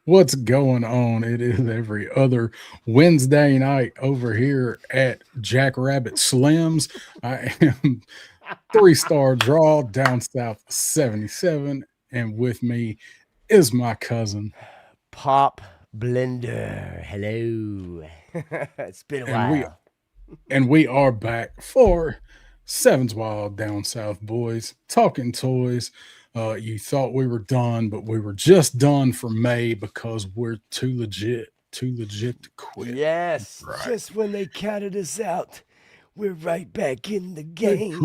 What's going on? It is every other Wednesday night over here at Jackrabbit Slims. I am three-star draw down south 77, and with me is my cousin, Pop Blender. Hello. It's been a and we while. and we are back for 7's Wild Down South Boys talking toys. You thought we were done, but we were just done for May because we're too legit to quit. Yes, Right. just when they counted us out, we're right back in the They game.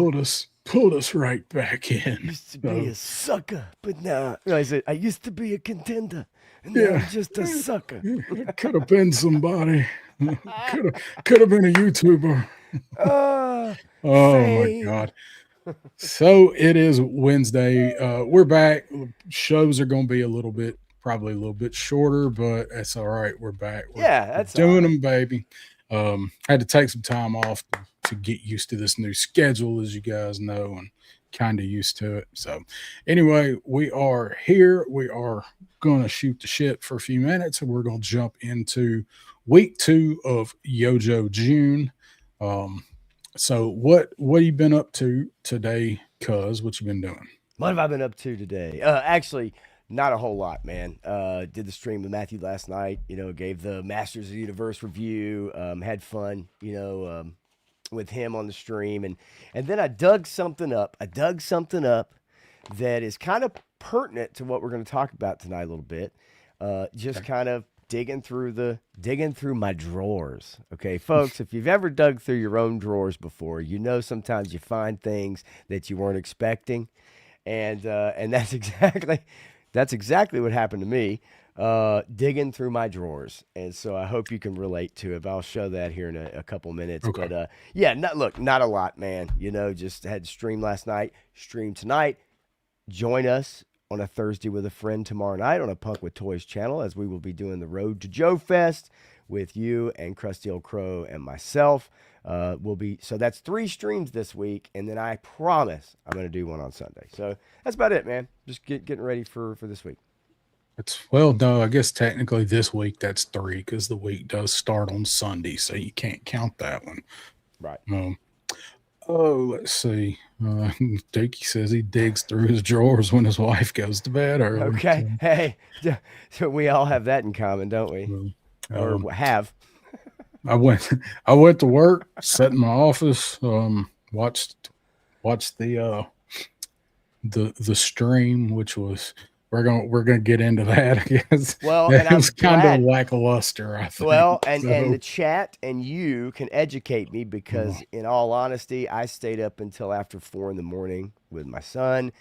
pulled us right back in. Used to be So a sucker, but now no, I said I used to be a contender, and now yeah, I'm just a sucker. it could have been somebody. Could have been a YouTuber. Ah, Oh my fame. god. So it is Wednesday. We're back. Shows are going to be probably a little bit shorter, but that's all right. We're back. Yeah, We're that's all doing right. them, baby. Had to take some time off to get used to this new schedule, as you guys know, and kind of used to it. So, anyway, we are here. We are going to shoot the shit for a few minutes, and we're going to jump into week 2 of Yojo June. Um, so what have you been up to today, cuz? What you been doing? What have I been up to today? Actually, not a whole lot, man. Did the stream with Matthew last night. Gave the Masters of the Universe review. Had fun. With him on the stream, and then I dug something up. That is kind of pertinent to what we're going to talk about tonight a little bit. Just Okay. kind of digging through my drawers. Okay, folks, if you've ever dug through your own drawers before, you know sometimes you find things that you weren't expecting, and that's exactly what happened to me. Digging through my drawers, and so I hope you can relate to it. But I'll show that here in a couple minutes. Okay. But yeah, not a lot, man. Just had stream last night, stream tonight. Join us on a Thursday with a friend tomorrow night on a Punk with Toys channel as we will be doing the Road to Joe Fest with you and Krusty Old Crow and myself. So that's 3 streams this week, and then I promise I'm going to do one on Sunday. So that's about it, man. Just getting ready for this week. It's well, no, I guess technically this week that's 3 because the week does start on Sunday, so you can't count that one. Right. Um, oh, let's see. Dookie says he digs through his drawers when his wife goes to bed early. Okay. Hey, so we all have that in common, don't we? So, Or um, have. I went I went to work, sat in my office, watched the stream, which was we're gonna get into that. I guess Well, and it I'm was kind of glad. lackluster, I think. Well, and So the chat and you can educate me uh, because, in all honesty, I stayed up until after 4 in the morning with my son,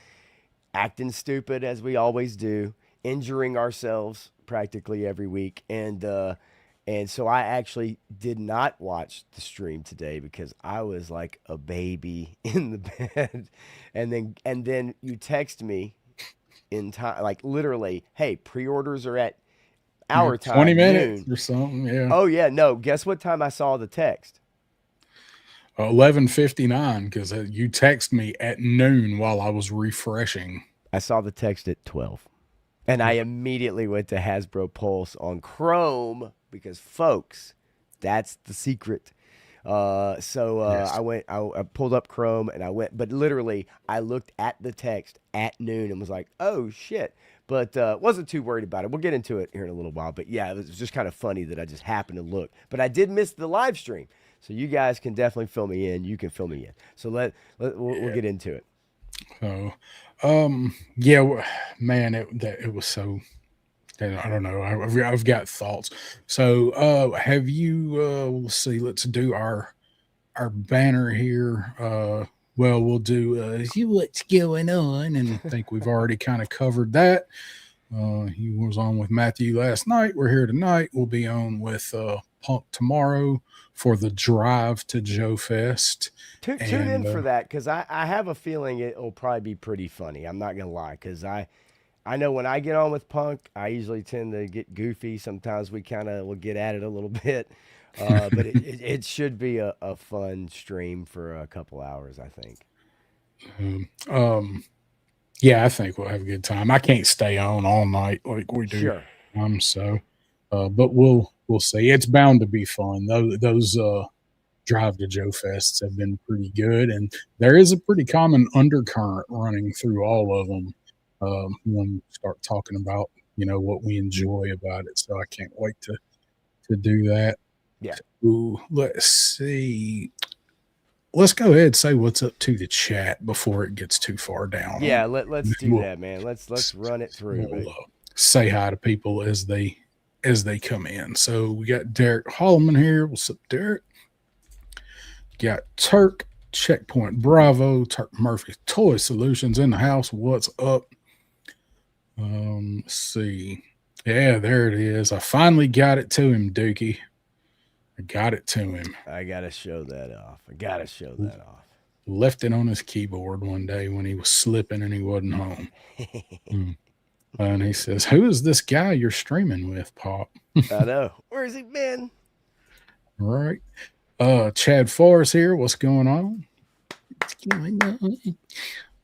acting stupid as we always do, injuring ourselves practically every week, and so I actually did not watch the stream today because I was like a baby in the bed, and then you text me in time, like literally, hey, pre-orders are at yeah, our 20 time, minutes noon. or something. Yeah, Oh yeah, no. Guess what time I saw the text? 11:59 because you text me at noon while I was refreshing. I saw the text at 12. And I immediately went to Hasbro Pulse on Chrome because folks, that's the secret. I Yes. went, I pulled up Chrome and I went, but literally I looked at the text at noon and was like, oh shit. But wasn't too worried about it. We'll get into it here in a little while. But yeah, it was just kind of funny that I just happened to look. But I did miss the live stream. So you guys can definitely fill me in. You can fill me in. So we'll Yeah. get into it. So, yeah, man, it was so. I don't know. I've got thoughts. So, have you? Let's see. Let's do our banner here. Well, we'll do see what's going on, and I think we've already kind of covered that. He was on with Matthew last night. We're here tonight. We'll be on with Punk tomorrow for the drive to Joe Fest, Tune in and for that because I have a feeling it'll probably be pretty funny. I'm not gonna lie because I know when I get on with Punk, I usually tend to get goofy. Sometimes we kind of will get at it a little bit, but it should be a fun stream for a couple hours. I think. um, Yeah, I think we'll have a good time. I can't stay on all night like we do. Sure. So, but we'll see. It's bound to be fun. Those drive to Joe Fests have been pretty good, and there is a pretty common undercurrent running through all of them. When we start talking about what we enjoy about it, so I can't wait to do that. Yeah. Ooh, let's see. Let's go ahead and say what's up to the chat before it gets too far down on. Yeah, let's do We'll, that, man. Let's run it through, we'll baby. say hi to people as they come in. So we got Derek Holloman here. What's up, Derek? Got Turk, Checkpoint Bravo, Turk Murphy Toy Solutions in the house. What's up? Let's see. Yeah, there it is. I finally got it to him, Dookie. I got it to him. I gotta show that off. I gotta show that off. Left it on his keyboard one day when he was slipping and he wasn't home. And he says, "Who is this guy you're streaming with, Pop?" I know. Where's he been? Right. Chad Forrest here. What's going on?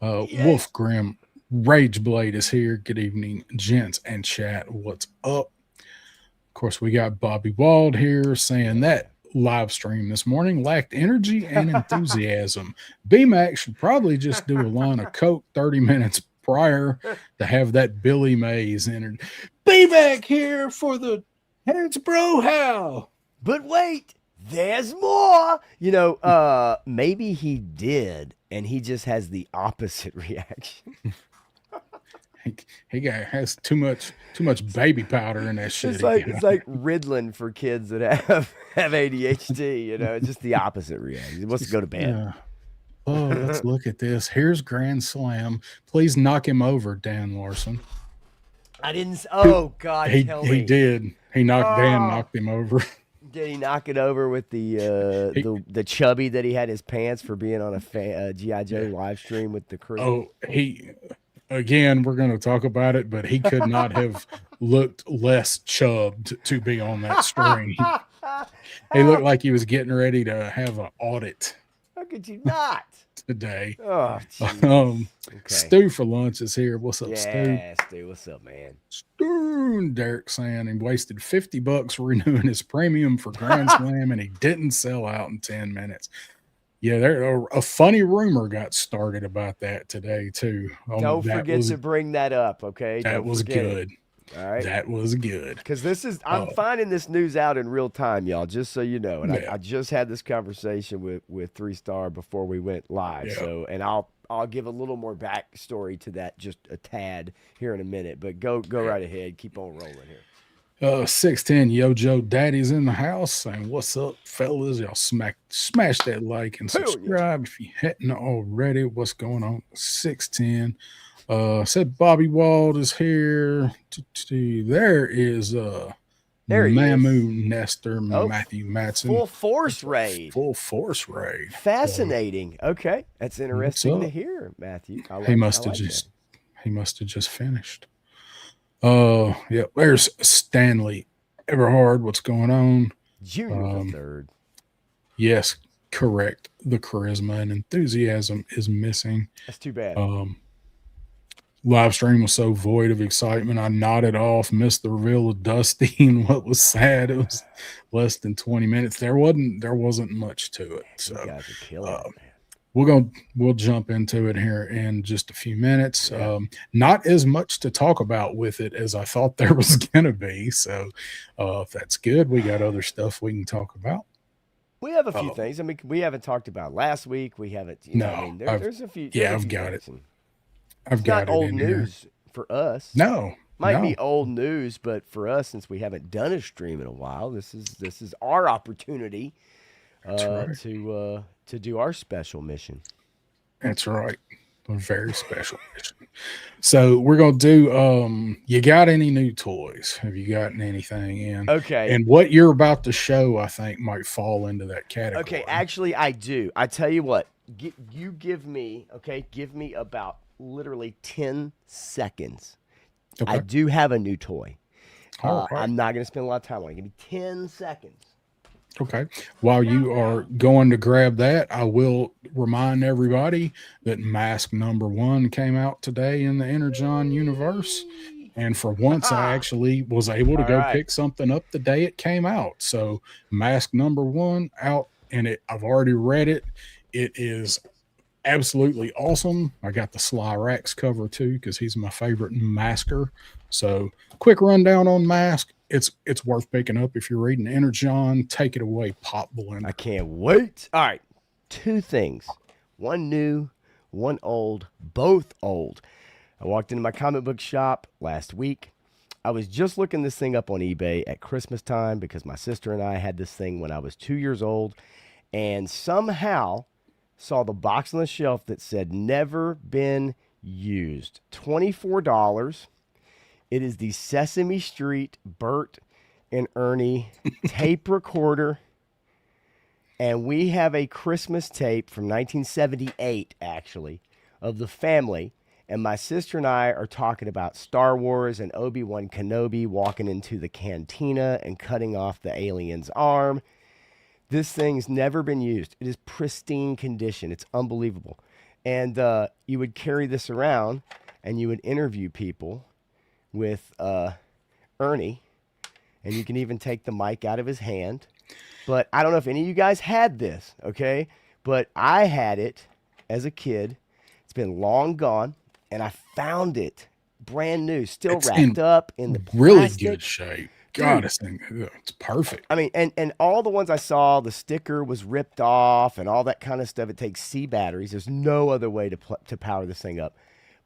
Wolf Grim Rageblade is here. Good evening, gents and chat. What's up? Of course, we got Bobby Wald here saying that live stream this morning lacked energy and enthusiasm. BMAC should probably just do a line of coke 30 minutes prior to have that Billy Mays entered. Be back here for the Hasbro How. But wait, there's more. Maybe he did, and he just has the opposite reaction. He has too much baby powder in that shit. It's like Ritalin for kids that have ADHD. It's just the opposite reaction. He wants to go to bed. Yeah. Oh, let's look at this. Here's Grand Slam. Please knock him over, Dan Larson. I didn't. Oh God, tell me. He did. Dan knocked him over. Did he knock it over with the chubby that he had his pants for being on a GI Joe live stream with the crew? Oh, again, we're going to talk about it, but he could not have looked less chubbed to be on that stream. He looked like he was getting ready to have an audit. How could you not? Today. Oh, okay. Stu for lunch is here. What's up, Stu? Yeah, Stu. What's up, man? Stu, Derek saying he wasted $50 renewing his premium for Grand Slam and he didn't sell out in 10 minutes. Yeah, a funny rumor got started about that today too. Don't forget to bring that up, okay? That was good. All right. That was good. Because I'm finding this news out in real time, y'all, just so you know. And I just had this conversation with 3-Star before we went live. Yeah. So, and I'll give a little more backstory to that just a tad here in a minute. But go right ahead. Keep on rolling here. 610 Yojo Daddy's in the house saying, "What's up, fellas? Y'all smash that like and subscribe if you hadn't already. What's going on?" 610. Said Bobby Wald is here. There is Mamu Nestor, Matthew Matson. Full force raid. Fascinating. Okay. That's interesting to hear, Matthew. He must have just finished. Yeah, there's Stanley Everhard. What's going on? Junior the third. Yes, correct. The charisma and enthusiasm is missing. That's too bad. Live stream was so void of excitement. I nodded off, missed the reveal of Dusty, and what was sad, it was less than 20 minutes. There wasn't much to it. So you guys are killing it, man. We'll jump into it here in just a few minutes. Yeah. Not as much to talk about with it as I thought there was gonna be. So if that's good, we got other stuff we can talk about. We have a few things. I mean, we haven't talked about last week. We haven't. There's a few. Yeah, I've got it. It's not old news for us. No, might be old news, but for us, since we haven't done a stream in a while, this is our opportunity to do our special mission. That's right, a very special mission. So we're gonna do. You got any new toys? Have you gotten anything in? Okay. And what you're about to show, I think, might fall into that category. Okay, actually, I do. I tell you what. Give me about literally 10 seconds. Okay. I do have a new toy. Right. I'm not going to spend a lot of time on it. Give me 10 seconds. Okay. While you are going to grab that, I will remind everybody that Mask number one came out today in the Energon universe. Yay! And for once, I actually was able to All go right. pick something up the day it came out. So, Mask number one out, and I've already read it. It is absolutely awesome. I got the Sly Rax cover too because he's my favorite masker. So, quick rundown on Mask. It's worth picking up if you're reading Energon. Take it away, Pop I Blender. can't wait. All right. Two things. One new, one old, both old. I walked into my comic book shop last week. I was just looking this thing up on eBay at Christmas time because my sister and I had this thing when I was 2 years old, and somehow saw the box on the shelf that said never been used. $24. It is the Sesame Street Bert and Ernie tape recorder. And we have a Christmas tape from 1978, actually, of the family. And my sister and I are talking about Star Wars and Obi-Wan Kenobi walking into the cantina and cutting off the alien's arm. This thing's never been used. It is pristine condition. It's unbelievable. And you would carry this around and you would interview people with Ernie. And you can even take the mic out of his hand. But I don't know if any of you guys had this, okay? But I had it as a kid. It's been long gone, and I found it brand new, still It's wrapped in up in the really plastic. good shape. God, Dude. this thing, it's perfect. I mean, and all the ones I saw, the sticker was ripped off and all that kind of stuff. It takes C batteries. There's no other way to power this thing up.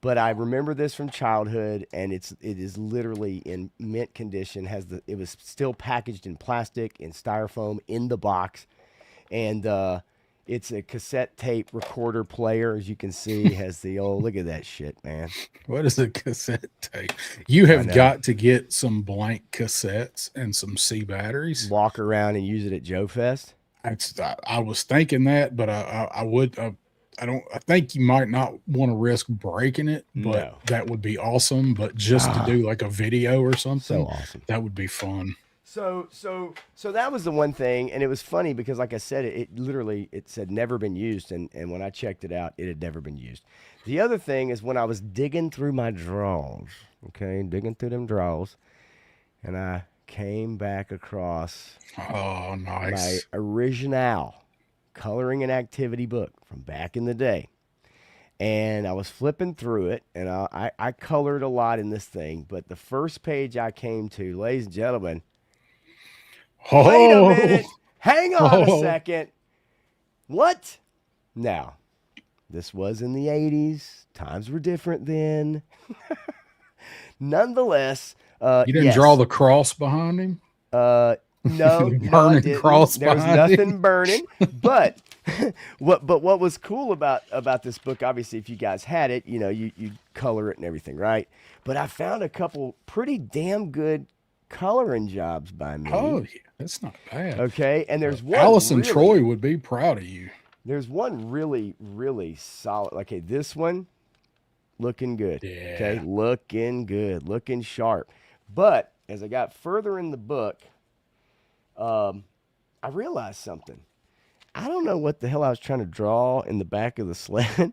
But I remember this from childhood, and it is literally in mint condition. It was still packaged in plastic, in styrofoam, in the box, and it's a cassette tape recorder player, as you can see. Has the look at that shit, man. What is a cassette tape? You I have know. got to get some blank cassettes and some C batteries. Walk around and use it at Joe Fest. I was thinking that, but I would. I think you might not want to risk breaking it, but No. that would be awesome. But just to do like a video or something, So awesome. that would be fun. So that was the one thing, and it was funny because, like I said, it literally said never been used, and when I checked it out, it had never been used. The other thing is when I was digging through my drawers, digging through them drawers, and I came back across Oh, my nice. original coloring and activity book from back in the day. And I was flipping through it, and I colored a lot in this thing. But the first page I came to, ladies and gentlemen, wait a minute, hang on a second. What? Now, this was in the 80s. Times were different then. Nonetheless, You didn't yes. draw the cross behind him? No, I Burning didn't. cross There's behind nothing him? burning. But what was cool about this book, obviously, if you guys had it, you color it and everything, right? But I found a couple pretty damn good coloring jobs by me. Oh, yeah, that's not bad. Okay, and there's one Allison really, Troy would be proud of you. There's one really, really solid. Okay, this one looking good. Yeah. Okay, looking good, looking sharp. But as I got further in the book, I realized something. I don't know what the hell I was trying to draw in the back of the sled.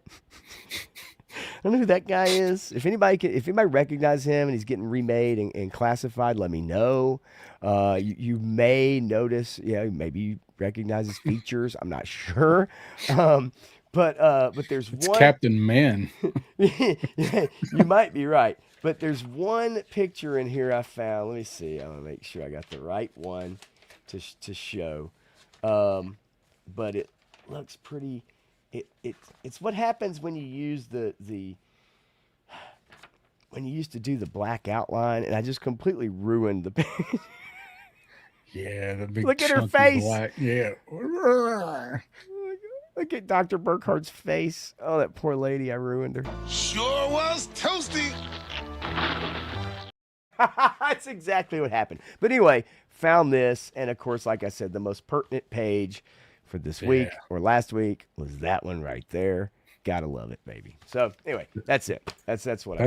I don't know who that guy is. If anybody recognizes him and he's getting remade and classified, let me know. You may notice, maybe you recognize his features. I'm not sure. But there's It's one. Captain Men. Yeah, you might be right. But there's one picture in here I found. Let me see. I want to make sure I got the right one to show. But it looks pretty. It's what happens when you use when you used to do the black outline, and I just completely ruined the page. Yeah, the big Look at her chunky face. black. Yeah. Look at Dr. Burkhart's face. Oh, that poor lady. I ruined her. Sure was toasty. That's exactly what happened. But anyway, found this, and of course, like I said, the most pertinent page for this week or last week was that one right there. Gotta love it, baby. So anyway, that's it. That's what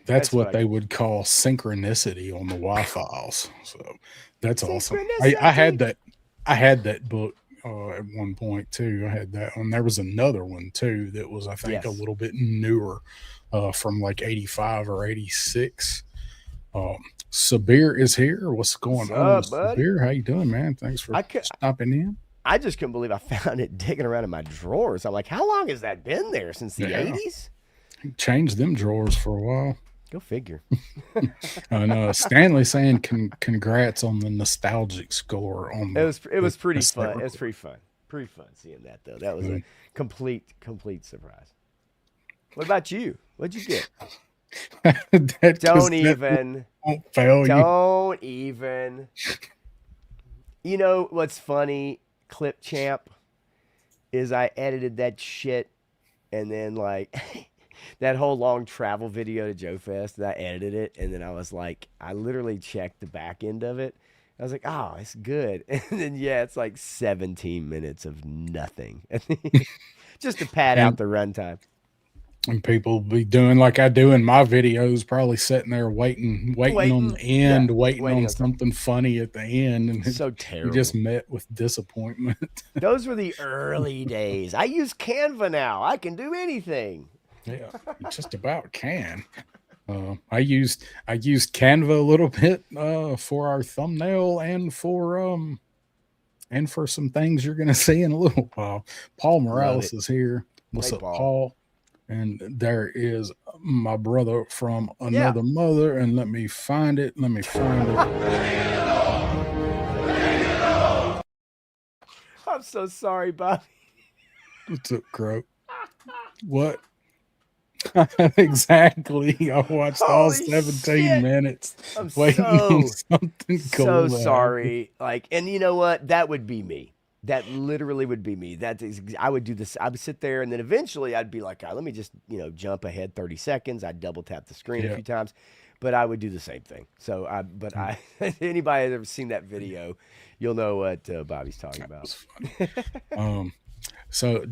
That's what they would call synchronicity on the Y-Files. So that's awesome. I I had that book at one point too. I had that one. There was another one too that was, I think, a Yes. little bit newer, from like 85 or 86. Um, Sabir is here. What's going What's on, up, buddy? Sabir? How you doing, man? Thanks for I could, stopping in. I just couldn't believe I found it digging around in my drawers. I'm like, how long has that been there? Since the Yeah, 80s? changed them drawers for a while. Go figure. And Stanley saying congrats on the nostalgic score on It was pretty cassette fun. It was recorder. pretty fun. Pretty fun seeing that though. That was a Mm. complete surprise. What about you? What'd you get? That Don't cassette even. won't fail you. Don't even. You know what's funny, Clip Champ, is I edited that shit and then like that whole long travel video to Joe Fest, and I edited it, and then I was like, I literally checked the back end of it. I was like, oh, it's good. And then yeah, it's like 17 minutes of nothing. Just to pad out And the runtime. and people be doing like I do in my videos, probably sitting there waiting on the Yeah, end, waiting waiting on on something. something funny at the end, and So you terrible. just met with disappointment. Those were the early days. I use Canva now. I can do anything. Yeah, you just about can. I used Canva a little bit for our thumbnail and for some things you're gonna see in a little while. Paul Love Morales it. is here. What's Hey, up, Paul. Paul? And there is my brother from Yeah. another mother. And let me find it. Let me find it. I'm so sorry, Bobby. What's up, Crow? What? Exactly. I watched all Holy 17 shit. minutes I'm waiting on so something so cool. to happen. sorry. Like, and you know what? That would be me. That literally would be me. That is, I would do this. I would sit there, and then eventually I'd be like, let me just jump ahead 30 seconds. I'd double tap the screen a Yeah. few times, but I would do the same thing. So anybody that's ever seen that video, you'll know what Bobby's talking That about. was funny. So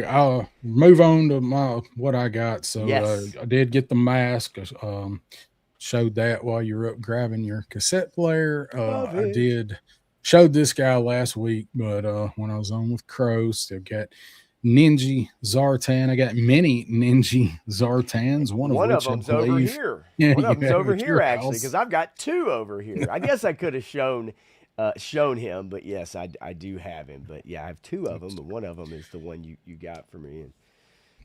I'll move on to what I got. So Yes. I did get the mask. Showed that while you were up grabbing your cassette player. Love I it. did showed this guy last week, but when I was on with Crow, still got Ninja Zartan. I got many Ninja Zartans. One of which I them's over believe, here. yeah, One of you them's have over at here your actually, house. because I've got two over here. I guess I could have shown him, but yes, I do have him. But yeah, I have two of them, but one of them is the one you got for me, and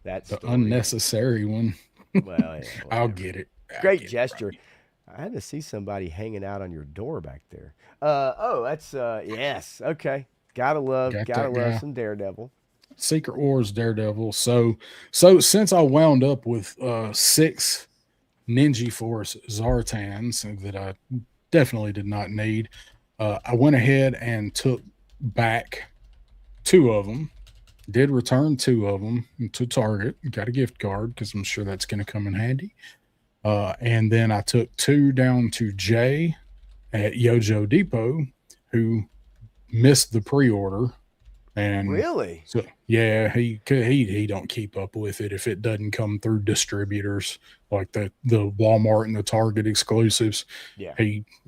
that The story. unnecessary one. Well, yeah, I'll whatever. get it. I'll Great get it gesture. right. I had to see somebody hanging out on your door back there. That's yes, okay. Gotta love Got that guy. some Daredevil. Secret Wars Daredevil. So since I wound up with 6 Ninja Force Zartans that I definitely did not need, I went ahead and took back 2 of them. Did return 2 of them to Target. Got a gift card because I'm sure that's going to come in handy. And then I took 2 down to Jay at Yojo Depot, who missed the pre-order. And Really? so yeah, he don't keep up with it if it doesn't come through distributors like the Walmart and the Target exclusives. Yeah.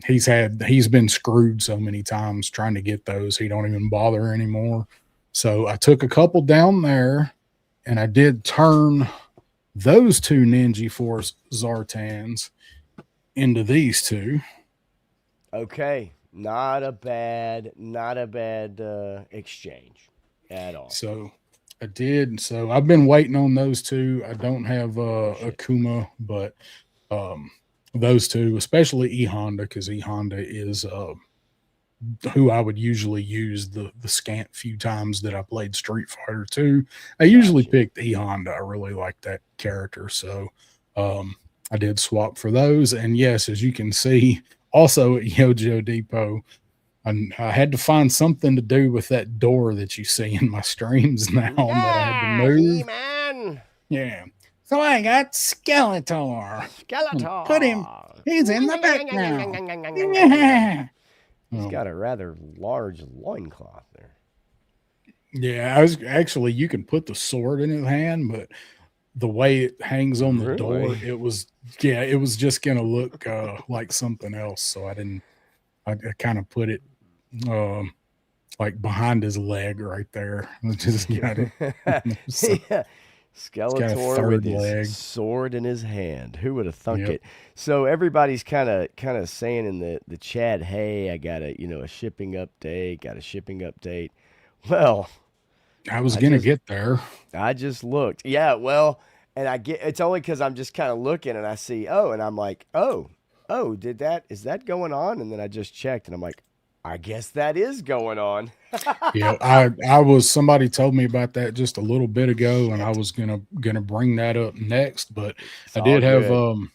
He's been screwed so many times trying to get those. He don't even bother anymore. So I took a couple down there, and I did turn those 2 Ninja Force Zartans into these 2. Okay. Not a bad exchange at all. So I did. So I've been waiting on those 2. I don't have shit. Akuma, but those 2, especially E Honda, because E Honda is who I would usually use the scant few times that I played Street Fighter 2. I usually Gotcha. picked E Honda. I really like that character. So I did swap for those. And yes, as you can see, also at Yojo Depot, I had to find something to do with that door that you see in my streams now that I had to move. He-Man. Yeah. So I got Skeletor. Skeletor. Put him. He's in the background. Yeah. He's got a rather large loincloth there. Yeah, I was actually, you can put the sword in his hand, but the way it hangs on the door, Really? it was just gonna look like something else. So I kind of put it like behind his leg right there. Just got it. So Yeah. it's got a Skeletor with third his leg. sword in his hand. Who would have thunk Yep. it? So everybody's kind of saying in the chat, "Hey, I got a shipping update. Got a shipping update." Well, I was I gonna just get there. I just looked. Yeah, well, and I get it's only because I'm just kind of looking and I see and I'm like, oh, is that going on? And then I just checked and I'm like, I guess that is going on. Yeah, I was somebody told me about that just a little bit ago, and I Shit, was gonna bring that up next, but it's I all did have good.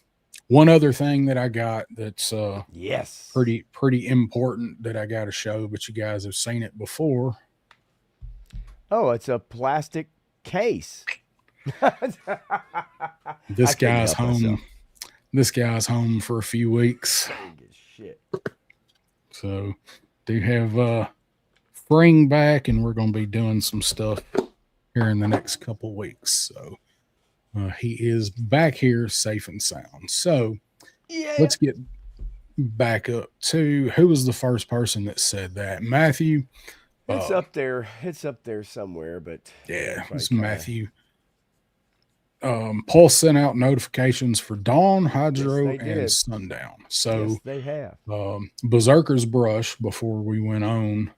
one other thing that I got that's Yes. pretty important that I got to show, but you guys have seen it before. Oh, it's a plastic case. I This couldn't guy's help home. myself. This guy's home for a few weeks, I didn't get shit. so do have spring back, and we're gonna be doing some stuff here in the next couple weeks. So he is back here safe and sound. So Yeah. let's get back up to who was the first person that said that? Matthew. It's Uh, up there. It's up there somewhere, but yeah, everybody it's kind of. Matthew. Paul sent out notifications for Dawn, Yes, Hydro, they and did. Sundown. Yes, So they have. Berserker's Brush, before we went on,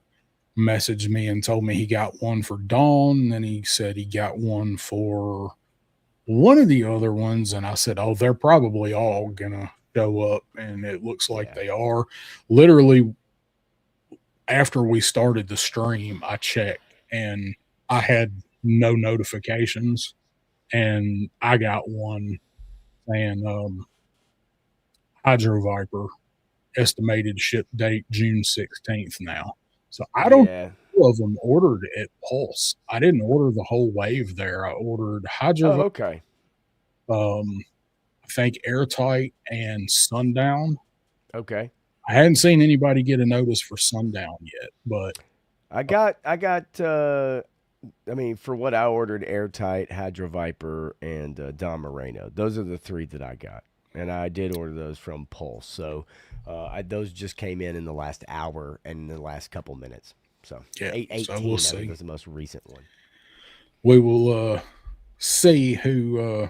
messaged me and told me he got one for Dawn. And then he said he got one for one of the other ones. And I said, oh, they're probably all going to show up. And it looks like Yeah. they are. Literally, after we started the stream, I checked and I had no notifications. And I got one saying Hydro Viper estimated ship date June 16th now. So I don't Yeah. know of them ordered at Pulse. I didn't order the whole wave there. I ordered Hydro Oh, okay. I think Airtight and Sundown. Okay. I hadn't seen anybody get a notice for Sundown yet, but I got I mean, for what I ordered, Airtight, Hydro Viper, and Don Moreno. Those are the three that I got, and I did order those from Pulse. So those just came in the last hour and in the last couple minutes. So yeah, eight so we'll eighteen, I think see. was the most recent one. We will see who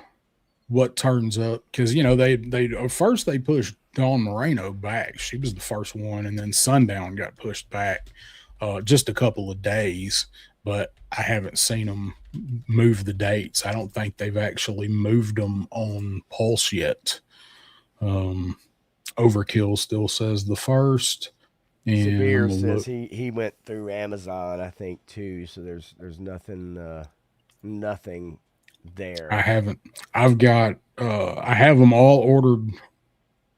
what turns up, because they first they pushed Dawn Moreno back. She was the first one, and then Sundown got pushed back just a couple of days. But I haven't seen them move the dates. I don't think they've actually moved them on Pulse yet. Um, Overkill still says the first, and I'm Sabir gonna says look. he went through Amazon, I think too. So there's nothing I there. haven't. I've got. I have them all ordered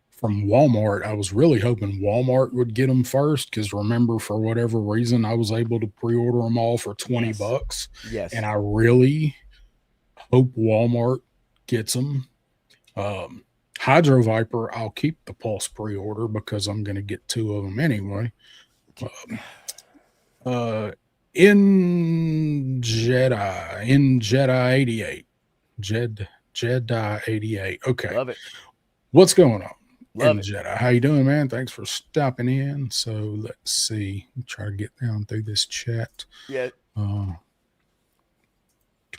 from Walmart. I was really hoping Walmart would get them first, because remember, for whatever reason, I was able to pre-order them all for 20 Yes. bucks, and Yes. I really hope Walmart gets them. Um, Hydro Viper, I'll keep the Pulse pre-order because I'm going to get two of them anyway. Um, uh, in Jedi 88, Jedi 88. Okay, Love it. what's going on Love in it. Jedi? How you doing, man? Thanks for stopping in. So let's see. Try to get down through this chat. Yeah. Uh,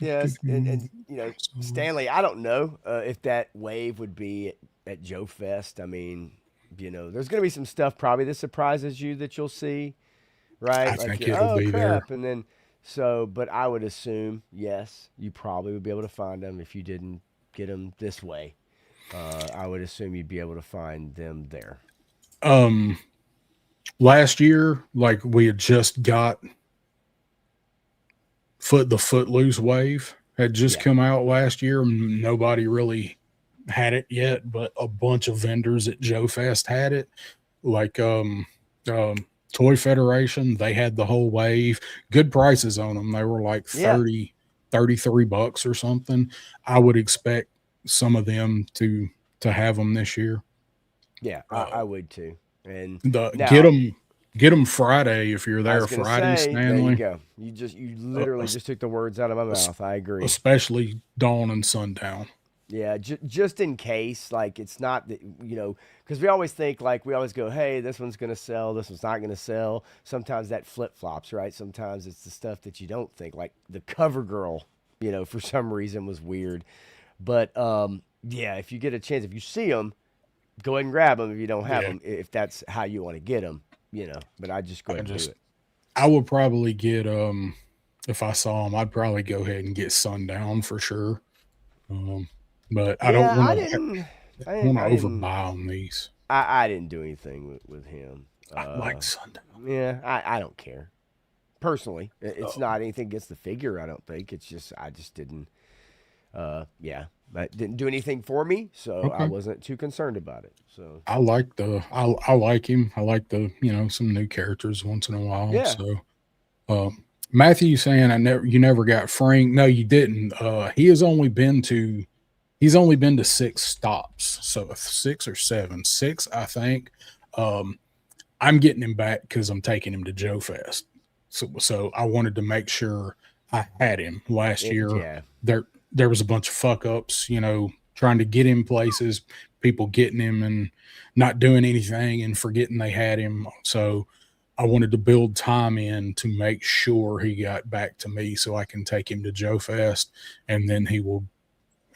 Yes, and so Stanley, I don't know if that wave would be at Joe Fest. I mean, there's going to be some stuff probably that surprises you that you'll see, right? I Like think you're, it'll oh be there. crap, and then so, but I would assume yes, you probably would be able to find them if you didn't get them this way. I would assume you'd be able to find them there. Um, Last year, like we had just got the Footloose wave had just Yeah. come out last year. Nobody really had it yet, but a bunch of vendors at Joe Fest had it. Like um Toy Federation, they had the whole wave. Good prices on them. They were like Yeah. 33 bucks or something. I would expect some of them to have them this year. Yeah, Uh, I would too. And the now get them Friday if you're I there was gonna Friday, say, there you Stanley. go. You Uh, literally just took the words out of my es- mouth. I agree. Especially Dawn and Sundown. Yeah, just in case, like it's not that because we always think like we always go, hey, this one's gonna sell, this one's not gonna sell. Sometimes that flip flops, right? Sometimes it's the stuff that you don't think, like the cover girl, for some reason was weird. But yeah, if you get a chance, if you see them, go ahead and grab them. If you don't have Yeah. them, if that's how you want to get them, But I just go I ahead and do just it. I would probably get if I saw him, I'd probably go ahead and get Sundown for sure. Um, but I don't Yeah, want I to didn't, I didn't, want to I didn't, overbuy on these. I didn't do anything with him. I like Sundown. Yeah, I don't care. Personally, it's Oh, not anything against the figure. I don't think it's just I just didn't. Yeah, that didn't do anything for me, so I okay. wasn't too concerned about it. So I like him. I like the some new characters once in a while. yeah, So Matthew saying you never got Frank. No, you didn't. He's only been to 6 stops. So 6 or 7. 6, I think. Um I'm getting him back because I'm taking him to Joe Fest. So I wanted to make sure I had him last year. yeah, There was a bunch of fuck ups, trying to get him places, people getting him and not doing anything and forgetting they had him. So I wanted to build time in to make sure he got back to me so I can take him to Joe Fest, and then he will,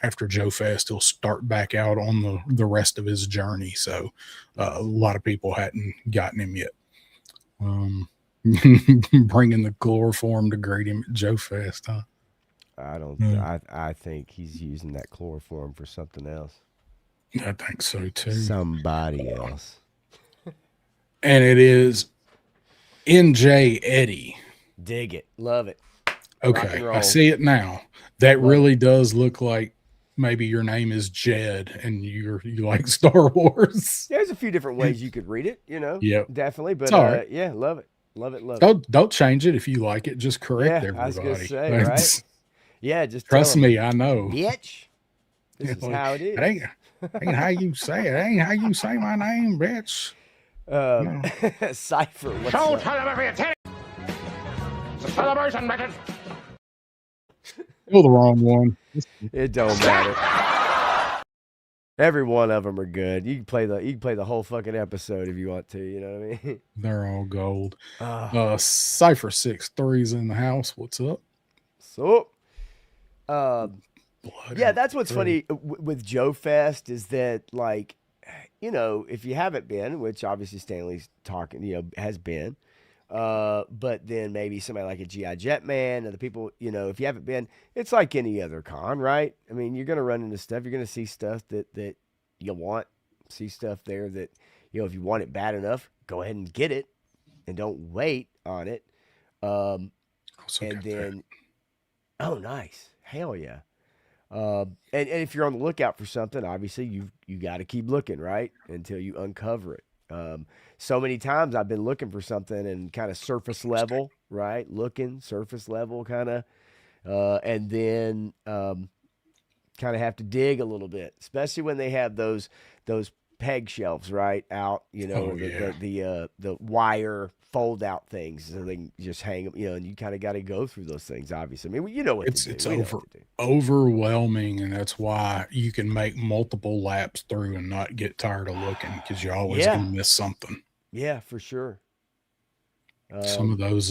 after Joe Fest, he'll start back out on the rest of his journey. So a lot of people hadn't gotten him yet. Um, bringing the chloroform to grade him at Joe Fest, huh? I don't. Yeah, I think he's using that chloroform for something else. I think so too. Somebody else. And it is NJ Eddie. Dig it, love it. Rock and Okay, I roll, see it now. That love it. really does look like maybe your name is Jed and you like Star Wars. There's a few different ways you could read it, Yep, definitely. it's But all right. yeah, love it, love it, love it. Don't change it if you like it. Just correct Yeah, I was gonna everybody. say, right? Yeah, just tell Trust him, me, I know. bitch. This is how it It is. ain't how you say it. It ain't how you say my name, bitch. No. Cipher, what's Show up? television attention. It's a celebration, Megan. Still the wrong one. It don't matter. Every one of them are good. You can play the whole fucking episode if you want to. You know what I mean? They're all gold. Ah, Cypher 6 3's in the house. What's up? so, um, Blood yeah, and that's what's throat. funny with Joe Fest is that like, if you haven't been, which obviously Stanley's talking, has been, but then maybe somebody like a GI Jet Man and the people, if you haven't been, it's like any other con, right? I mean, you're gonna run into stuff, you're gonna see stuff that you want, see stuff there that if you want it bad enough, go ahead and get it, and don't wait on it. Um, Also and got that. then, oh, nice, hell yeah. And if you're on the lookout for something, obviously you got to keep looking, right, until you uncover it. So many times I've been looking for something and kind of surface level, right, looking surface level kind of, and then kind of have to dig a little bit, especially when they have those peg shelves right out, Oh or yeah. the wire fold out things so they can just hang them, and you kind of got to go through those things. Obviously, I mean, you know what to It's do. it's We know over what to do. overwhelming, and that's why you can make multiple laps through and not get tired of looking because you're always Yeah, gonna miss something. yeah, for sure. Some of Um, those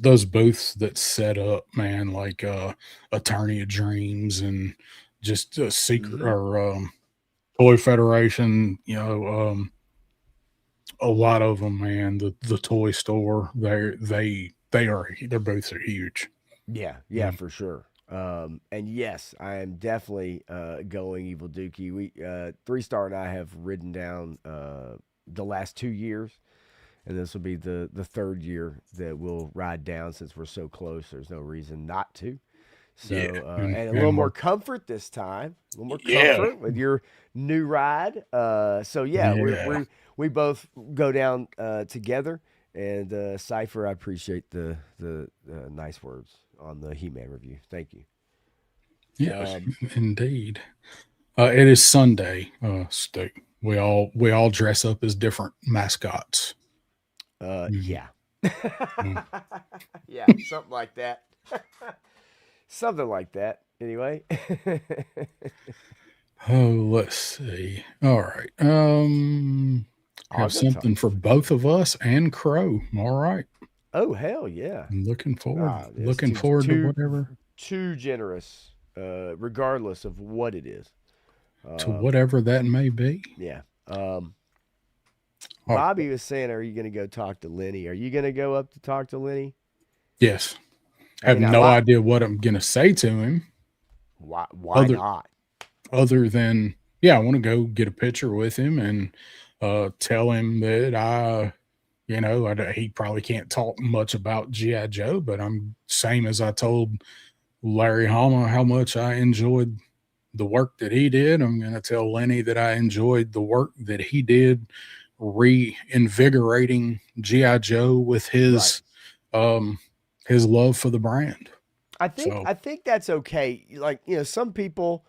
those booths that set up, man, like Attorney of Dreams and just secret mhm. or Toy Federation, a lot of them, man. The toy store, their booths are huge. Yeah, yeah, Yeah. for sure. And yes, I am definitely going Evil Dookie. We 3 Star and I have ridden down the last 2 years, and this will be the third year that we'll ride down since we're so close. There's no reason not to. Yeah, So and and a little and more we're comfort this time, a little more yeah, comfort with your new ride. So yeah, yeah. we both go down together. And Cipher, I appreciate the nice words on the He-Man review. Thank you. Yeah, Um, indeed. It is Sunday, Stu. We all dress up as different mascots. Mhm. yeah, Mm. yeah, something like that. Something like that. Anyway. Oh, let's see. All right. I'll Have go talk. something for both of us and Crow. All right. Oh hell yeah! I'm looking forward. Ah, it's Looking forward to too whatever too generous, regardless of what it is. that may be. Yeah. Oh, Bobby was saying, "Are you going to go talk to Lenny? Are you going to go up to talk to Lenny?" yes. I Have mean, no idea what I'm gonna say to him. Why Other not? other than yeah, I want to go get a picture with him and tell him that he probably can't talk much about GI Joe, but I'm same as I told Larry Hama how much I enjoyed the work that he did. I'm going to tell Lenny that I enjoyed the work that he did reinvigorating GI Joe with Right. his love for the brand. So I think that's okay. Like, some people,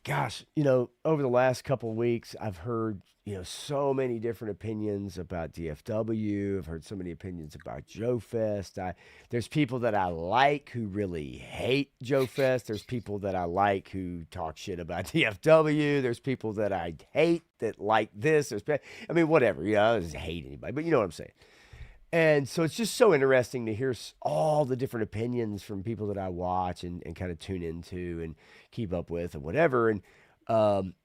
gosh, over the last couple of weeks, I've heard, so many different opinions about DFW. I've heard so many opinions about Joe Fest. There's people that I like who really hate Joe Fest. There's people that I like who talk shit about DFW. There's people that I hate that like this. I mean, whatever. I don't hate anybody, but you know what I'm saying. And so it's just so interesting to hear all the different opinions from people that I watch and kind of tune into and keep up with and whatever. And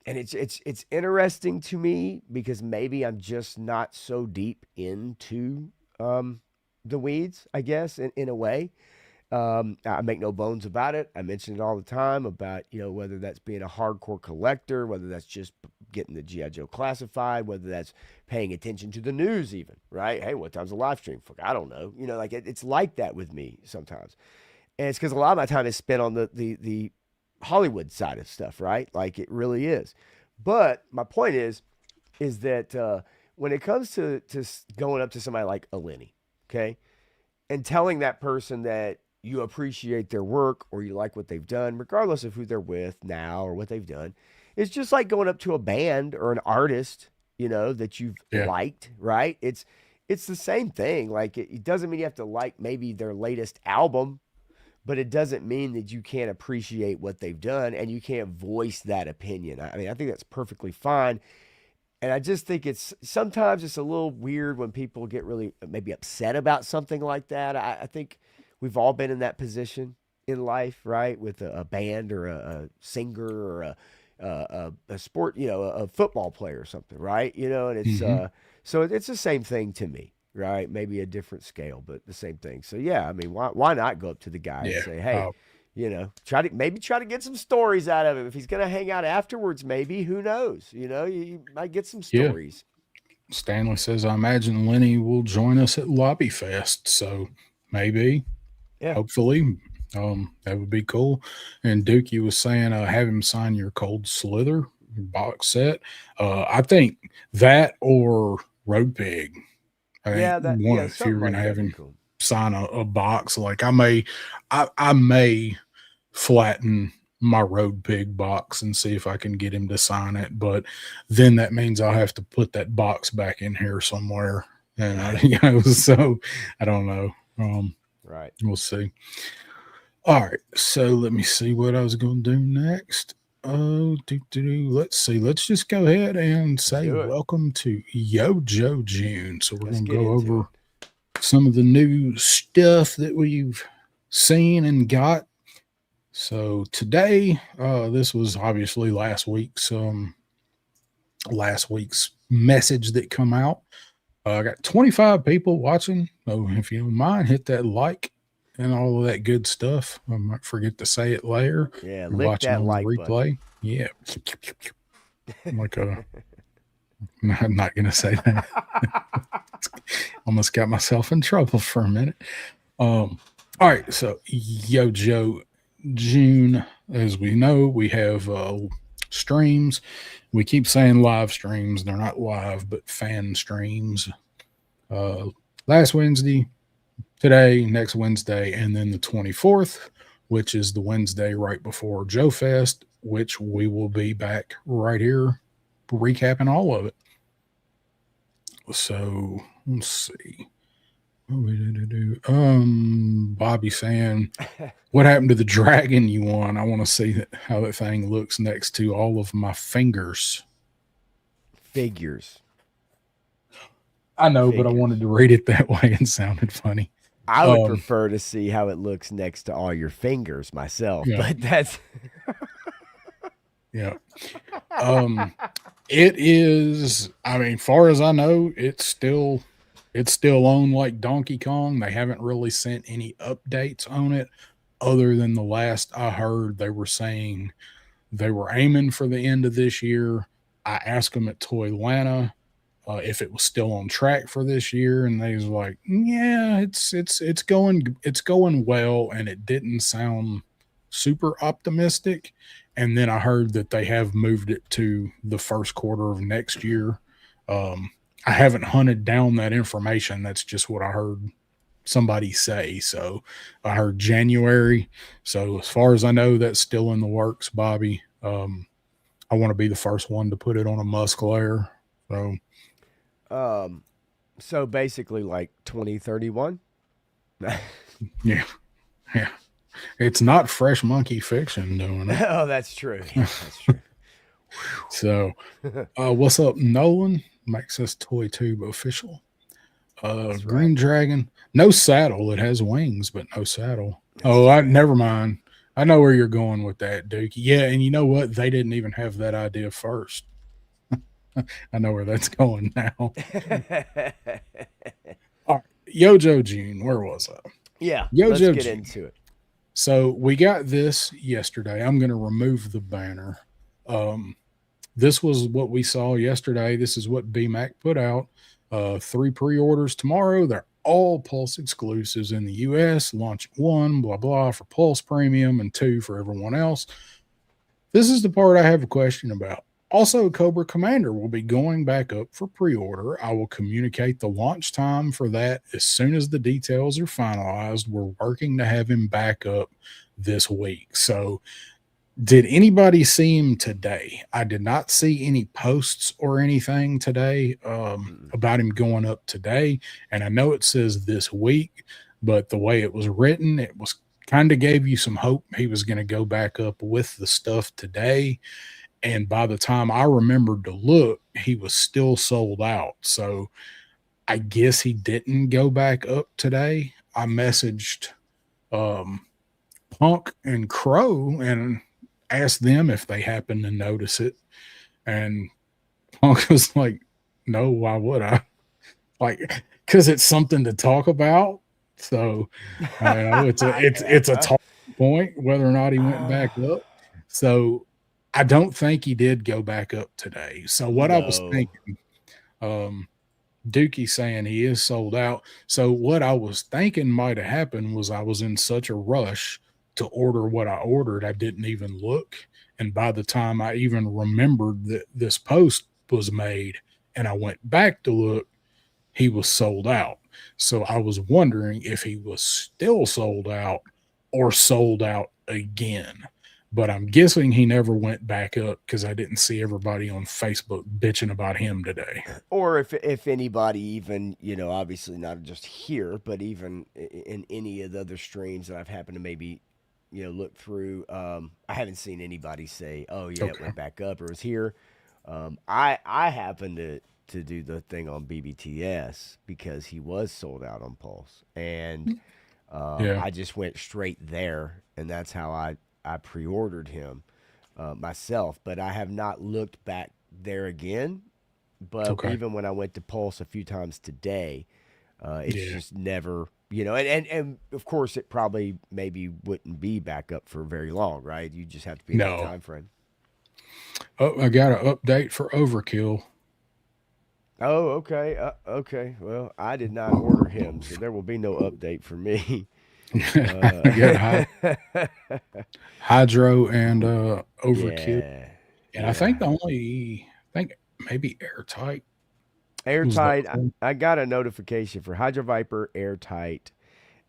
it's interesting to me because maybe I'm just not so deep into the weeds, I guess, in a way. I make no bones about it. I mention it all the time about, whether that's being a hardcore collector, whether that's just getting the G.I. Joe classified, whether that's paying attention to the news, even, right? Hey, what time's the live stream? Fuck, I don't know. Like it's like that with me sometimes. And it's because a lot of my time is spent on the Hollywood side of stuff, right? Like it really is. But my point is that when it comes to going up to somebody like a Lenny, okay, and telling that person that you appreciate their work or you like what they've done, regardless of who they're with now or what they've done. It's just like going up to a band or an artist, that you've yeah, liked, right? It's the same thing. Like it doesn't mean you have to like maybe their latest album, but it doesn't mean that you can't appreciate what they've done and you can't voice that opinion. I mean, I think that's perfectly fine. And I just think it's sometimes it's a little weird when people get really maybe upset about something like that. I think we've all been in that position in life, right? With a band or a singer or a sport, a football player or something, right? And it's hmm so it's the same thing to me, right? Maybe a different scale, but the same thing. So yeah, I mean, why not go up to the guy and yeah. say, hey, try to get some stories out of him. If he's gonna hang out afterwards, maybe who knows? You might get some Yeah. stories. Stanley says, I imagine Lenny will join us at Lobby Fest. So maybe, Yeah, hopefully, that would be cool. And Dookie was saying, have him sign your Cold Slither box set. I think that or Road Pig. I think one, if you're something going like to have that'd be him cool. sign a box, like I may flatten my Road Pig box and see if I can get him to sign it. But then that means I'll have to put that box back in here somewhere. And so I don't know. Right. We'll see. All right. So let me see what I was going to do next. Let's see. Let's just go ahead and Let's say do it. welcome to Yo Joe June. So we're Let's going to get go into it. over some of the new stuff that we've seen and got. So today, this was obviously last week's message that come out. I got 25 people watching. So if you don't mind, hit that like and all of that good stuff. I might forget to say it later. Yeah, You're lick watching that on the like button. replay. Yeah. Like I'm not gonna say that. Almost got myself in trouble for a minute. All right, so Yo Joe June, as we know, we have streams. We keep saying live streams. They're not live, but fan streams. Last Wednesday, today, next Wednesday, and then the 24th, which is the Wednesday right before Joe Fest, which we will be back right here recapping all of it. So let's see. What we do? Bobby saying, "What happened to the dragon you won? I want to see how that thing looks next to all of my fingers." Figures. I know, but I Figures. wanted to read it that way and sounded funny. I would Um, prefer to see how it looks next to all your fingers myself, yeah, but that's yeah. Um, it is. I mean, far as I know, it's still on like Donkey Kong. They haven't really sent any updates on it, other than the last I heard. They were saying they were aiming for the end of this year. I asked them at Toylanta if it was still on track for this year, and they was like, "Yeah, it's going well," and it didn't sound super optimistic. And then I heard that they have moved it to the first quarter of next year. Um, I haven't hunted down that information. That's just what I heard somebody say. So I heard January. So as far as I know, that's still in the works, Bobby. I want to be the first one to put it on a Musclair. So so basically like 2031. yeah, yeah. It's not Fresh Monkey Fiction doing it. Oh, that's true. Yeah, that's true. So what's up, Nolan? Makes us Toy Tube official. That's Green right. Dragon. No saddle. It has wings, but no saddle. That's Oh, I true. never mind. I know where you're going with that, Duke. Yeah, and you know what? They didn't even have that idea first. I know where that's going now. All right. Yojo June, where was I? Yeah, let's Yojo get June. into it. So we got this yesterday. I'm going to remove the banner. Um, this was what we saw yesterday. This is what BMAC put out. 3 pre-orders tomorrow. They're all Pulse exclusives in the US. Launch at 1, blah, blah, for Pulse Premium and 2 for everyone else. This is the part I have a question about. Also, Cobra Commander will be going back up for pre-order. I will communicate the launch time for that as soon as the details are finalized. We're working to have him back up this week. So did anybody see him today? I did not see any posts or anything today Mm. about him going up today. And I know it says this week, but the way it was written, it was kind of gave you some hope he was going to go back up with the stuff today. And by the time I remembered to look, he was still sold out. So I guess he didn't go back up today. I messaged um, Punk and Crow and asked them if they happened to notice it. And Punk was like, "No, why would I?" Like, because it's something to talk about. So it's a talk point whether or not he went back up. So I don't think he did go back up today. So what I was No. thinking, um, Dookie saying he is sold out. So what I was thinking might have happened was I was in such a rush to order what I ordered, I didn't even look. And by the time I even remembered that this post was made and I went back to look, he was sold out. So I was wondering if he was still sold out or sold out again. But I'm guessing he never went back up because I didn't see everybody on Facebook bitching about him today. Or if anybody even, obviously not just here, but even in any of the other streams that I've happened to maybe, look through, I haven't seen anybody say, "Oh yeah, it Okay. went back up or it was here." I happened to do the thing on BBTS because he was sold out on Pulse, and Yeah. I just went straight there, and that's how I pre-ordered him myself. But I have not looked back there again. But Okay. even when I went to Pulse a few times today, it's Yeah. just never, and of course it probably maybe wouldn't be back up for very long, right? You just have to be in that No. time frame. Oh, I got an update for Overkill. Oh, okay, okay. Well, I did not order him, so there will be no update for me. I got Hydro and Overkill. Yeah, And I think yeah. the only I think maybe Airtight was the Airtight. other one. I got a notification for Hydro Viper, Airtight,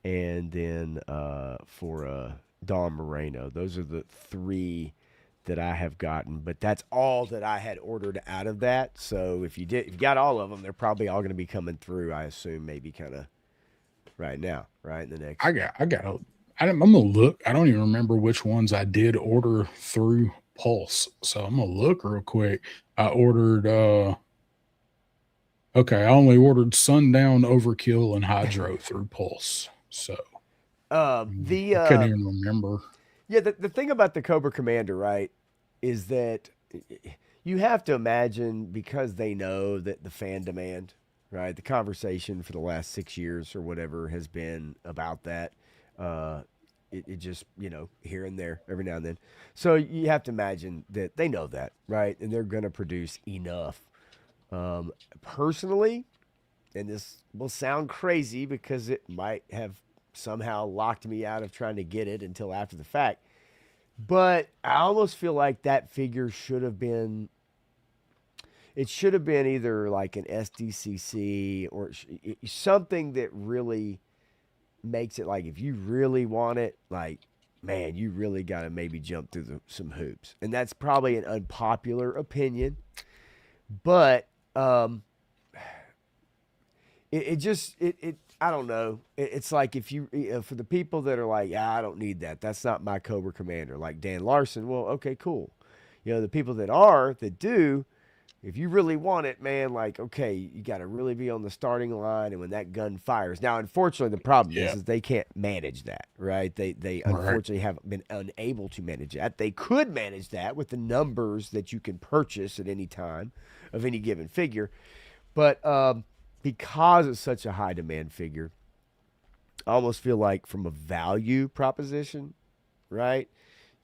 and then for Don Moreno. Those are the three that I have gotten, but that's all that I had ordered out of that. So if you got all of them, they're probably all going to be coming through. I assume maybe kind of right now, right? In the next, I'm gonna look. I don't even remember which ones I did order through Pulse. So I'm gonna look real quick. I ordered okay, I only ordered Sundown, Overkill, and Hydro through Pulse. So the I couldn't even remember. yeah, the thing about the Cobra Commander, right, is that you have to imagine because they know that the fan demand, right, the conversation for the last 6 years or whatever has been about that. Uh, it just, here and there, every now and then. So you have to imagine that they know that, right, and they're going to produce enough. Personally, and this will sound crazy because it might have somehow locked me out of trying to get it until after the fact. But I almost feel like that figure should have been. It should have been either like an SDCC or something that really makes it like if you really want it, like man, you really got to maybe jump through some hoops. And that's probably an unpopular opinion, but it just I don't know. It's like if you for the people that are like, yeah, I don't need that. That's not my Cobra Commander. Like Dan Larson. Well, okay, cool. The people that do, if you really want it, man, like okay, you got to really be on the starting line, and when that gun fires. Now, unfortunately, the problem Yeah. is they can't manage that, right? They Right. unfortunately have been unable to manage that. They could manage that with the numbers that you can purchase at any time of any given figure, but because it's such a high demand figure, I almost feel like from a value proposition, right?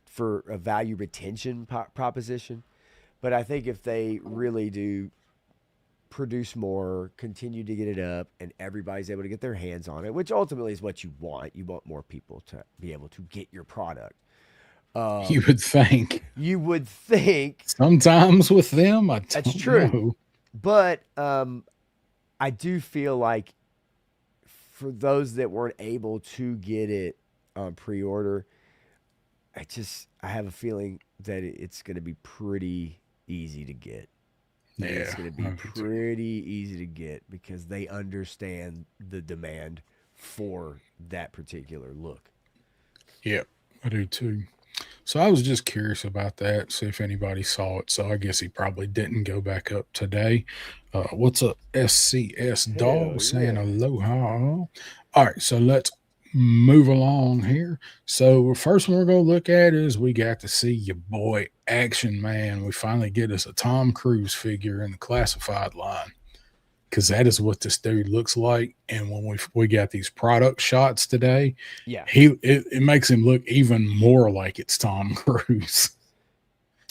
For a value retention proposition. But I think if they really do produce more, continue to get it up, and everybody's able to get their hands on it, which ultimately is what you want more people to be able to get your product. You would think. You would think Sometimes with them, I that's don't true. know. But I do feel like for those that weren't able to get it on pre-order, I have a feeling that it's going to be pretty easy to get. It's Yeah. going to be pretty easy to get because they understand the demand for that particular look. Yep, I do too. So I was just curious about that, see if anybody saw it. So I guess he probably didn't go back up today. What's up, SCS Hell Dog saying yeah. aloha? All right, so let's move along here. So first one we're gonna look at is we got to see your boy Action Man. We finally get us a Tom Cruise figure in the classified line because that is what this dude looks like. And when we got these product shots today, Yeah. it makes him look even more like it's Tom Cruise.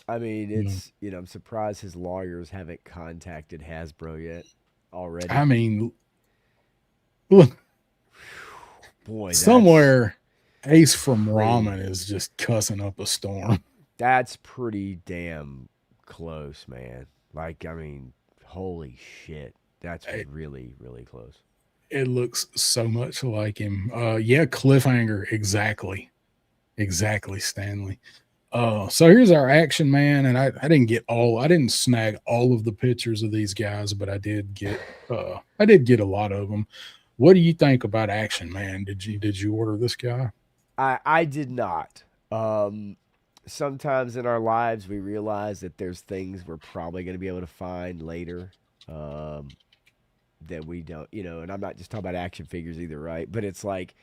I mean, You know, it's, I'm surprised his lawyers haven't contacted Hasbro yet already. I mean, look, Boy, somewhere Ace from crazy. Ramen is just cussing up a storm. That's pretty damn close, man. Like, I mean, holy shit. That's It, really, really close. it looks so much like him. Yeah, cliffhanger, exactly, Stanley. So here's our Action Man, and I didn't snag all of the pictures of these guys, but I did get a lot of them. What do you think about Action Man? Did you order this guy? I did not. Sometimes in our lives, we realize that there's things we're probably going to be able to find later um, that we don't, and I'm not just talking about action figures either, right? But it's like,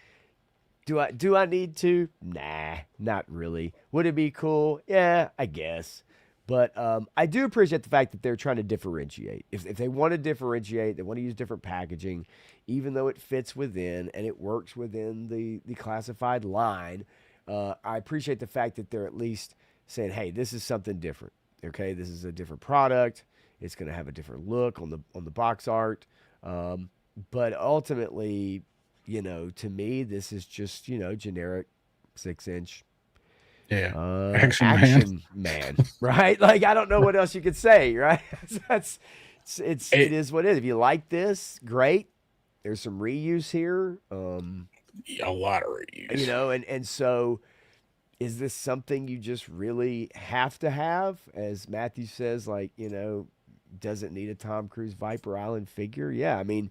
do I need to? Nah, not really. Would it be cool? Yeah, I guess. But I do appreciate the fact that they're trying to differentiate. If they want to differentiate, they want to use different packaging, even though it fits within and it works within the classified line. I appreciate the fact that they're at least saying, "Hey, this is something different. Okay, this is a different product. It's going to have a different look on the box art." But ultimately, to me, this is just generic 6-inch Yeah, Action Man. action man, right? Like I don't know what else you could say, right? That's it It, is what it is. If you like this, great. There's some reuse here, a lot of reviews. and so is this something you just really have to have? As Matthew says, like doesn't need a Tom Cruise Viper Island figure. Yeah, I mean,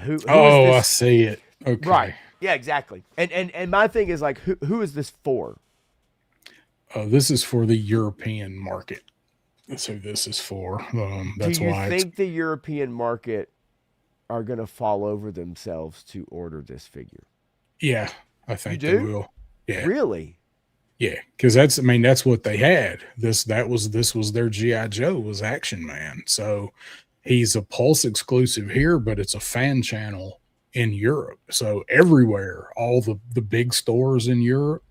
Who is Oh, I this? see it. Right. Okay. Yeah, exactly. And my thing is like, who is this for? This is for the European market. That's who this is for. Do That's you why it's think the European market are going to fall over themselves to order this figure? yeah. I You think they do? will. Yeah. Really? Yeah, because that's I mean that's what they had. This was their GI Joe was Action Man. So he's a Pulse exclusive here, but it's a fan channel in Europe. So everywhere, all the big stores in Europe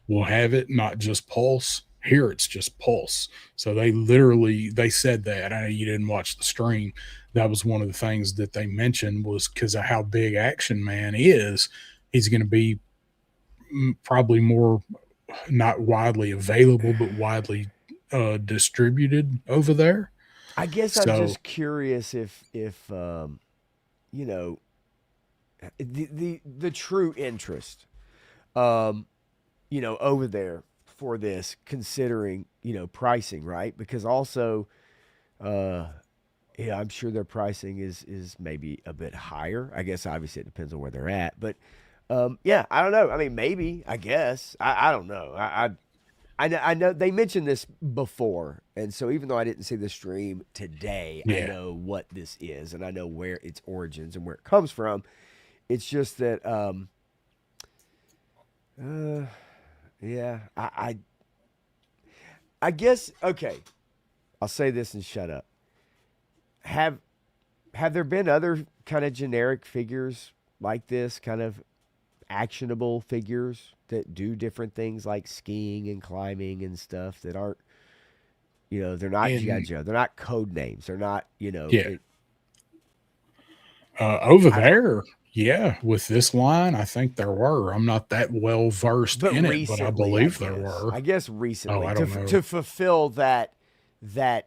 will have it, not just Pulse. Here it's just Pulse. So they said that. I know you didn't watch the stream. That was one of the things that they mentioned was because of how big Action Man is. He's going to be probably more not widely available, but widely distributed over there. I guess I'm So just curious if you know, the true interest um over there for this, considering pricing, right? Because also uh yeah, I'm sure their pricing is maybe a bit higher. I guess obviously it depends on where they're at, but yeah, I don't know. I mean, maybe, I guess. I don't know. I know they mentioned this before, and so even though I didn't see the stream today, I yeah, know what this is, and I know where its origins and where it comes from. It's just that, uh, yeah, I guess. Okay, I'll say this and shut up. Have have there been other kind of generic figures like this, kind of actionable figures that do different things like skiing and climbing and stuff that aren't, they're not GI and Joe, they're not code names, they're not, yeah, over I don't. there, yeah, with this line, I think there were. I'm not that well versed But in it, but I recently, I believe there guess, were. I guess Oh, recently I to don't know. to fulfill that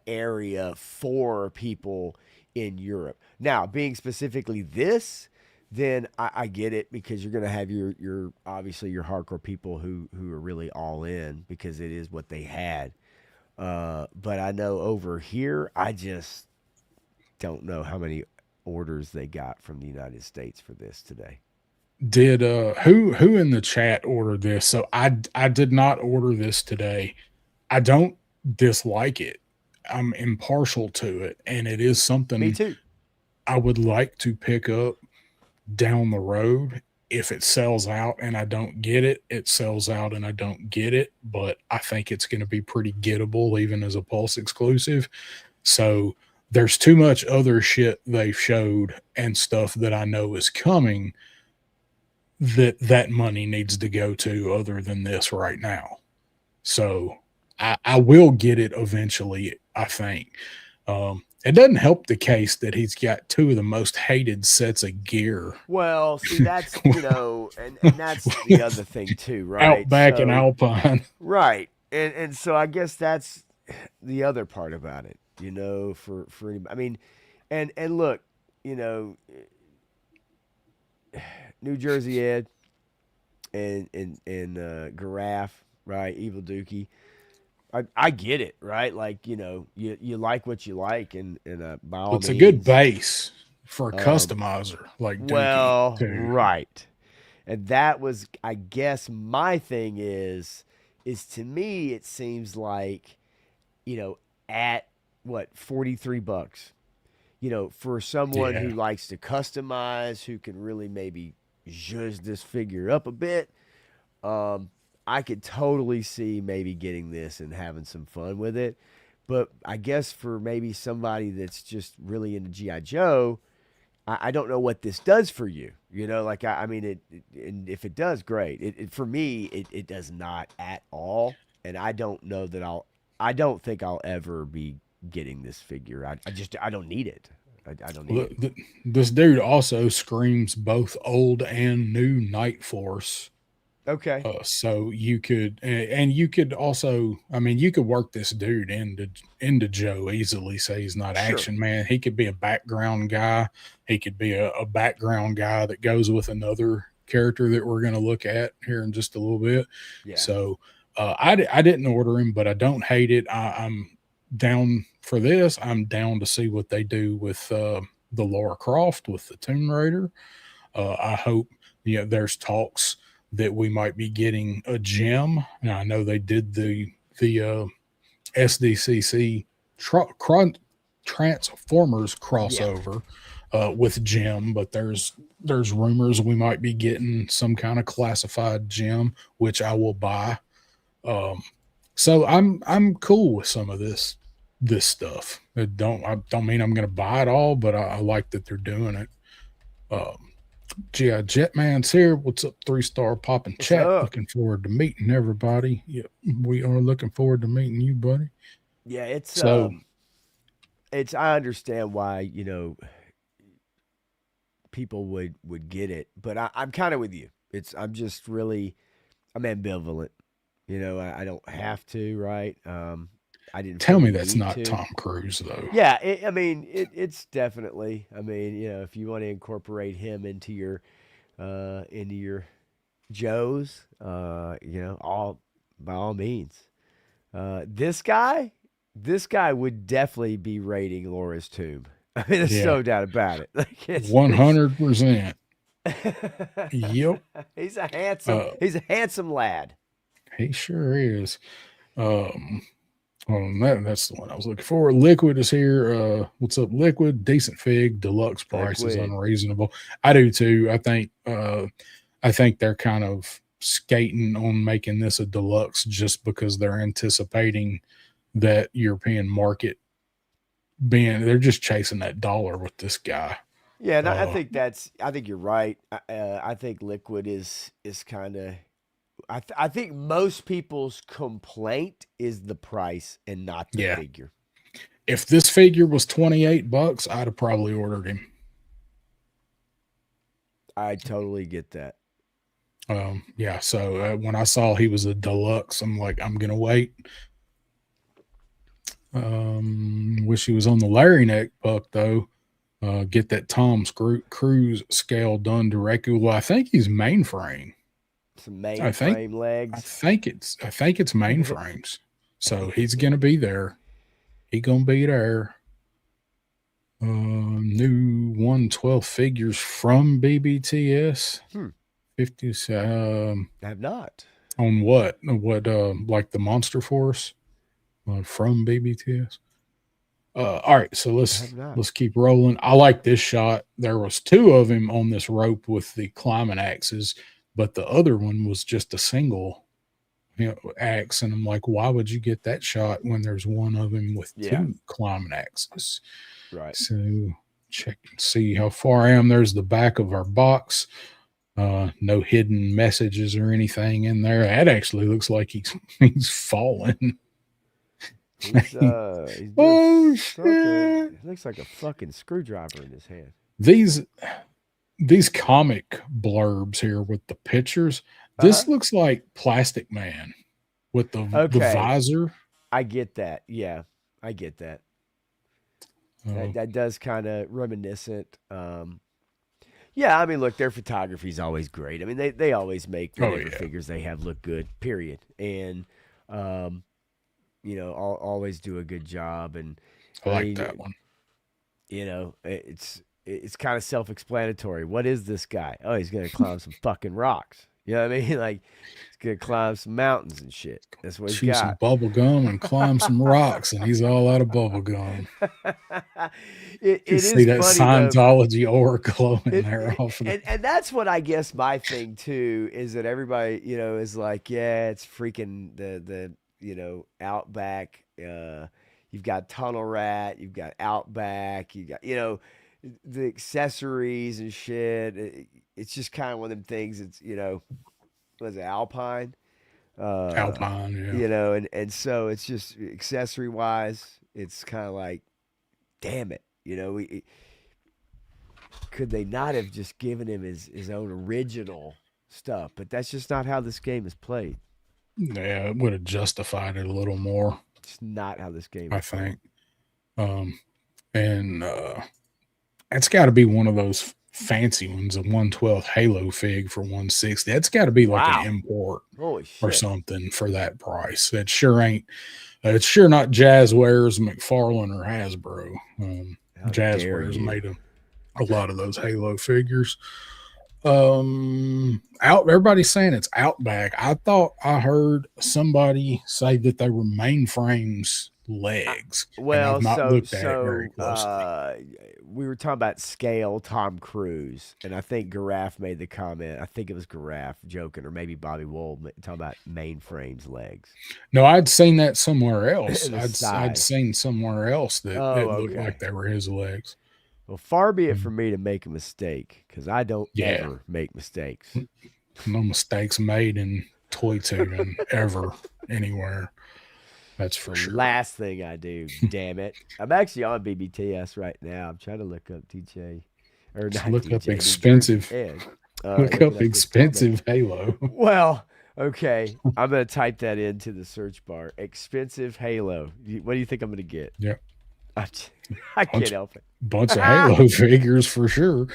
area for people in Europe. Now, being specifically this, then I get it, because you're gonna have your obviously your hardcore people who are really all in because it is what they had. But I know over here, I just don't know how many orders they got from the United States for this today. Did who in the chat ordered this? So I did not order this today. I don't dislike it. I'm impartial to it, and it is Me something too. I would like to pick up down the road. If it sells out and I don't get it, it sells out and I don't get it. But I think it's going to be pretty gettable, even as a Pulse exclusive. So there's too much other shit they've showed and stuff that I know is coming that money needs to go to other than this right now. So I will get it eventually, I think. It doesn't help the case that he's got two of the most hated sets of gear. Well, see, that's, and that's the other thing too, right? Outback and So, Alpine. right, and so I guess that's the other part about it, for anybody. I mean, and look, you know, New Jersey Ed and Giraffe, right? Evil Dookie. I get it, right? Like, you like what you like, and by all It's a good means, base for a um, customizer like Dookie, well, too. right. And that was, I guess, my thing is to me it seems like, at what, $43, for someone Yeah. who likes to customize, who can really maybe zhuzh this figure up a bit, um, I could totally see maybe getting this and having some fun with it. But I guess for maybe somebody that's just really into GI Joe, I don't know what this does for you. Like, I mean, and if it does, great. For me, it does not at all, and I don't know that I don't think I'll ever be getting this figure. I don't need it. I don't need Well, it. this dude also screams both old and new Night Force. Okay, So you could, and you could also, I mean, you could work this dude into Joe easily. Say he's not sure. Action Man. He could be a background guy. He could be a background guy that goes with another character that we're going to look at here in just a little bit. Yeah. So I didn't order him, but I don't hate it. I'm down for this. I'm down to see what they do with the Laura Croft with the Tomb Raider. I hope there's talks that we might be getting a gem. And I know they did the SDCC Transformers crossover with gem, but there's rumors we might be getting some kind of classified gem, which I will buy. So I'm cool with some of this stuff. I don't mean I'm going to buy it all, but I like that they're doing it. Yeah, Jetman's here. What's up, 3-star popping chat? up? Looking forward to meeting everybody. Yeah, we are looking forward to meeting you, buddy. Yeah, it's So I understand why, people would get it, but I'm kind of with you. I'm just really I'm ambivalent. I don't have to, right? I didn't tell me fully that's need not to. Tom Cruise though. Yeah, it's definitely. If you want to incorporate him into your Joes, all by all means. This guy would definitely be raiding Laura's tomb. There's Yeah. no doubt about it. Like 100%. Yep. He's a handsome lad. He sure is. That's the one I was looking for. Liquid is here. What's up, Liquid? Decent fig. Deluxe price is Liquid. unreasonable. I do too. I think they're kind of skating on making this a deluxe just because they're anticipating that European market they're just chasing that dollar with this guy. Yeah, and I think you're right. I think Liquid is kind of. I think most people's complaint is the price and not the figure. If this figure was $28, I'd have probably ordered him. I totally get that. Yeah. So when I saw he was a deluxe, I'm like, I'm gonna wait. Wish he was on the Larry neck buck though. Get that Tom Cruise scale done directly. Well, I think he's mainframe. Some mainframe legs. I think it's mainframes. So he's gonna be there. He gonna be there. New 112 figures from BBTS. 50s. I have not. On what? Like the Monster Force from BBTS. All right, so let's keep rolling. I like this shot. There was 2 of him on this rope with the climbing axes, but the other one was just a single axe. And I'm like, why would you get that shot when there's one of him with 2 climbing axes? Right. So check and see how far I am. There's the back of our box. No hidden messages or anything in there. That actually looks like he's falling. He's oh shit! It looks like a fucking screwdriver in his hand. These comic blurbs here with the pictures. This looks like Plastic Man with the visor. I get that. Yeah, I get that. That does kind of reminiscent. Yeah, I mean, look, their photography is always great. I mean, they always make whatever figures they have look good. Period. And always do a good job. And I like that one. It's kind of self-explanatory. What is this guy? Oh, he's gonna climb some fucking rocks. You know what I mean? Like he's gonna climb some mountains and shit. That's what he's got. Chew some bubble gum and climb some rocks, and he's all out of bubble gum. You see that Scientology aura glowing there off of and that's what I guess my thing too is that everybody is like, yeah, it's freaking the Outback. You've got Tunnel Rat, you've got Outback, you got the accessories and shit. It's just kind of one of them things. It's was it Alpine? Alpine, yeah. And so it's just accessory wise, it's kind of like, damn it, could they not have just given him his own original stuff? But that's just not how this game is played. Yeah, it would have justified it a little more. It's not how this game I think. And it's got to be one of those fancy ones, a 112 Halo fig for 160. That's got to be like an import or something for that price. It sure ain't. It's sure not Jazzwares, McFarlane, or Hasbro. Jazzwares a lot of those Halo figures. Out. Everybody's saying it's Outback. I thought I heard somebody say that they were Mainframe's legs, and I've Well, not so looked at it very so closely. we were talking about scale Tom Cruise, and I think Giraffe made the comment. I think it was Giraffe joking, or maybe Bobby Wool talking about Mainframe's legs No, I'd seen that somewhere else. and the I'd size. seen somewhere else that Oh, it looked like okay. they were his legs. Well, far be it Mm, from me to make a mistake, because I don't yeah, ever make mistakes. no mistakes made in toy tubing ever anywhere. That's for The sure. last thing I do, damn it. I'm actually on BBTS right now. I'm trying to look up DJ, or not Look up DJ, New Jersey expensive. Ed. Look Looking up up this comment. expensive Halo. Well, okay. I'm going to type that into the search bar. Expensive Halo. What do you think I'm going to get? Yeah, I, I can't bunch help it. bunch of Halo figures for sure.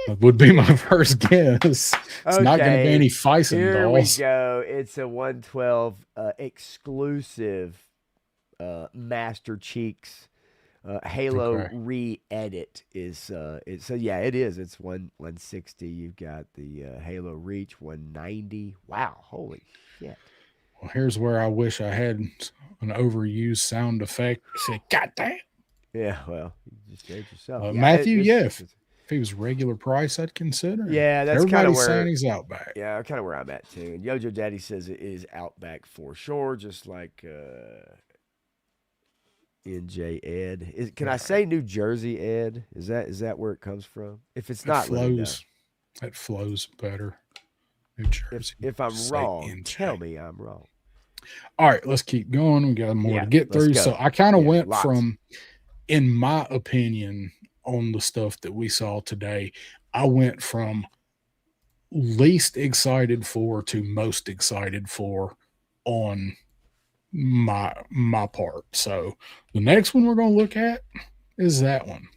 That would be my first guess. It's not going to be Okay. any Fison Here we dolls. go. It's a 112 exclusive Master Cheeks Halo Okay. re-edit is so yeah, it is. It's 160. You've got the Halo Reach 190. Wow, holy shit. Well, here's where I wish I had an overused sound effect. Say, God damn. Yeah, well, you just said it yourself. Yeah, Matthew, this yeah, this if is he was regular price, I'd consider him. yeah, that's kind of Everybody's saying where he's Outback. yeah, kind of where I'm at too. And Yojo Daddy says it is Outback for sure, just like NJ Ed. Can I say New Jersey Ed? Is that where it comes from? If it's It not, let me know. flows. It flows better. New If Jersey. if I'm Say wrong, tell NJ. me I'm wrong. All right, let's keep going. We got more to Yeah, get let's through. So go. I kind of Yeah, went lots. from, in my opinion, on the stuff that we saw today, I went from least excited for to most excited for on my part. So the next one we're going to look at is that one.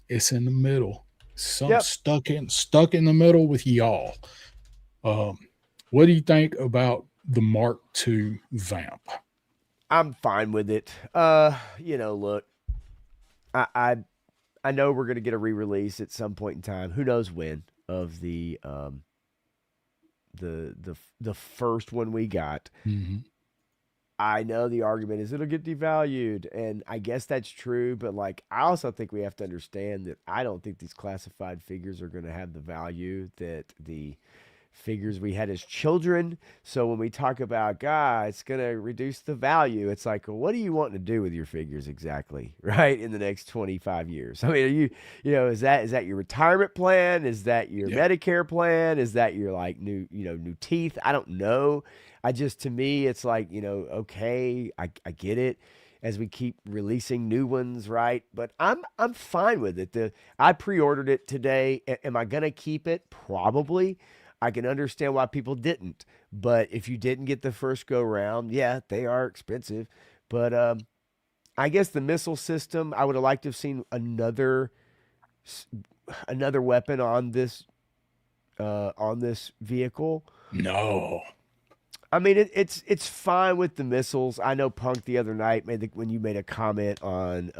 It's in the middle. Some Yep, stuck in the middle with y'all. Um, what do you think about the Mark II Vamp? I'm fine with it. Look, I I, I know we're gonna get a re-release at some point in time. Who knows when of the first one we got. Mhm. I know the argument is it'll get devalued, and I guess that's true. But like, I also think we have to understand that I don't think these classified figures are going to have the value that the figures we had as children. So when we talk about, God, it's going to reduce the value, it's like, well, what do you want to do with your figures exactly, right? In the next 25 years. I mean, are is that your retirement plan? Is that your Yeah. Medicare plan? Is that your like new teeth? I don't know. I just, to me, it's like, okay, I get it as we keep releasing new ones, right? But I'm fine with it. I pre-ordered it today. Am I gonna keep it? Probably. I can understand why people didn't. But if you didn't get the first go round, yeah, they are expensive. But I guess the missile system, I would have liked to have seen another weapon on this vehicle. No. I mean, it's fine with the missiles. I know Punk the other night when you made a comment on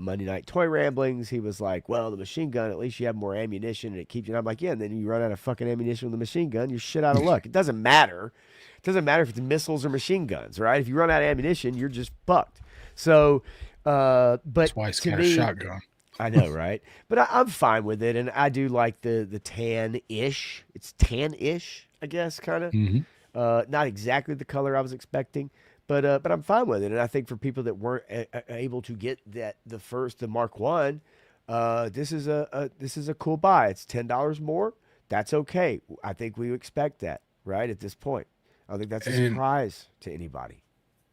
Monday Night Toy Ramblings, he was like, "Well, the machine gun, at least you have more ammunition and it keeps you." And I'm like, "Yeah." And then you run out of fucking ammunition with the machine gun, you're shit out of luck. It doesn't matter. It doesn't matter if it's missiles or machine guns, right? If you run out of ammunition, you're just fucked. So, but That's why he's to got a me, shotgun. I know, right? But I'm fine with it, and I do like the tan ish. It's tan ish, I guess, kind of. Mhm. Not exactly the color I was expecting, but I'm fine with it. And I think for people that weren't able to get the Mark One, this is a cool buy. It's $10 more. That's okay. I think we expect that right at this point. I don't think that's a And surprise to anybody.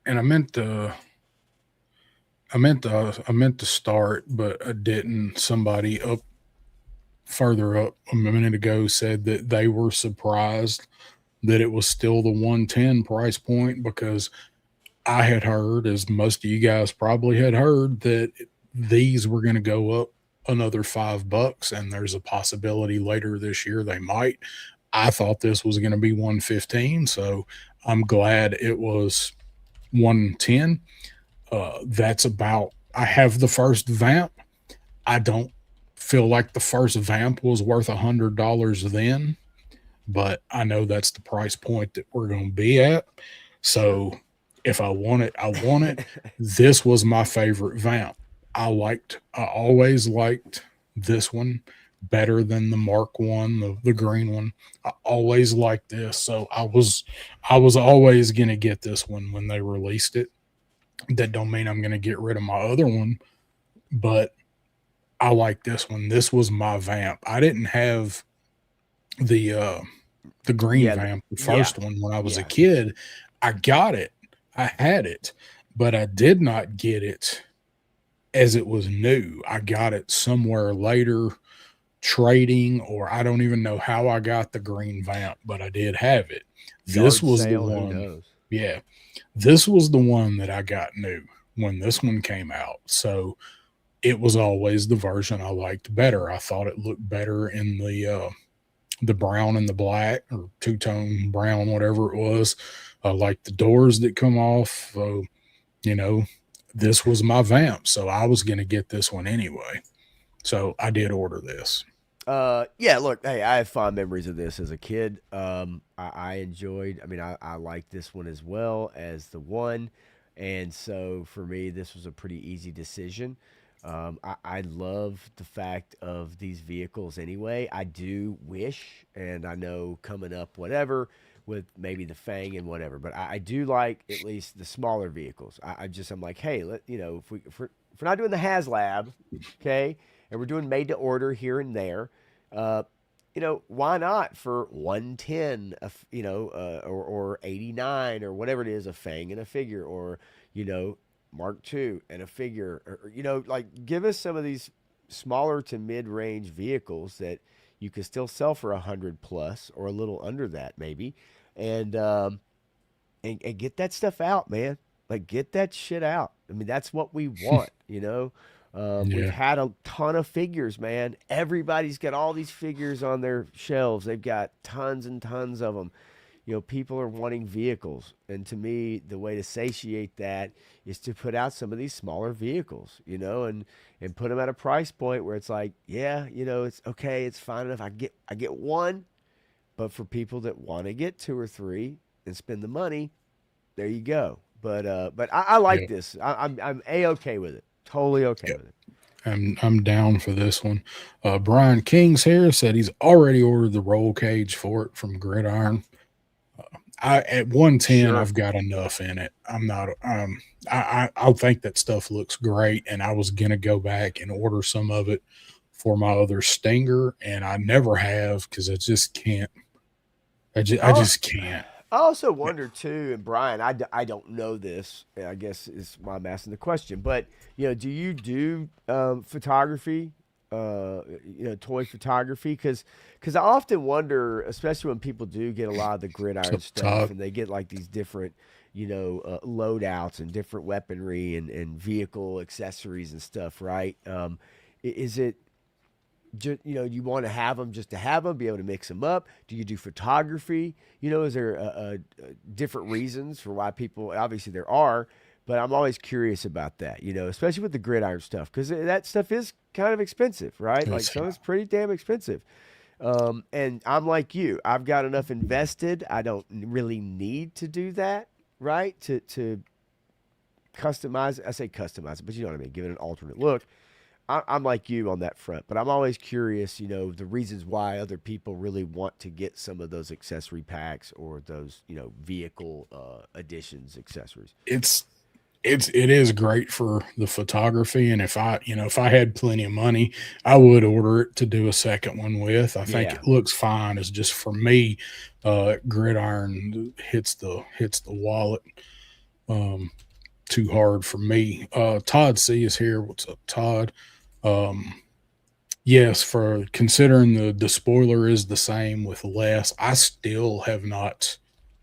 and I meant to start, but I didn't. Somebody up further up a minute ago said that they were surprised that it was still the 110 price point, because I had heard, as most of you guys probably had heard, that these were going to go up another $5, and there's a possibility later this year they might. I thought this was going to be 115, so I'm glad it was 110. That's about. I have the first vamp. I don't feel like the first vamp was worth $100 then, but I know that's the price point that we're going to be at. Sure. So if I want it, I want it. This was my favorite vamp. I always liked this one better than the Mark one, the green one. I always liked this. So I was always gonna get this one when they released it. That don't mean I'm gonna get rid of my other one, but I like this one. This was my vamp. I didn't have the the green Yeah, vamp, the yeah, first one when I was a yeah. kid. I got it. I had it, but I did not get it as it was new. I got it somewhere later trading, or I don't even know how I got the green vamp, but I did have it. This Yard was the sale, who one. knows? Yeah. This was the one that I got new when this one came out. So it was always the version I liked better. I thought it looked better in the brown and the black, or two-tone brown, whatever it was. I like the doors that come off. You know, this was my vamp, so I was going to get this one anyway. So I did order this. Yeah, look, hey, I have fond memories of this as a kid. I enjoyed, I mean, I liked this one as well as the one. And so for me, this was a pretty easy decision. I love the fact of these vehicles anyway. I do wish, and I know coming up, whatever, with maybe the Fang and whatever, but I do like at least the smaller vehicles. I'm like, hey, if we're not doing the HasLab, okay, and we're doing made to order here and there, uh, why not for 110, or 89 or whatever it is, a Fang and a figure, or, Mark II and a figure, or, like give us some of these smaller to mid range vehicles that you could still sell for 100 plus or a little under that maybe, and and get that stuff out, man. Like get that shit out. I mean, that's what we want. We've Yeah. had a ton of figures, man. Everybody's got all these figures on their shelves. They've got tons and tons of them. People are wanting vehicles. And to me, the way to satiate that is to put out some of these smaller vehicles, and put them at a price point where it's like, yeah, it's okay, it's fine enough. I get one, but for people that want to get two or three and spend the money, there you go. But I like Yeah. this. I'm a okay with it. Totally okay Yeah. with it. I'm down for this one. Brian King's here said he's already ordered the roll cage for it from Gridiron. I at 110, Sure. I've got enough in it. I'm not. I think that stuff looks great, and I was gonna go back and order some of it for my other Stinger, and I never have because I just can't. I Oh, just can't. I also wonder too, and Brian, I don't know this. I guess is why I'm asking the question. But do you do photography? Toy photography? Because I often wonder, especially when people do get a lot of the gridiron So, stuff, Todd, and they get like these different loadouts and different weaponry and vehicle accessories and stuff, right? Is it just you want to have them just to have them, be able to mix them up? Do you do photography? Is there different reasons for why people? Obviously there are, but I'm always curious about that. Especially with the gridiron stuff, because that stuff is kind of expensive, right? Like it's, some is pretty damn expensive. And I'm like you, I've got enough invested. I don't really need to do that, right? To customize. I say customize it, but you know what I mean. Give it an alternate look. I'm like you on that front, but I'm always curious, the reasons why other people really want to get some of those accessory packs or those, vehicle additions, accessories. it's it is great for the photography, and if I had plenty of money, I would order it to do a second one with. I think Yeah. it looks fine. It's just for me, Gridiron hits the wallet um too hard for me. Todd C is here. What's up, Todd? Um, yes, for considering the spoiler is the same with less, I still have not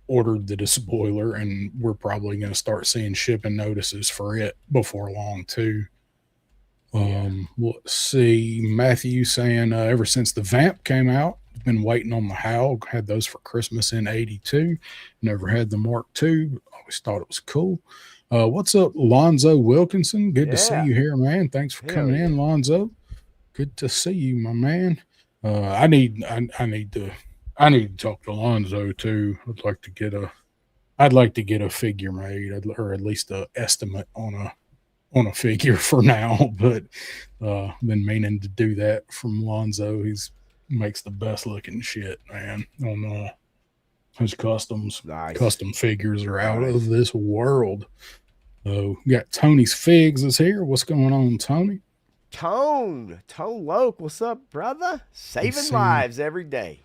ordered the despoiler, and we're probably going to start seeing shipping notices for it before long too. Yeah. Let's see. Matthew saying ever since the Vamp came out, been waiting on the Howl. Had those for Christmas in '82. Never had the Mark II. Always thought it was cool. What's up, Lonzo Wilkinson? Good to see Yeah. you here, man. Thanks for Hell coming yeah. in, Lonzo. Good to see you, my man. I need to talk to Lonzo too. I'd like to get a figure made, or at least a estimate on a figure for now. But been meaning to do that from Lonzo. He's makes the best looking shit, man. On his Nice. custom figures are out Nice. of this world. So got Tony's Figs is here. What's going on, Tony? Tone Loke, what's up, brother? Saving Seeing lives every day.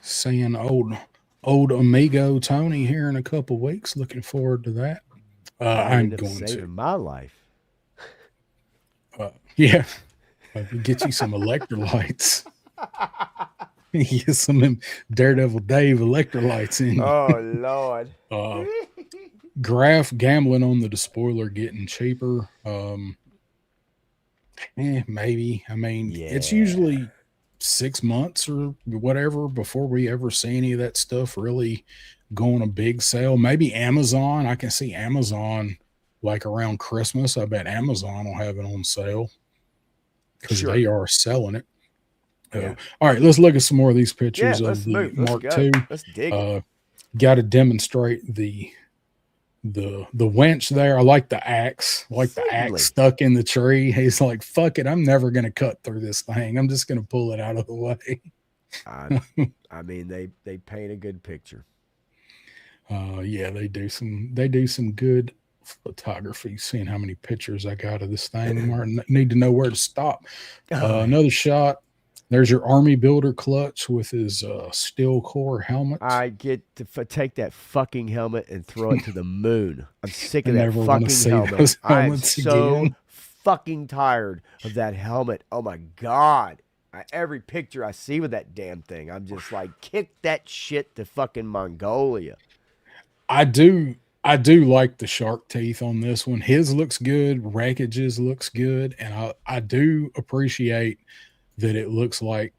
seeing old amigo Tony here in a couple weeks. Looking forward to that. Might I'm end up going saving my life. yeah, get you some electrolytes. Get some Daredevil Dave electrolytes in you. Oh Lord. Graph gambling on the despoiler getting cheaper. Maybe. I mean, it's Yeah. usually 6 months or whatever before we ever see any of that stuff really go on a big sale. Maybe Amazon. I can see Amazon like around Christmas. I bet Amazon will have it on sale because Sure. they are selling it. Yeah. All right, let's look at some more of these Yeah, pictures let's of the move. Let's Mark go. II. Let's dig it. Got to demonstrate the winch there. I like the axe. I like the Certainly. axe stuck in the tree. He's like, fuck it, I'm never gonna cut through this thing. I'm just gonna pull it out of the way. I mean, they paint a good picture. Yeah, they do some good photography. Seeing how many pictures I got of this thing, Martin. Need to know where to stop. Another shot. There's your army builder clutch with his steel core helmet. I get to take that fucking helmet and throw it to the moon. I'm sick I of that never wanna fucking see helmet. those I am helmets so again. fucking tired of that helmet. Oh my god. Every picture I see with that damn thing, I'm just like, kick that shit to fucking Mongolia. I do like the shark teeth on this one. His looks good, Wreckage's looks good, and I do appreciate that it looks like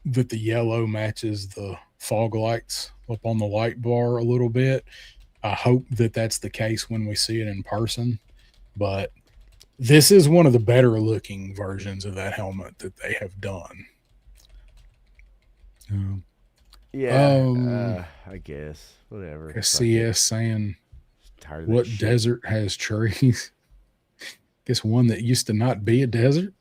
that the yellow matches the fog lights up on the light bar a little bit. I hope that that's the case when we see it in person, but this is one of the better looking versions of that helmet that they have done. Yeah, I guess. Whatever. Fuck it. CS saying, Tired of that what shit. desert has trees? Guess one that used to not be a desert.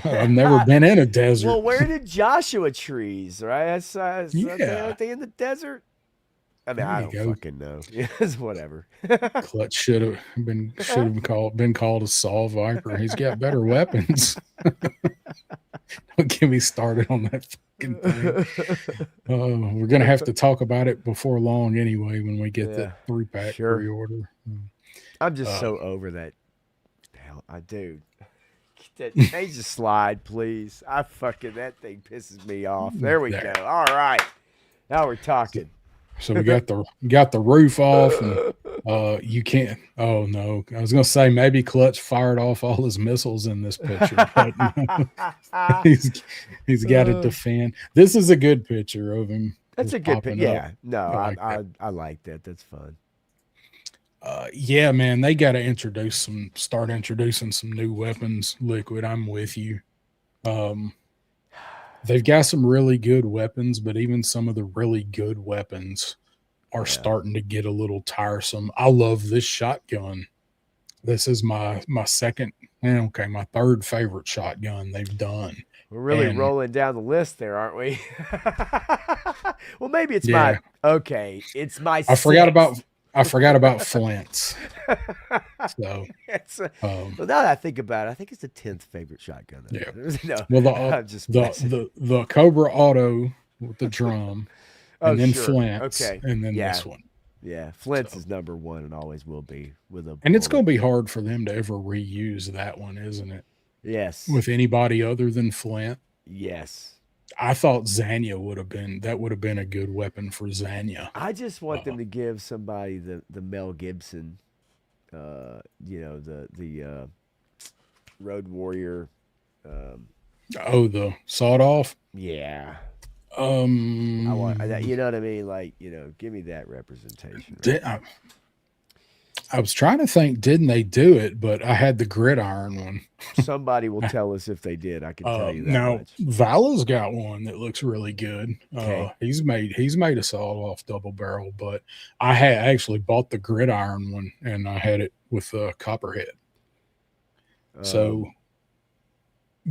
I've never been in a desert. Well, where did Joshua trees, right? That's Yeah. are they in the desert? I mean, There I you don't go. fucking know. It's whatever. Clutch should have been called a Saw Viper. He's got better weapons. Don't get me started on that fucking thing. We're gonna have to talk about it before long anyway when we get Yeah, the 3-pack sure. pre-order. I'm just so over that. Hell, I do. Change the slide, please. That thing pisses me off. There we go. All right, now we're talking. So we got the roof off, and you can't. Oh no, I was gonna say maybe Clutch fired off all his missiles in this picture, but no, he's got to defend. This is a good picture of him. That's just a good popping pick. up. Yeah, no, I I like like that. That's fun. Yeah, man, they got to start introducing some new weapons. Liquid, I'm with you. They've got some really good weapons, but even some of the really good weapons are starting to get a little tiresome. I love this shotgun. This is my third favorite shotgun they've done. We're really And- rolling down the list there, aren't we? Well, maybe it's Yeah. it's my. I forgot sixth. about Flints. So, Well, now that I think about it, I think it's the 10th favorite shotgun. Yeah. No, well, I'm just messing. the Cobra Auto with the drum, and then sure. Flints, Okay. and then Yeah. this one. Yeah, Flint's is number one and always will be with a. And it's going bullet. to be hard for them to ever reuse that one, isn't it? Yes. With anybody other than Flint. Yes. I thought Zanya would have been a good weapon for Zanya. I just want them to give somebody the Mel Gibson, the Road Warrior. Oh, the sawed off. Yeah. I Um, want that. You know what I mean? Like, give me that representation. di- Right? I was trying to think, didn't they do it? But I had the gridiron one. Somebody will tell us if they did. I can tell you that Now much. Vala's got one that looks really good. Okay. He's made a sawed-off double barrel, but I had actually bought the gridiron one and I had it with a copperhead. So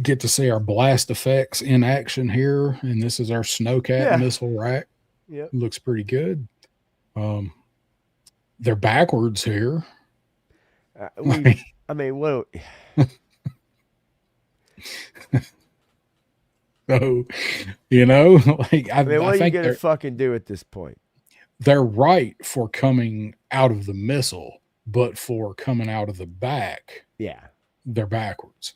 get to see our blast effects in action here, and this is our Snowcat missile rack. Yep. Looks pretty good. They're backwards here. I mean, what? So, you know, like I mean, what I are you think gonna fucking do at this point? they're right for coming out of the missile, but for coming out of the back, Yeah. they're backwards.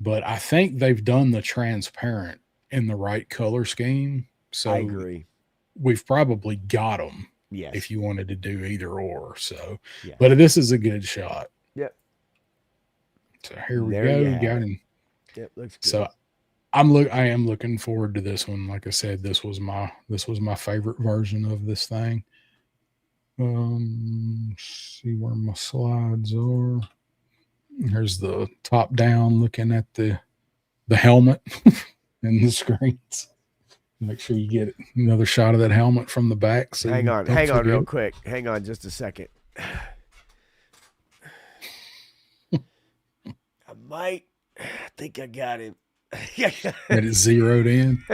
But I think they've done the transparent in the right color scheme. So I agree. We've probably got them. Yes. If you wanted to do either or. So, Yeah. but this is a good shot. Yep. So here we There go. you have Got it. him. Yep, looks good. So I am looking forward to this one. Like I said, this was my favorite version of this thing. See where my slides are. Here's the top down looking at the helmet and the screens. Make sure you get another shot of that helmet from the back. So hang on real quick. Hang on just a second. I think I got him. That is zeroed in.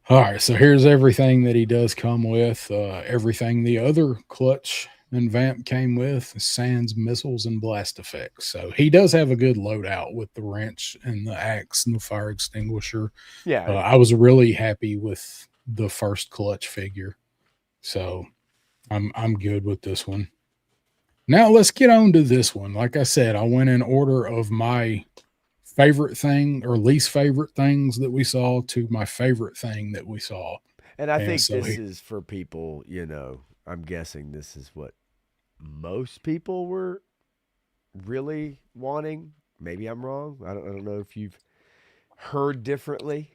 All right, so here's everything that he does come with. Everything the other clutch and vamp came with: sands, missiles, and blast effects. So he does have a good loadout with the wrench and the axe and the fire extinguisher. Yeah, I was really happy with the first clutch figure, so I'm good with this one. Now let's get on to this one. Like I said, I went in order of my favorite thing or least favorite things that we saw to my favorite thing that we saw. and I think this is for people, you know, I'm guessing this is what most people were really wanting. Maybe I'm wrong. I don't know if you've heard differently.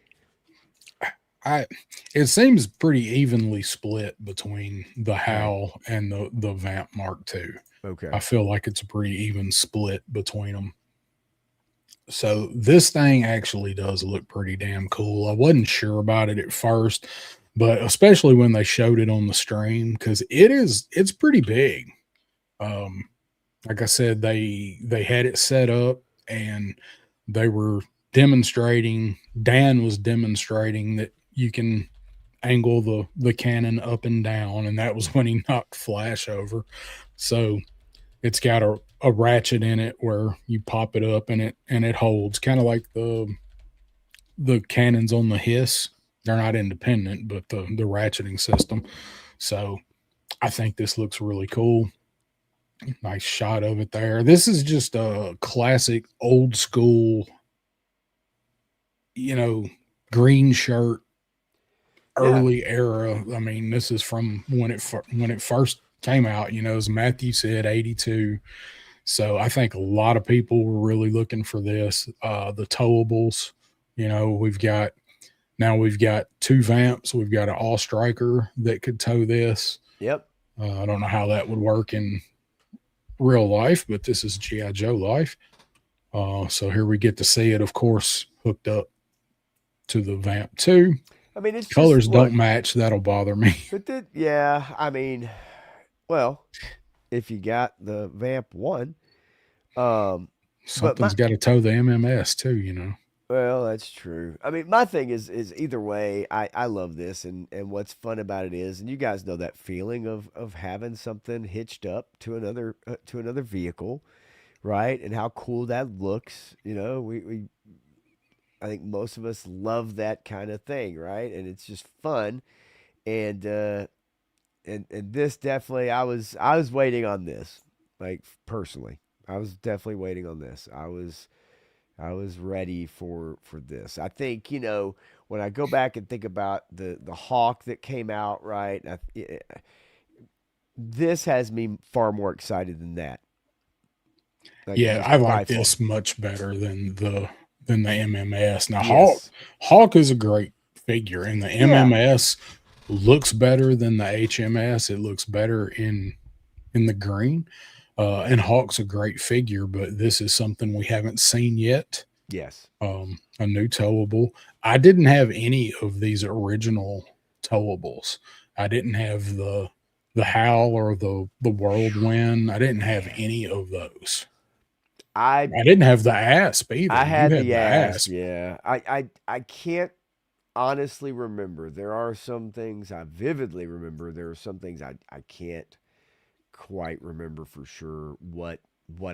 It seems pretty evenly split between the Howl and the Vamp Mark II. Okay. I feel like it's a pretty even split between them. So this thing actually does look pretty damn cool. I wasn't sure about it at first, but especially when they showed it on the stream, because it's pretty big. Like I said, they had it set up and they were demonstrating. Dan was demonstrating that you can angle the cannon up and down, and that was when he knocked Flash over. So it's got a ratchet in it where you pop it up and it holds, kind of like the cannons on the Hiss. They're not independent, but the ratcheting system. So I think this looks really cool. Nice shot of it there. This is just a classic old school, you know, green shirt, early era. I mean, this is from when it first came out, you know, as Matthew said, 82. So I think a lot of people were really looking for this. The towables, you know, we've got two vamps. We've got an all striker that could tow this. Yep. I don't know how that would work in real life, but this is G.I. Joe life. So here we get to see it, of course, hooked up to the Vamp 2. I mean, it's colors don't match. That'll bother me. But I mean, well, if you got the Vamp 1, something's got to tow the MMS too, you know. Well, that's true. I mean, my thing is either way, I love this, and what's fun about it is, and you guys know that feeling of having something hitched up to another vehicle, right? And how cool that looks. You know, I think most of us love that kind of thing, right? And it's just fun, and this definitely, I was waiting on this, like personally, I was definitely waiting on this. I was ready for this. I think, you know, when I go back and think about the Hawk that came out, right? This has me far more excited than that. Like, yeah, I like this much better than the MMS. Now, yes. Hawk is a great figure, and the MMS looks better than the HMS. It looks better in the green. And Hawk's a great figure, but this is something we haven't seen yet. Yes. A new towable. I didn't have any of these original towables. I didn't have the Howl or the Whirlwind. I didn't have Man. any of those. I I didn't have the Asp I either. You had had the the Asp, Asp. yeah. I can't honestly remember. There are some things I vividly remember. There are some things I can't quite remember for sure what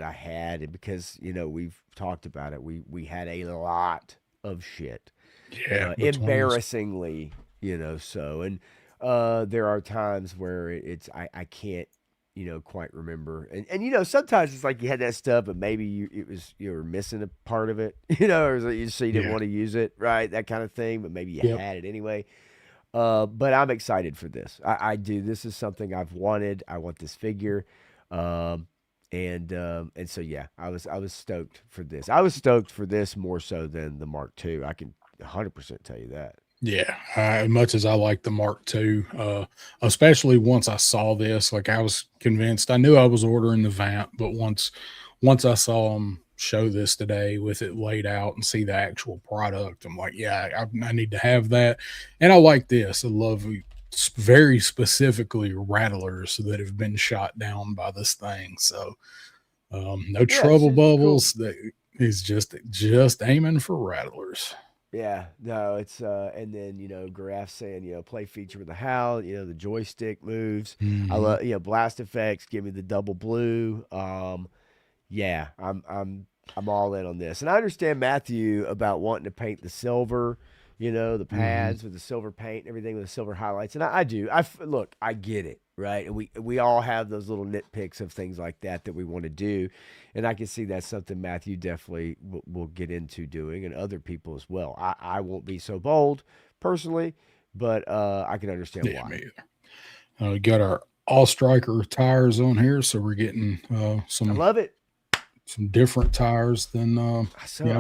I had, and because we've talked about it. We had a lot of shit, Yeah, between us. embarrassingly, so. And there are times where it's I can't quite remember. And sometimes it's like you had that stuff, but maybe you were missing a part of it, or so you didn't Yeah. want to use it, right? That kind of thing, but maybe you Yep. had it anyway. But I'm excited for this. I do. This is something I've wanted. I want this figure. Um, and so yeah, I was stoked for this. I was stoked for this more so than the Mark II. I can 100% tell you that. Yeah, as much as I like the Mark II, especially once I saw this, like I was convinced. I knew I was ordering the Vamp, but once I saw them show this today with it laid out and see the actual product, I'm like, yeah, I need to have that. And I like this. I love very specifically rattlers that have been shot down by this thing. So no Yeah, it's trouble just cool. bubbles. That is just aiming for rattlers. Yeah, no, it's and then Graf saying play feature with the Howl, the joystick moves. I Mhm. love blast effects. Give me the double blue. Yeah, I'm all in on this, and I understand Matthew about wanting to paint the silver, the Mhm. pads with the silver paint and everything with the silver highlights, and I do. Look, I get it, right? And we all have those little nitpicks of things like that we want to do, and I can see that's something Matthew definitely will get into doing, and other people as well. I won't be so bold personally, but I can understand Yeah, why. me either. We got our all striker tires on here, so we're getting I some love it. different tires than I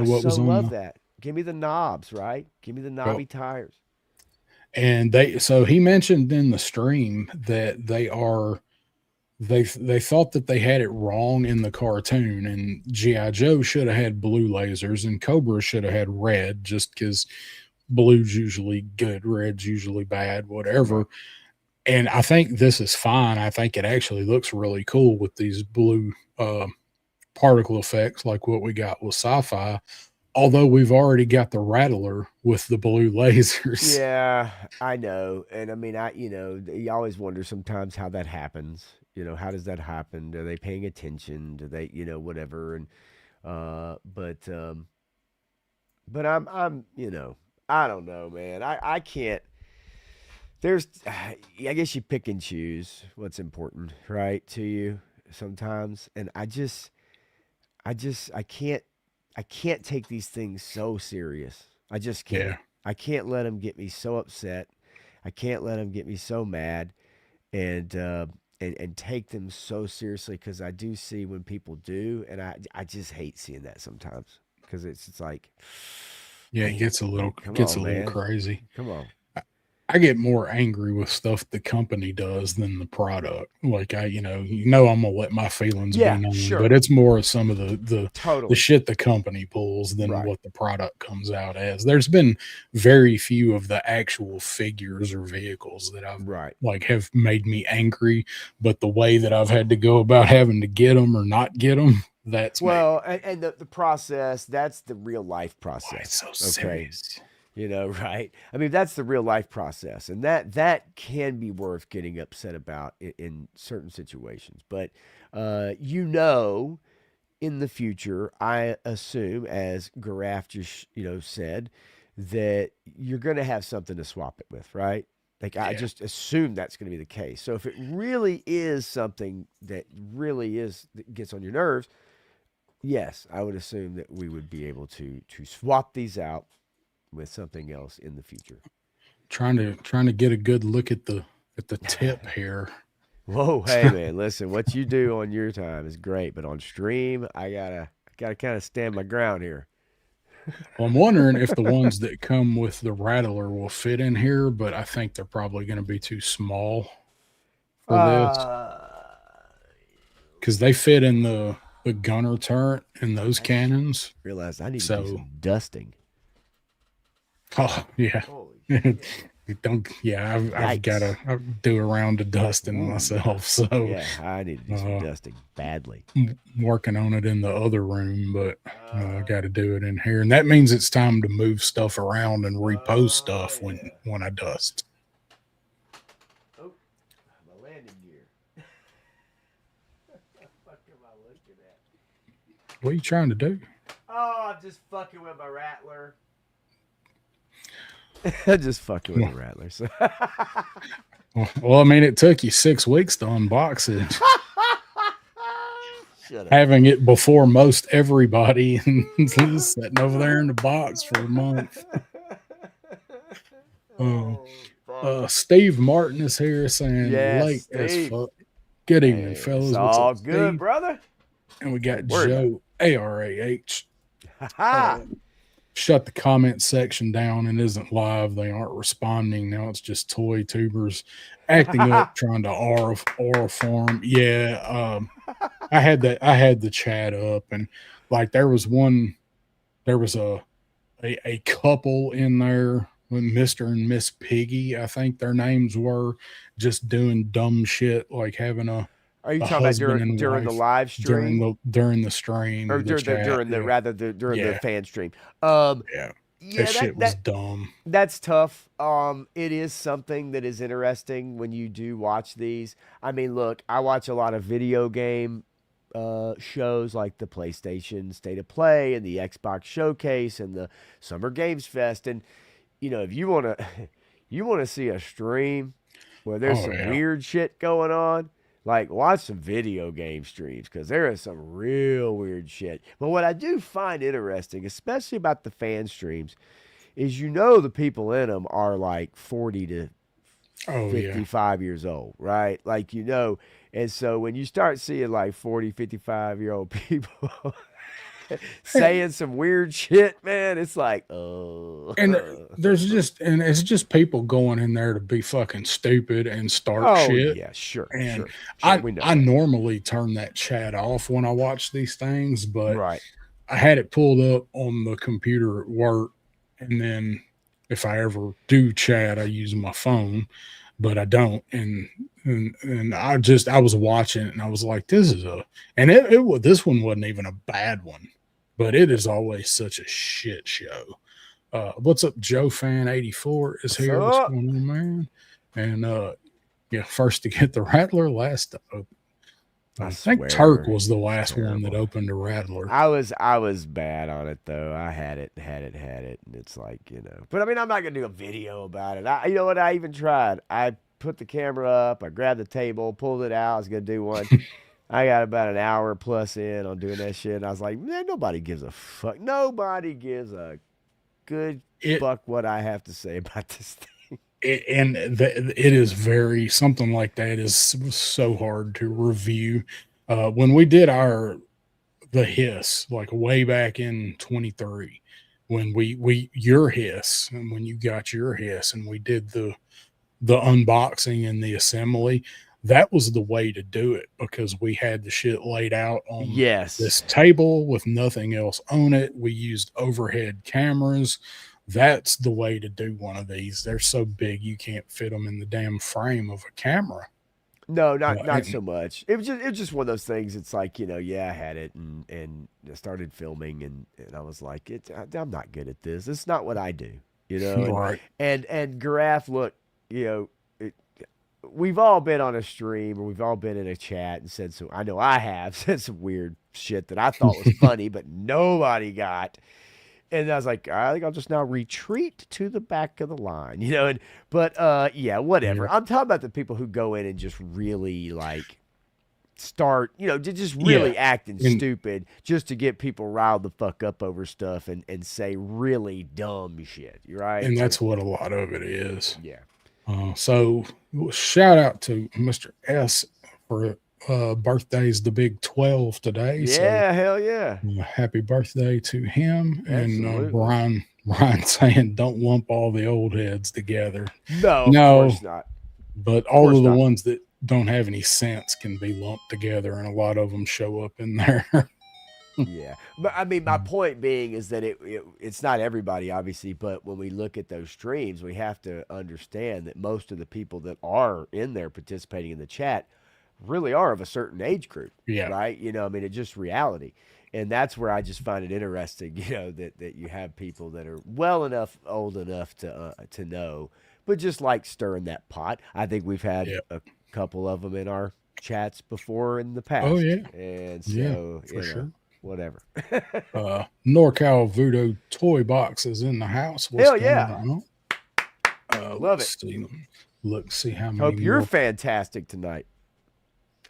what so was on love the. that. Give me the knobs, right? Give me the Well, knobby tires. and he mentioned in the stream that they thought that they had it wrong in the cartoon, and GI Joe should have had blue lasers, and Cobra should have had red, just because blue's usually good, red's usually bad, whatever. Right. And I think this is fine. I think it actually looks really cool with these blue particle effects, like what we got with sci-fi. Although we've already got the Rattler with the blue lasers. Yeah, I know. And I mean, you always wonder sometimes how that happens. How does that happen? Are they paying attention? Do they, whatever? And, uh, but, um, but I don't know, man. I can't, I guess you pick and choose what's important, right, to you sometimes. And I can't take these things so serious. I just Yeah, can't. I can't let them get me so upset. I can't let them get me so mad and and take them so seriously because I do see when people do, and I just hate seeing that sometimes because it's like, yeah, it man, come gets a on, little man, crazy. come on. I get more angry with stuff the company does than the product. Like I'm gonna let my feelings be Yeah, known, but sure, it's more of some of the totally, shit the company pulls than right, what the product comes out as. There's been very few of the actual figures or vehicles that I've right. like have made me angry, but the way that I've had to go about having to get them or not get them, that's made me. Well, and the process, that's the real life Why it's process. so Okay. serious. Right? I mean, that's the real life process, and that can be worth getting upset about in certain situations. But in the future, I assume, as Garaf just said, that you're going to have something to swap it with, right? Like I Yeah. just assume that's going to be the case. So if it really is something that really is that gets on your nerves, yes, I would assume that we would be able to swap these out with something else in the future. Trying to get a good look at the tip here. Whoa, hey man, listen, what you do on your time is great, but on stream, I gotta kind of stand my ground here. Well, I'm wondering if the ones that come with the Rattler will fit in here, but I think they're probably going to be too small for this Uh, because they fit in the gunner turret and those I just cannons. realized I need to do So, some dusting. oh yeah, Holy You shit. don't yeah. I've got Yikes. to do a round of dusting Ooh, yeah. myself. So, Yeah, I need to do some uh, dusting badly. working on it in the other room, but I Uh, got to do it in here, and that means it's time to move stuff around and repost oh, stuff yeah. when I dust. Oh, my landing gear. What am I looking at? What are you trying to do? Oh, I'm just fucking with my rattler. Just fucking with Well, the rattler. So. well, I mean, it took you 6 weeks to unbox it, Shut up. having it before most everybody, and sitting over there in the box for a month. Oh, Oh, fuck. Steve Martin is here saying Yes, late as Steve. fuck. Good evening, Hey, it's fellas. What's up, all good, Steve? brother. And we Don't got worry about it. Joe ARAH. Ha Shut the comment section down and isn't live. They aren't responding. Now it's just toy tubers acting up, trying to aura farm. Yeah. I had the chat up, and like there was a couple in there with Mr. and Miss Piggy, I think their names were, just doing dumb shit like having Are you a talking about husband and during the wife live stream, during the stream, or the chat. during the Yeah. rather during the Yeah. fan stream? Um, Yeah. That yeah, shit was dumb. that's tough. It is something that is interesting when you do watch these. I mean, look, I watch a lot of video game shows like the PlayStation State of Play and the Xbox Showcase and the Summer Games Fest, and if you want to you want to see a stream where there's Oh some yeah. weird shit going on, like watch some video game streams because there is some real weird shit. But what I do find interesting, especially about the fan streams, is the people in them are like 40 to Oh yeah. 55 years old, right? Like, and so when you start seeing like 40, 55-year-old people saying some weird shit, man, it's like, oh. And it's just people going in there to be fucking stupid and start Oh, shit. yeah, sure, And sure. We know I that. normally turn that chat off when I watch these things, but Right. I had it pulled up on the computer at work, and then if I ever do chat, I use my phone, but I don't. And I was watching it, and I was like, this is this one wasn't even a bad one, but it is always such a shit show. What's up, Joe Fan 84 is What's here. What's up? going on, man? And yeah, first to get the Rattler, last to open. I think Turk was the last one that opened a Rattler. I was bad on it though. I had it, and it's like, But I mean, I'm not gonna do a video about it. You know what? I even tried. I put the camera up. I grabbed the table, pulled it out. I was gonna do one. I got about an hour plus in on doing that shit, and I was like, man, nobody gives a fuck. Nobody gives a good fuck what I have to say about this thing. It is very, something like that is so hard to review. When we did the hiss, like way back in 23, when your hiss, and when you got your hiss, and we did the unboxing and the assembly, that was the way to do it, because we had the shit laid out on this table with nothing else on it. We used overhead cameras. That's the way to do one of these. They're so big you can't fit them in the damn frame of a camera. No, not so much. It was just one of those things. It's like, I had it and I started filming, and I was like, I'm not good at this. It's not what I do, Right. And Graph, look, we've all been on a stream, or we've all been in a chat and said some. I know I have said some weird shit that I thought was funny, but nobody got. And I was like, I think I'll just now retreat to the back of the line, but yeah, whatever. Yeah. I'm talking about the people who go in and just really like start, just really acting stupid just to get people riled the fuck up over stuff and say really dumb shit, right? And that's what a lot of it is. Yeah. So shout out to Mr. S for birthday's the big 12 today. So Yeah, hell yeah. happy birthday to him. And Absolutely. Brian saying, don't lump all the old heads together. No, of No, course not. but Of all course of the not. ones that don't have any sense can be lumped together, and a lot of them show up in there. Yeah, but I mean, my point being is that it's not everybody, obviously, but when we look at those streams, we have to understand that most of the people that are in there participating in the chat really are of a certain age group, Yeah. right? You know, I mean, it's just reality, and that's where I just find it interesting, you know, that you have people that are well enough, old enough to know, but just like stirring that pot. I think we've had Yeah. a couple of them in our chats before in the Oh, past, yeah. and Yeah, so for sure. whatever. NorCal Voodoo toy box is in the house. What's Hell going yeah. on? Love it. Let's see. Look, see how many Hope you're more fantastic tonight.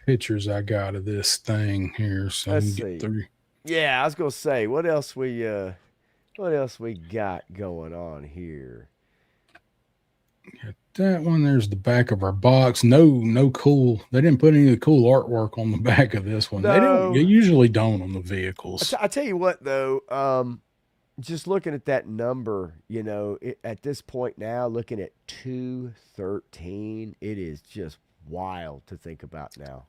pictures I got of this thing here, so I Let's can get see. through. Yeah, I was gonna say, what else we got going on here? That one, there's the back of our box. No cool. They didn't put any of the cool artwork on the back of this one. They don't. They No. usually don't on the vehicles. I tell you what though, just looking at that number, you know, at this point now, looking at 213, it is just wild to think about now.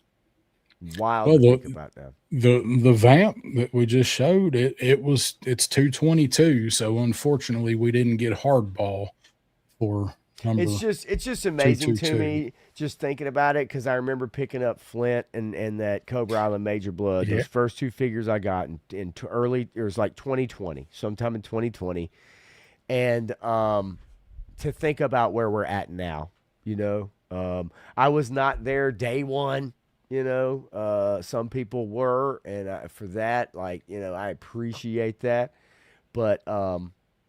Wild Well, to think about now. the vamp that we just showed it's 222. So unfortunately, we didn't get hardball for number It's just amazing to 222. me just thinking about it because I remember picking up Flint and that Cobra Island Major Blood. Yeah. Those first two figures I got in early, it was like 2020, sometime in 2020, and to think about where we're at now, you know, I was not there day one. You know, some people were, and for that, like, you know, I appreciate that, but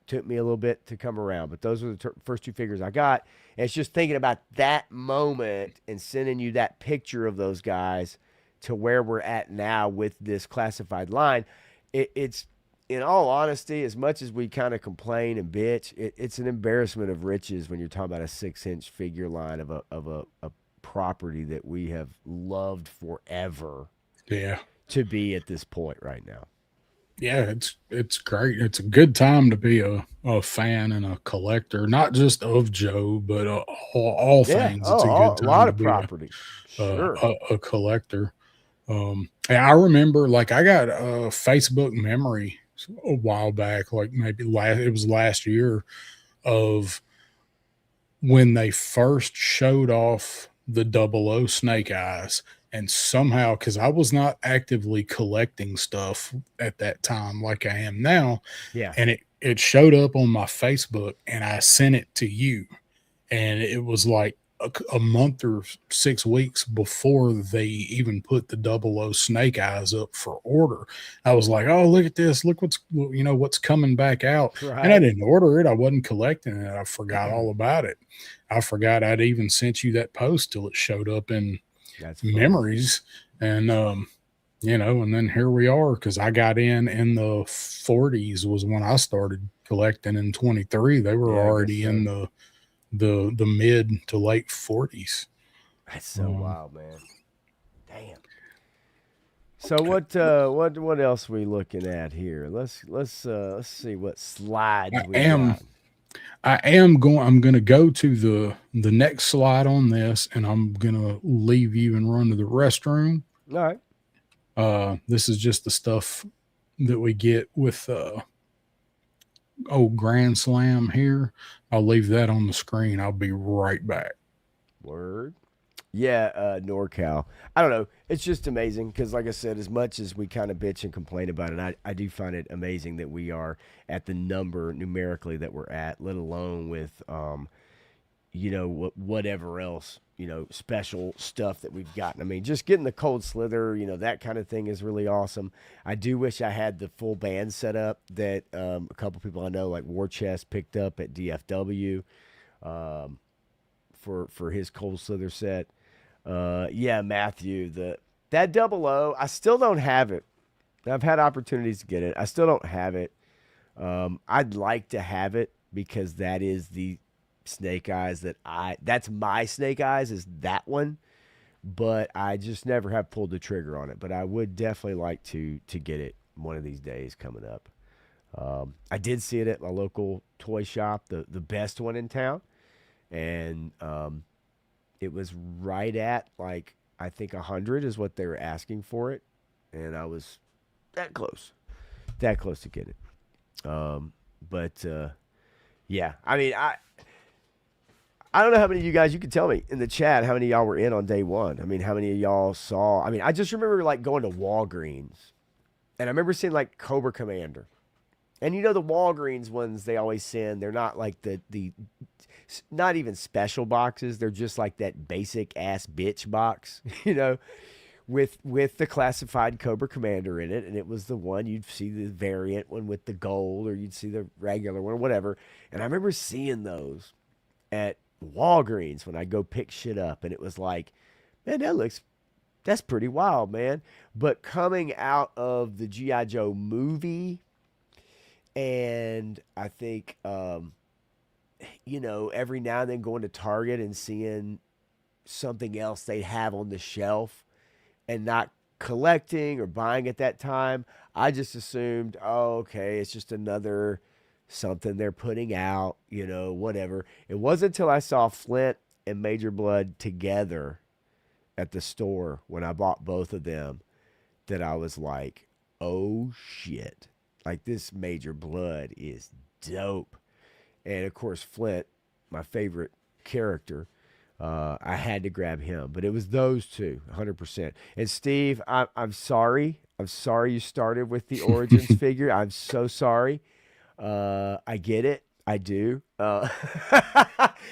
took me a little bit to come around. But those were the first two figures I got. And it's just thinking about that moment and sending you that picture of those guys to where we're at now with this classified line. It's, in all honesty, as much as we kind of complain and bitch, it's an embarrassment of riches when you're talking about a 6-inch figure line of a property that we have loved forever Yeah. to be at this point right now. Yeah, it's great. It's a good time to be a fan and a collector, not just of Joe, but all Yeah. things. It's a Oh, good a lot time to of be property. Sure. a collector. And I remember, like, I got a Facebook memory a while back, like maybe it was last year, of when they first showed off the double O Snake Eyes. And somehow, because I was not actively collecting stuff at that time like I am now, Yeah. and it showed up on my Facebook, and I sent it to you, and it was like a month or 6 weeks before they even put the double O Snake Eyes up for order. I was like, oh, look at this, look what's coming back out. Right. And I didn't order it, I wasn't collecting it, I forgot all about it. I forgot I'd even sent you that post till it showed up in That's funny. memories. And and then here we are, because I got in the 40s was when I started collecting. In 23 they were Yeah, I guess already so. in the mid to late 40s. That's so wild, man. Damn. So what else we looking at here? Let's see what slides we got. I'm gonna go to the next slide on this, and I'm gonna leave you and run to the restroom. All right. This is just the stuff that we get with old Grand Slam here. I'll leave that on the screen. I'll be right back. Word. Yeah, NorCal. I don't know. It's just amazing because, like I said, as much as we kind of bitch and complain about it, I do find it amazing that we are at the number numerically that we're at, let alone with, whatever else, special stuff that we've gotten. I mean, just getting the cold slither, that kind of thing is really awesome. I do wish I had the full band set up that a couple people I know, like War Chest, picked up at DFW for his cold slither set. Yeah, Matthew, that double O, I still don't have it. I've had opportunities to get it. I still don't have it. I'd like to have it because that is the Snake Eyes that's my Snake Eyes, is that one. but I just never have pulled the trigger on it. But I would definitely like to get it one of these days coming up. I did see it at my local toy shop, the best one in town, and it was right at like I think 100 is what they were asking for it, and I was that close to get it. But yeah, I mean, I don't know how many of you guys, you can tell me in the chat how many of y'all were in on day one. I mean, how many of y'all saw? I mean, I just remember like going to Walgreens, and I remember seeing like Cobra Commander. And you know the Walgreens ones they always send, they're not like the not even special boxes. They're just like that basic ass bitch box, you know, with the classified Cobra Commander in it. And it was the one you'd see the variant one with the gold, or you'd see the regular one or whatever. And I remember seeing those at Walgreens when I go pick shit up, and it was like, man, that's pretty wild, man. But coming out of the G.I. Joe movie, and I think, you know, every now and then going to Target and seeing something else they have on the shelf and not collecting or buying at that time, I just assumed, oh, okay, it's just another something they're putting out, you know, whatever. It wasn't until I saw Flint and Major Blood together at the store when I bought both of them that I was like, oh shit. Like, this Major Blood is dope. And of course, Flint, my favorite character, I had to grab him. But it was those two, 100%. And Steve, I'm sorry. I'm sorry you started with the Origins figure. I'm so sorry. I get it. I do.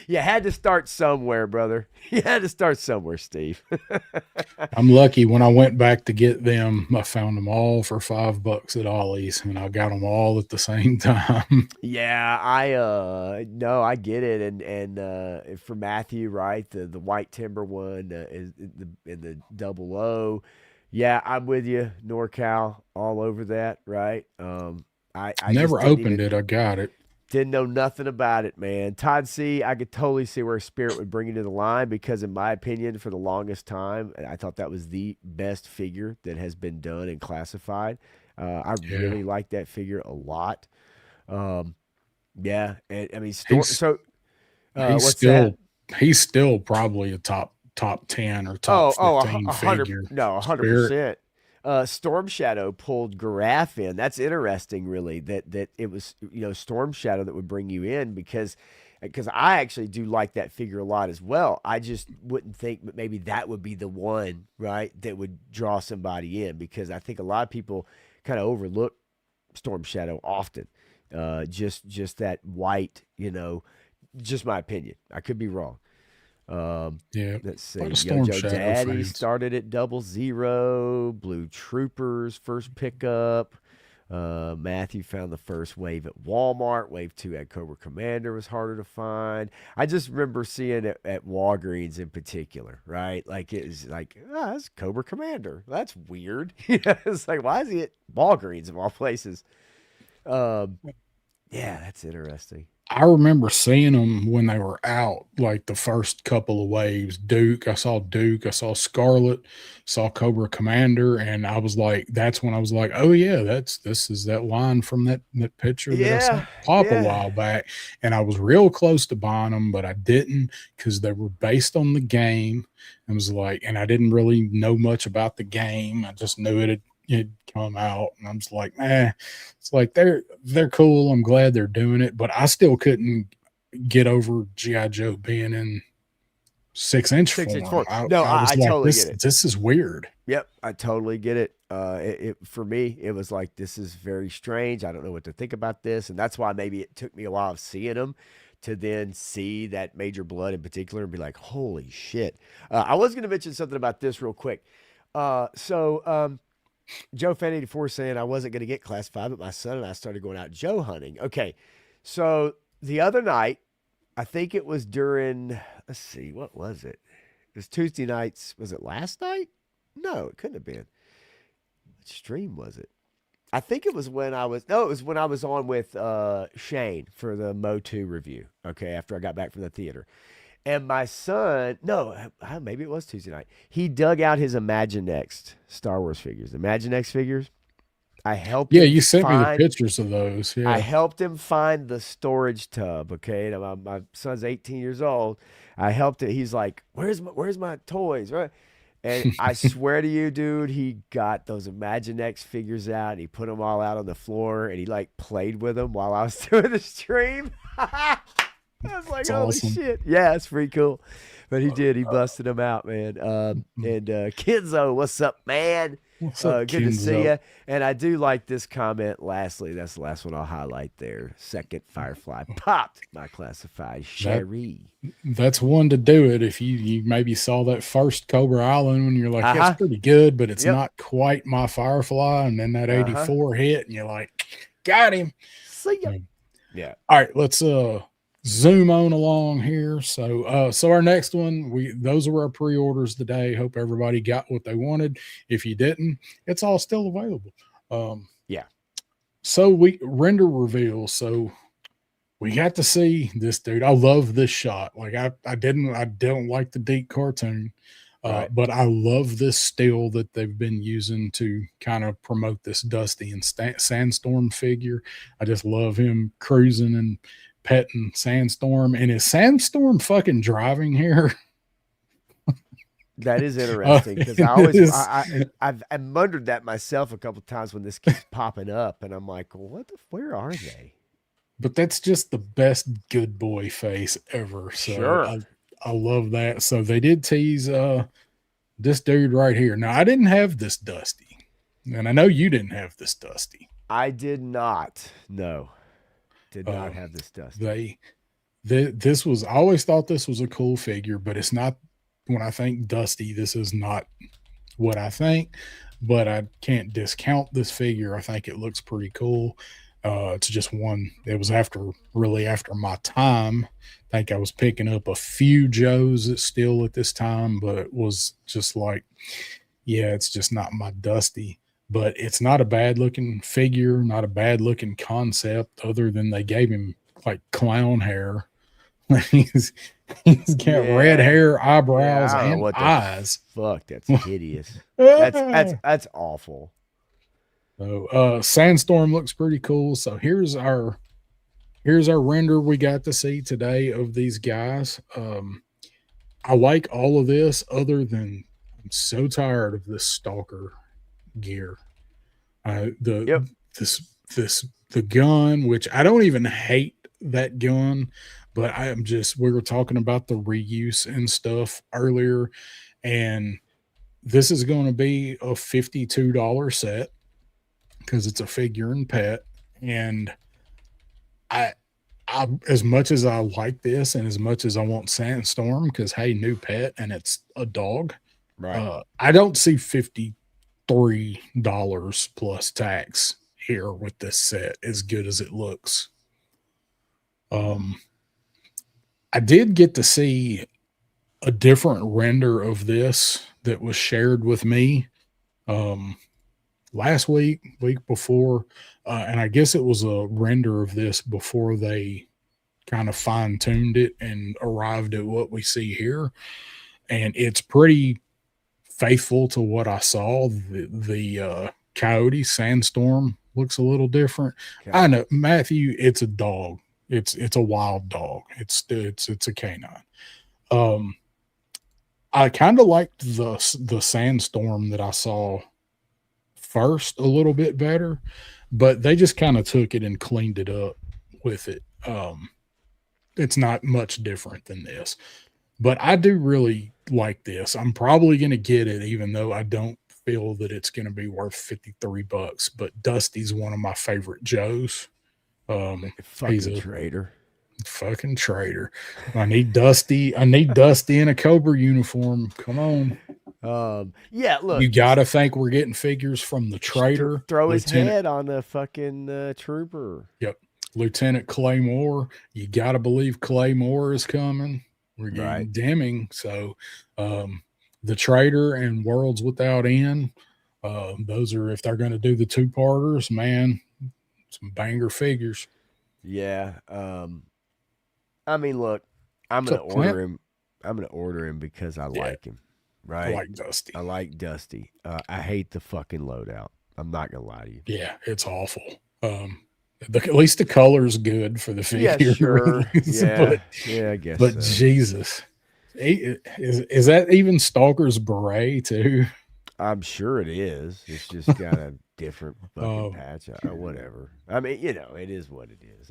You had to start somewhere, brother. You had to start somewhere, Steve. I'm lucky. When I went back to get them, I found them all for $5 at Ollie's, and I got them all at the same time. Yeah, no, I get it. And for Matthew, right, the white timber one is in the 00. Yeah, I'm with you, NorCal, all over that, right? I Never just didn't opened it. I got it. Didn't know nothing about it, man. Todd C, I could totally see where Spirit would bring you to the line, because in my opinion, for the longest time, I thought that was the best figure that has been done and classified. I Yeah. really like that figure a lot. Yeah, and I mean, He's what's still that? he's still probably a top 10 or top 15 figure. 100%. Storm Shadow pulled Garaf in. That's interesting, really. That it was, you know, Storm Shadow that would bring you in, because I actually do like that figure a lot as well. I just wouldn't think that maybe that would be the one, right, that would draw somebody in, because I think a lot of people kind of overlook Storm Shadow often. Just that white, you know, just my opinion. I could be wrong. Yeah. Let's see. A lot of Storm Yo Shadow Daddy fans. started at 00. Blue Troopers first pickup. Matthew found the first wave at Walmart. Wave 2 at Cobra Commander was harder to find. I just remember seeing it at Walgreens in particular, right? Like, it was like, oh, that's Cobra Commander. That's weird. It's like, why is he at Walgreens of all places? Yeah, that's interesting. I remember seeing them when they were out, like the first couple of waves. I saw Scarlet, saw Cobra Commander, and I was like, that's when I was like, oh yeah, this is that line from that picture that I saw pop a while back. And I was real close to buying them, but I didn't, because they were based on the game. It was like, and I didn't really know much about the game. I just knew it had come out, and I'm just like, it's like they're cool. I'm glad they're doing it, but I still couldn't get over G.I. Joe being in 6-inch form. No, I was I like, totally get it. This is weird. Yep, I totally get it. For me, it was like, this is very strange. I don't know what to think about this, and that's why maybe it took me a while of seeing them to then see that Major Blood in particular and be like, holy shit. I was going to mention something about this real quick. Joe Fan 84 saying I wasn't going to get classified, but my son and I started going out Joe hunting. Okay, so the other night, I think it was during, let's see, what was it? It was Tuesday nights. Was it last night? No, it couldn't have been. What stream was it? I think it was when it was when I was on with Shane for the Mo 2 review, okay, after I got back from the theater. And my son, no, maybe it was Tuesday night. He dug out his Imaginext Star Wars figures. Imaginext figures. I helped Yeah, him you sent me the find. pictures of those. I Yeah. helped him find the storage tub. Okay, now my son's 18 years old. I helped it. He's like, "Where's my toys?" Right? And I swear to you, dude, he got those Imaginext figures out and he put them all out on the floor and he like played with them while I was doing the stream. I was like, It's holy awesome. shit. Yeah, it's pretty cool. But he did. He busted them out, man. And Kenzo, what's up, man? What's up, Good to see Kenzo? you. And I do like this comment. Lastly, that's the last one I'll highlight there. Second Firefly popped my classified That Sherry. that's one to do it. If you maybe saw that first Cobra Island when you're like, Uh yeah, it's huh. pretty good, but it's Yep. not quite my Firefly, and then that Uh huh. 84 hit, and you're like, got him. See ya. Yeah. Yeah. All right, let's zoom on along here. So our next one, those were our pre-orders today. Hope everybody got what they wanted. If you didn't, it's all still available. Yeah. So we render reveal. So we got to see this dude. I love this shot. Like I don't like the deep cartoon. Right. But I love this still that they've been using to kind of promote this Dusty and Sandstorm figure. I just love him cruising and petting Sandstorm. And is Sandstorm fucking driving here? That is interesting because I always This- I've wondered that myself a couple times when this keeps popping up, and I'm like, where are they? but that's just the best good boy face ever. So Sure. I love that. So they did tease this dude right here. Now I didn't have this Dusty, and I know you didn't have this Dusty. I did not. No, did not Um, have this Dusty. this was, I always thought this was a cool figure, but it's not. When I think Dusty, this is not what I think, but I can't discount this figure. I think it looks pretty cool. It's just one. It was really after my time. I think I was picking up a few Joes still at this time, but it was just like, yeah, it's just not my Dusty. But it's not a bad looking figure, not a bad looking concept, other than they gave him like clown hair. he's he's got red Yeah. hair, Yeah, eyebrows, I don't know and what the eyes. fuck. That's hideous. That's awful. So Sandstorm looks pretty cool. So here's our render we got to see today of these guys. I like all of this, other than I'm so tired of this stalker gear. Yep. The gun, which I don't even hate that gun, but we were talking about the reuse and stuff earlier, and this is going to be a $52 set because it's a figure and pet. And I as much as I like this and as much as I want Sandstorm, because hey, new pet and it's a dog, Right. I don't see $53 plus tax here with this set, as good as it looks. I did get to see a different render of this that was shared with me last week before, and I guess it was a render of this before they kind of fine-tuned it and arrived at what we see here. And it's pretty faithful to what I saw. The Coyote Sandstorm looks a little different. Okay. I know, Matthew, it's a dog. It's a wild dog. It's a canine. I kind of liked the Sandstorm that I saw first a little bit better, but they just kind of took it and cleaned it up with it. It's not much different than this, but I do really like this. I'm probably going to get it, even though I don't feel that it's going to be worth $53. But Dusty's one of my favorite Joes. He's Fucking a traitor. fucking traitor. I need Dusty in a Cobra uniform. Come on. Yeah, look, You got to think we're getting figures from the traitor. throw his Lieutenant, head on the fucking trooper. Yep. Lieutenant Claymore. You got to believe Claymore is coming. We're getting Right. Deming. So the traitor and Worlds Without End. Those are, if they're going to do the two-parters, man, some banger figures. Yeah. I mean, look, I'm What's gonna up, order Clint? him. order him because I Yeah. like him. I Right? like Dusty. I like Dusty. I hate the fucking loadout. I'm not gonna lie to you. Yeah, it's awful. At least the color's good for the Yeah, figure sure. release, Yeah, yeah, I guess but so. Jesus, is that even Stalker's beret too? I'm sure it is. It's just got a different fucking Oh, patch or whatever. I mean, you know, it is what it is.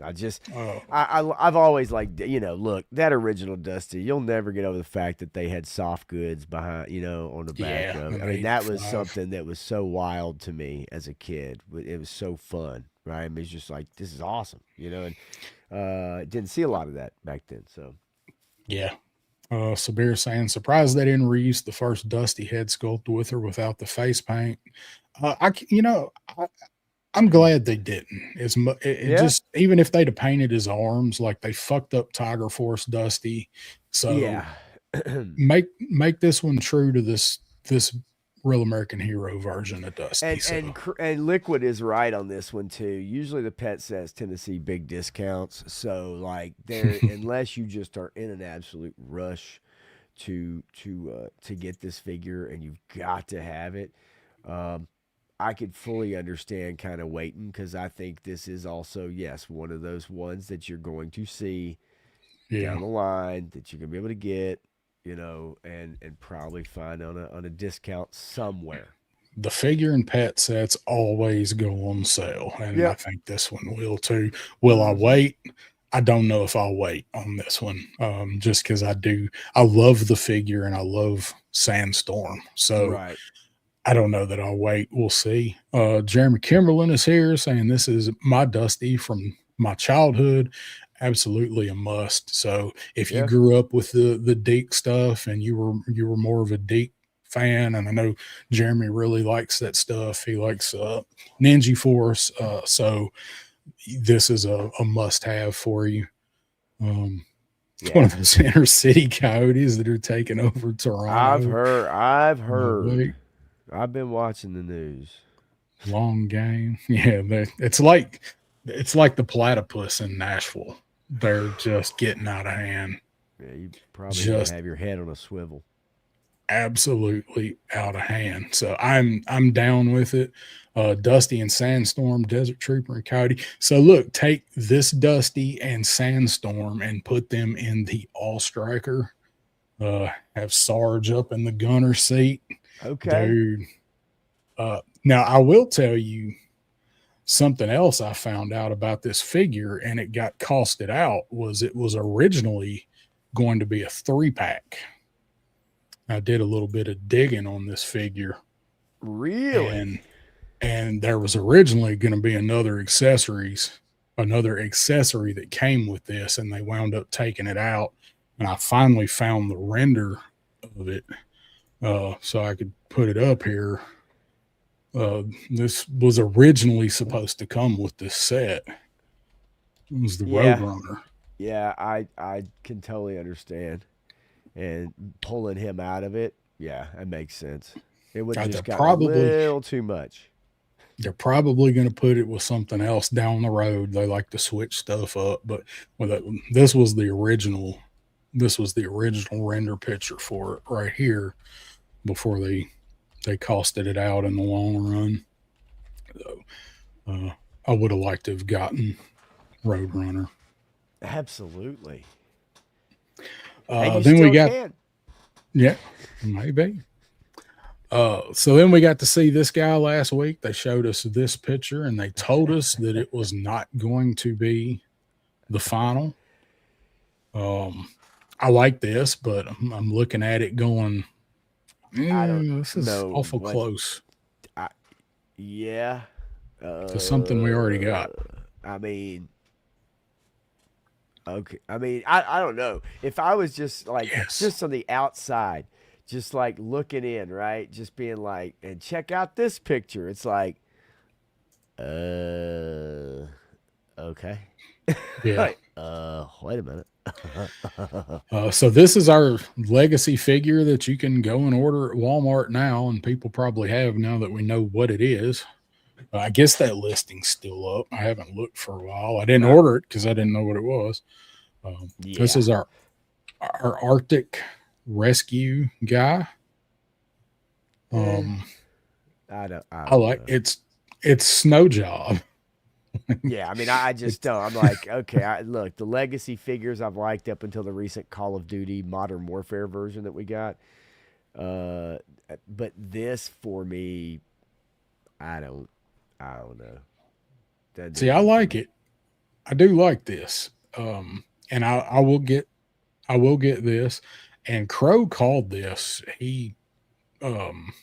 oh, I've always liked, you know, look, that original Dusty, you'll never get over the fact that they had soft goods behind, you know, on the back yeah, of it. an I mean, that was 85. something that was so wild to me as a kid. It was so fun, right? I mean, it's just like, this is awesome, you know, and didn't see a lot of that back then. So, Yeah. Sabir saying surprised they didn't reuse the first Dusty head sculpt with her without the face paint. You know, I'm glad they didn't. It yeah, just even if they'd have painted his arms, like they fucked up Tiger Force Dusty. So yeah. make this one true to this real American hero version of Dusty. So And Liquid is right on this one too. Usually the pet sets tend to see big discounts, so like there, unless you just are in an absolute rush to get this figure and you've got to have it. Um, I could fully understand kind of waiting because I think this is also, yes, one of those ones that you're going to see yeah, down the line that you're gonna be able to get, you know, and probably find on a discount somewhere. the figure and pet sets always go on sale, and I Yep. think this one will too. Will I Mm-hmm. wait? I don't know if I'll wait on this one, just because I love the figure and I love Sandstorm. So Right. I don't know that I'll wait. We'll see. Jeremy Kimberlin is here saying this is my Dusty from my childhood. Absolutely a must. So if you Yeah. grew up with the Deke stuff and you were more of a Deke fan, and I know Jeremy really likes that stuff. He likes Ninja Force. So this is a must have for you. Um, one Yeah. of those inner city coyotes that are taking over Toronto. I've Oh, heard. wait. I've been watching the news. Long game. Yeah, it's like the platypus in Nashville. They're just getting out of hand. Yeah, you probably need to Just have your head on a swivel. absolutely out of hand. So I'm down with it. Dusty and Sandstorm, Desert Trooper and Coyote. So look, take this Dusty and Sandstorm and put them in the All Striker. Have Sarge up in the gunner seat. Okay. Dude. Now I will tell you something else I found out about this figure, and it got costed out, was it was originally going to be a 3-pack. I did a little bit of digging on this figure, Really? and there was originally going to be another accessory that came with this, and they wound up taking it out. And I finally found the render of it, so I could put it up here. This was originally supposed to come with this set. It was the Yeah. Roadrunner. Yeah, I can totally understand. And pulling him out of it, yeah, that makes sense. It would have They're just gotten a probably little too much. they're probably going to put it with something else down the road. They like to switch stuff up, but this was the original. This was the original render picture for it right here before they costed it out in the long run. So, I would have liked to have gotten Roadrunner. Absolutely. And you Then we still got can. yeah, maybe. So then we got to see this guy last week. They showed us this picture and they told us that it was not going to be the final. I like this, but I'm looking at it going, I don't this is know awful what. close Yeah. to something we already got. I mean, okay. I mean, I don't know. If I was just like Yes. just on the outside, just like looking in, right? Just being like, and check out this picture. It's like, okay. Yeah. Like, wait a minute. So this is our legacy figure that you can go and order at Walmart now, and people probably have now that we know what it is. I guess that listing's still up. I haven't looked for a while. I didn't order it because I didn't know what it was. This Yeah. is our Arctic rescue guy. Eh, Um, I I don't like know. it's Snow Job. Yeah, I mean, I just It's don't. I'm like, okay, look, the legacy figures I've liked up until the recent Call of Duty Modern Warfare version that we got. Uh, but this for me, I don't, I don't know. That See, didn't I do it for like me. it. I do like this. And I will get this. And Crow called this. He um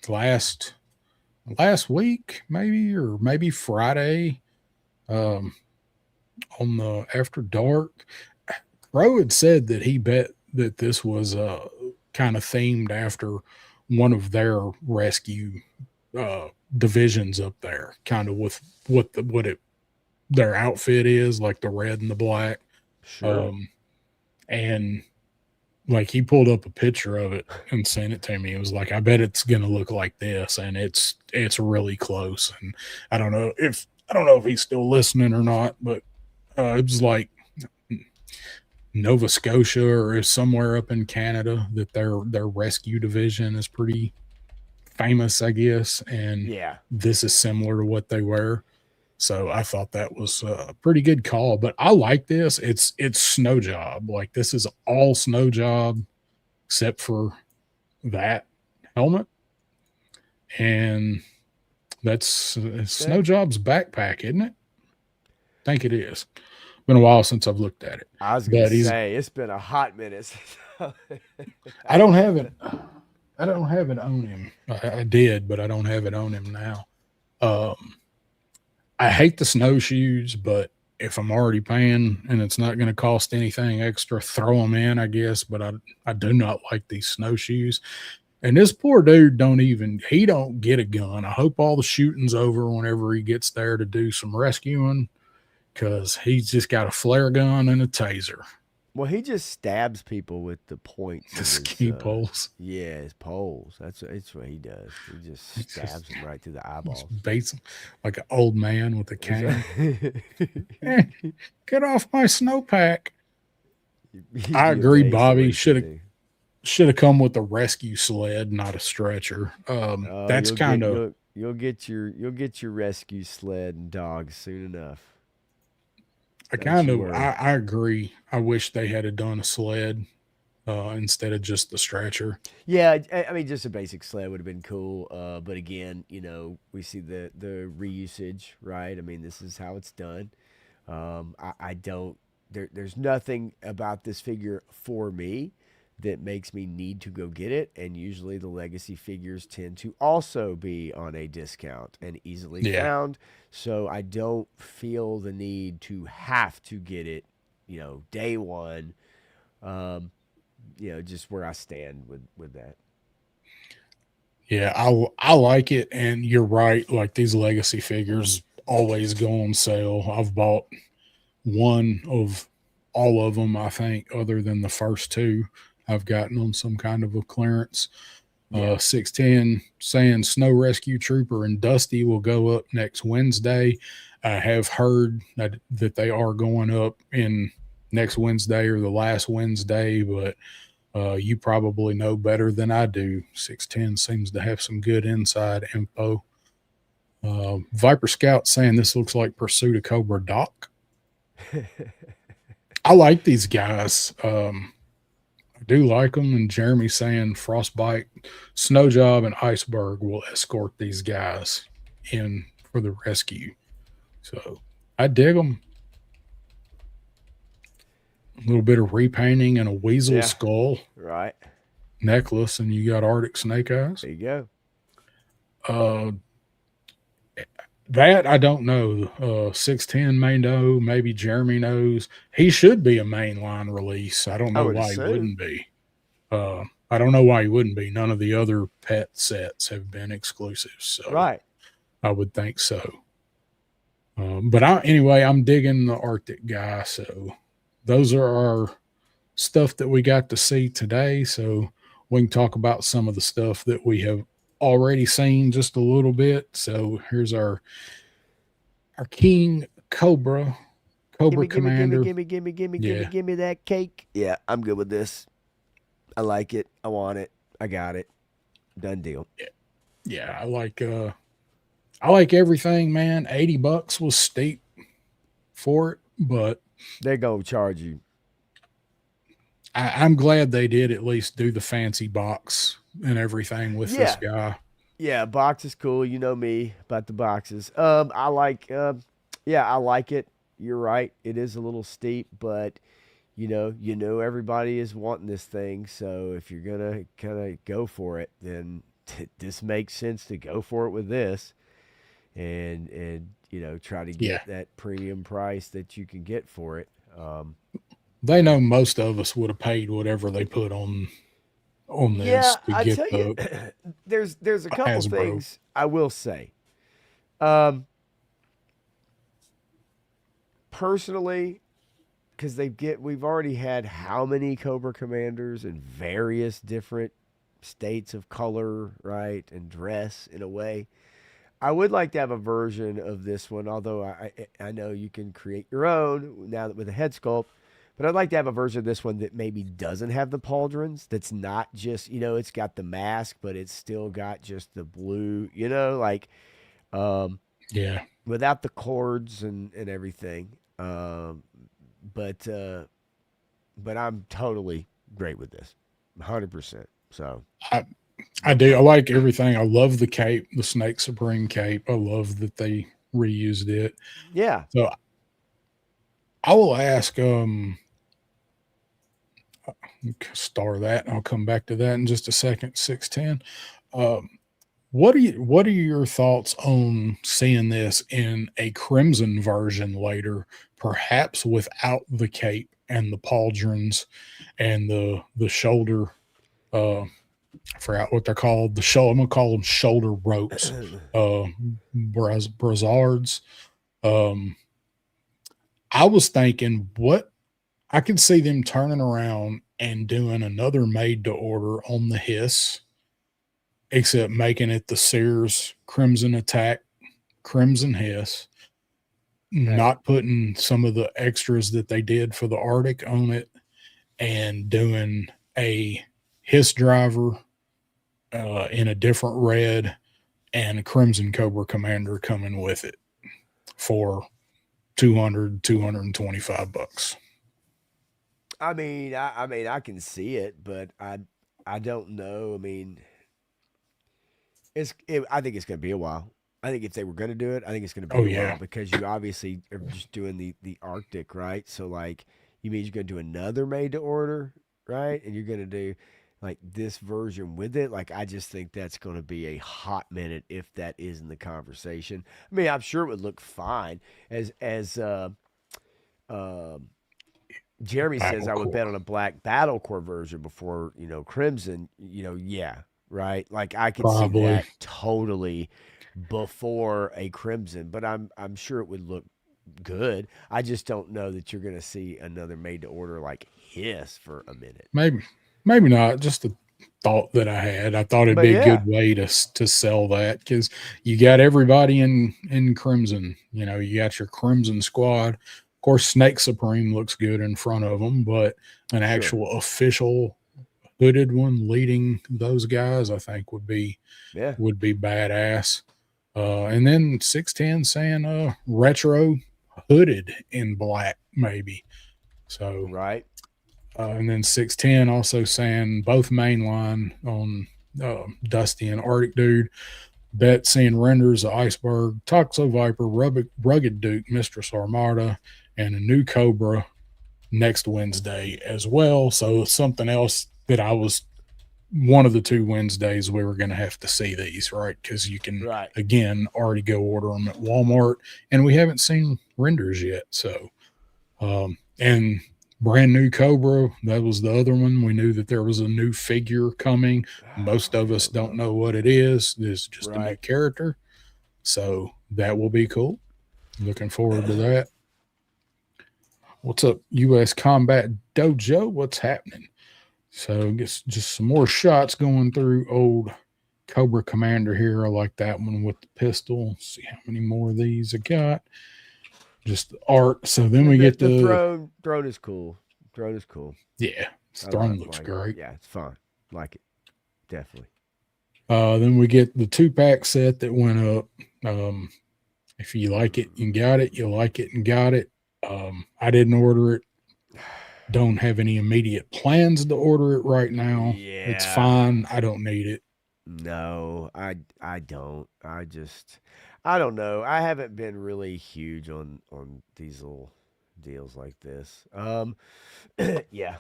last last week, maybe, or maybe Friday, um, on the After Dark. Crow had said that he bet that this was kind of themed after one of their rescue uh divisions up there, kind of with what it their outfit is, like the red and the black. Sure. Um and like he pulled up a picture of it and sent it to me. It was like, I bet it's gonna look like this, and it's really close. And I don't know if he's still listening or not, but it was like Nova Scotia or is somewhere up in Canada that their rescue division is pretty famous, I guess, and Yeah. this is similar to what they were. So I thought that was a pretty good call. But I like this. It's Snow Job. Like this is all Snow Job except for that helmet, and that's Snow Okay. Job's backpack, isn't it? I think it is. Been a while since I've looked at it, I was gonna but he's. say it's been a hot minute since I don't have it. I don't have it on him. I did, but I don't have it on him now. Um, I hate the snowshoes, but if I'm already paying and it's not going to cost anything extra, throw them in, I guess. But I do not like these snowshoes. And this poor dude he don't get a gun. I hope all the shooting's over whenever he gets there to do some rescuing, because he's just got a flare gun and a taser. Well, he just stabs people with the points The of his ski poles. yeah, his poles. That's what he does. He just It's stabs them right through the eyeballs. just baits him like an old man with a It's cane. Hey, get off my snowpack. He'd I be agree, amazed at what Bobby. he can do. Should have come with a rescue sled, not a stretcher. Oh, That's kind of you'll get your rescue sled and dogs soon enough. I Don't kind you of worry. I agree. I wish they had done a sled instead of just the stretcher. Yeah, I mean, just a basic sled would have been cool. But again, we see the reusage, right? I mean, this is how it's done. I don't. There's nothing about this figure for me that makes me need to go get it. And usually, the legacy figures tend to also be on a discount and easily Yeah, found. So I don't feel the need to have to get it. Day one. Um, just where I stand with that. yeah, I like it, and you're right. Like these legacy figures always go on sale. I've bought one of all of them, I think, other than the first two. I've gotten on some kind of a clearance. Yeah. 610 saying Snow Rescue Trooper and Dusty will go up next Wednesday. I have heard that they are going up in next Wednesday or the last Wednesday, but you probably know better than I do. 610 seems to have some good inside info. Viper Scout saying this looks like Pursuit of Cobra Doc. I like these guys. I do like them. And Jeremy saying Frostbite, Snow Job, and Iceberg will escort these guys in for the rescue. So I dig them. A little bit of repainting and a weasel Yeah. skull Right. necklace, and you got Arctic snake eyes. There you go. Uh, that I don't know. 610 may know. Maybe Jeremy knows. He should be a mainline release. I don't I know would why he assume. wouldn't be. I don't know why he wouldn't be. None of the other pet sets have been exclusive, so Right. I would think so. But anyway, I'm digging the Arctic guy. So those are our stuff that we got to see today. So we can talk about some of the stuff that we have already seen just a little bit. So here's our King Cobra Gimme, gimme, gimme, Commander. gimme, gimme, gimme, gimme, Yeah, gimme that cake. Yeah, I'm good with this. I like it. I want it. I got it. Done deal. Yeah, I like everything, man. $80 was steep for it, but They're gonna charge you. I'm glad they did at least do the fancy box and everything with this Yeah, guy. yeah. Box is cool. You know me about the boxes. I like. Yeah, I like it. You're right. It is a little steep, but you know everybody is wanting this thing. So if you're gonna kind of go for it, then this makes sense to go for it with this, and try to Yeah, get that premium price that you can get for it. they know most of us would have paid whatever they put on Yeah, this to I get tell you, the there's a couple Hasbro. things I will say. Um, Personally, because we've already had how many Cobra Commanders in various different states of color, right, and dress in a way. I would like to have a version of this one, although I know you can create your own now that with a head sculpt. But I'd like to have a version of this one that maybe doesn't have the pauldrons. That's not just it's got the mask, but it's still got just the blue. Like um, Yeah, without the cords and everything. But uh, but I'm totally great with this, 100%. So I I do. I like everything. I love the cape, the Snake Supreme cape. I love that they reused it. yeah, So I will ask star that. I'll come back to that in just a second. 610. Um what are your thoughts on seeing this in a crimson version later, perhaps without the cape and the pauldrons and the shoulder I forgot what they're called. I'm gonna call them shoulder ropes. Uh brassards. Um I was thinking what I could see them turning around and doing another made to order on the Hiss, except making it the Sears Crimson Attack, Crimson Hiss, okay, not putting some of the extras that they did for the Arctic on it, and doing a Hiss driver in a different red and a Crimson Cobra Commander coming with it for 225 bucks. I mean, I can see it, but I don't know. I mean, I think it's going to be a while. I think if they were going to do it, I think it's going to be Oh a while yeah, because you obviously are just doing the Arctic, right? So like, you mean you're going to do another made to order, right? And you're going to do like this version with it. Like, I just think that's going to be a hot minute if that is in the conversation. I mean, I'm sure it would look fine as um Jeremy says Battle I would bet Core on a black battle core version before, Crimson, yeah, right? Like I could see probably. that totally before a Crimson, but I'm sure it would look good. I just don't know that you're going to see another made to order like Hiss for a minute. Maybe not. Just a thought that I had. I thought it'd But be a yeah, good way to sell that because you got everybody in crimson. You got your crimson squad. Of course, Snake Supreme looks good in front of them, but an sure. actual official hooded one leading those guys, I think Yeah, would be badass. And then 610 saying retro hooded in black maybe. So right. and then 610 also saying both mainline on Dusty and Arctic Dude. Bet seeing renders of Iceberg, Toxo Viper, Rugged Duke, Mistress Armada, and a new Cobra next Wednesday as well. So it's something else that I was one of the two Wednesdays we were going to have to see these, right? Because you can, Right. again, already go order them at Walmart, and we haven't seen renders yet. So and brand new Cobra. That was the other one. We knew that there was a new figure coming. Most I of us don't don't know. know what it is. It's just a new Right. character. So that will be cool. Looking forward to that. What's up, U.S. Combat Dojo? What's happening? So just some more shots going through old Cobra Commander here. I like that one with the pistol. Let's see how many more of these I got. Just art. So then The, we the, get the the throne is cool. Throne is cool. yeah. His throne looks like, great. yeah, it's fun. Like it. Definitely. Then we get the 2-pack set that went up. If you like it, you got it. You like it and got it. I didn't order it. Don't have any immediate plans to order it right now. It's Yeah. fine. I don't need it. No, I don't. I don't know. I haven't been really huge on these little deals like this. Yeah,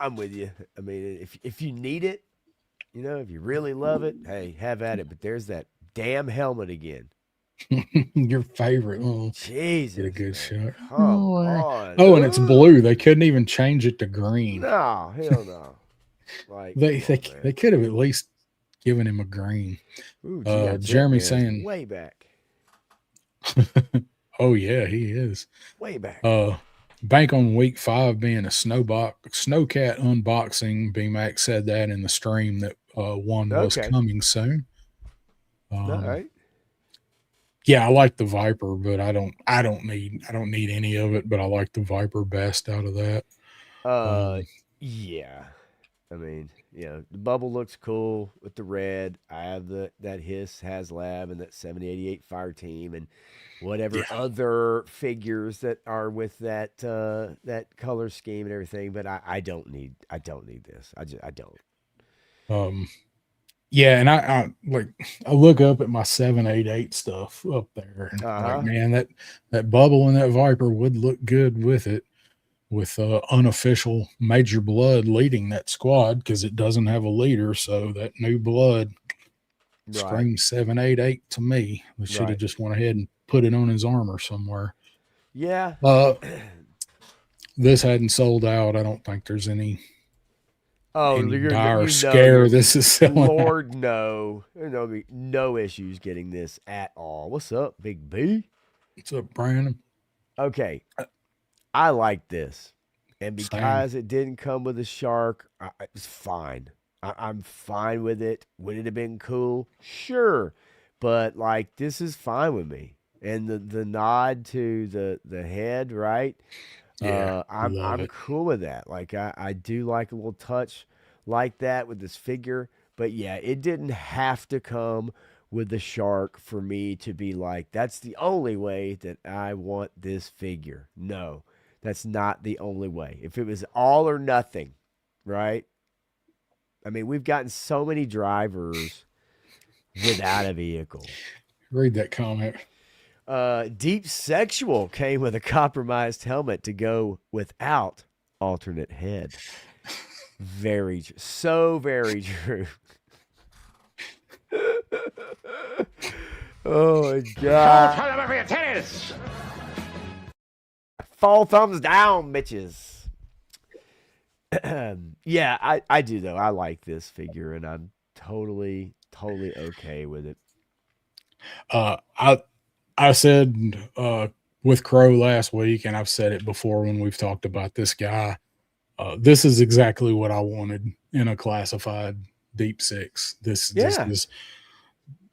I'm with you. I mean, if you need it, if you really love it, hey, have at it. But there's that damn helmet again. Your favorite. Oh, Jesus, get a good man, shot. come on. Oh, and it's Ugh. blue. They couldn't even change it to green. No, hell no. Like They come they, on, they man. could have at least given him a green. Ooh, G.I. Jeremy Jetman's saying, way back, "Oh yeah, he is." way back. Bank on week 5 being a snowcat unboxing. BMAX said that in the stream that one was Okay, coming soon. all right. Yeah, I like the Viper, but I don't need any of it, but I like the Viper best out of that. Uh, Um, yeah. I mean, the bubble looks cool with the red. I have that Hiss HasLab and that 7088 Fire Team and whatever yeah. other figures that are with that color scheme and everything. But I don't need this. I don't. Um, yeah, and I look up at my 788 stuff up there and Uh like, huh. man, that bubble and that Viper would look good with it, with unofficial Major Blood leading that squad because it doesn't have a leader. So that new blood Right. screams 788 to me. They should have Right. just went ahead and put it on his armor somewhere. Yeah. Uh, this hadn't sold out. I don't think there's any Oh, dire scare. you're This is selling out. Lord, no. There's no issues getting this at all. What's up, Big B? What's up, Brandon? Okay, I like this. And Same. because it didn't come with a shark, it's fine. I'm fine with it. Would it have been cool? Sure. But like this is fine with me. And the nod to the head, right? Yeah, love I'm it. cool with that. Like I do like a little touch like that with this figure. But yeah, it didn't have to come with the shark for me to be like, that's the only way that I want this figure. No, that's not the only way. If it was all or nothing, right? I mean, we've gotten so many drivers without a vehicle. Read that comment. Deep Sexual came with a compromised helmet to go without alternate head. So very true. Oh my Show god. tell them every tennis. Fall thumbs down, bitches. Yeah, I do though. I like this figure and I'm totally okay with it. Uh, I I said with Crow last week, and I've said it before when we've talked about this guy. This is exactly what I wanted in a classified Deep Six. This Yeah. is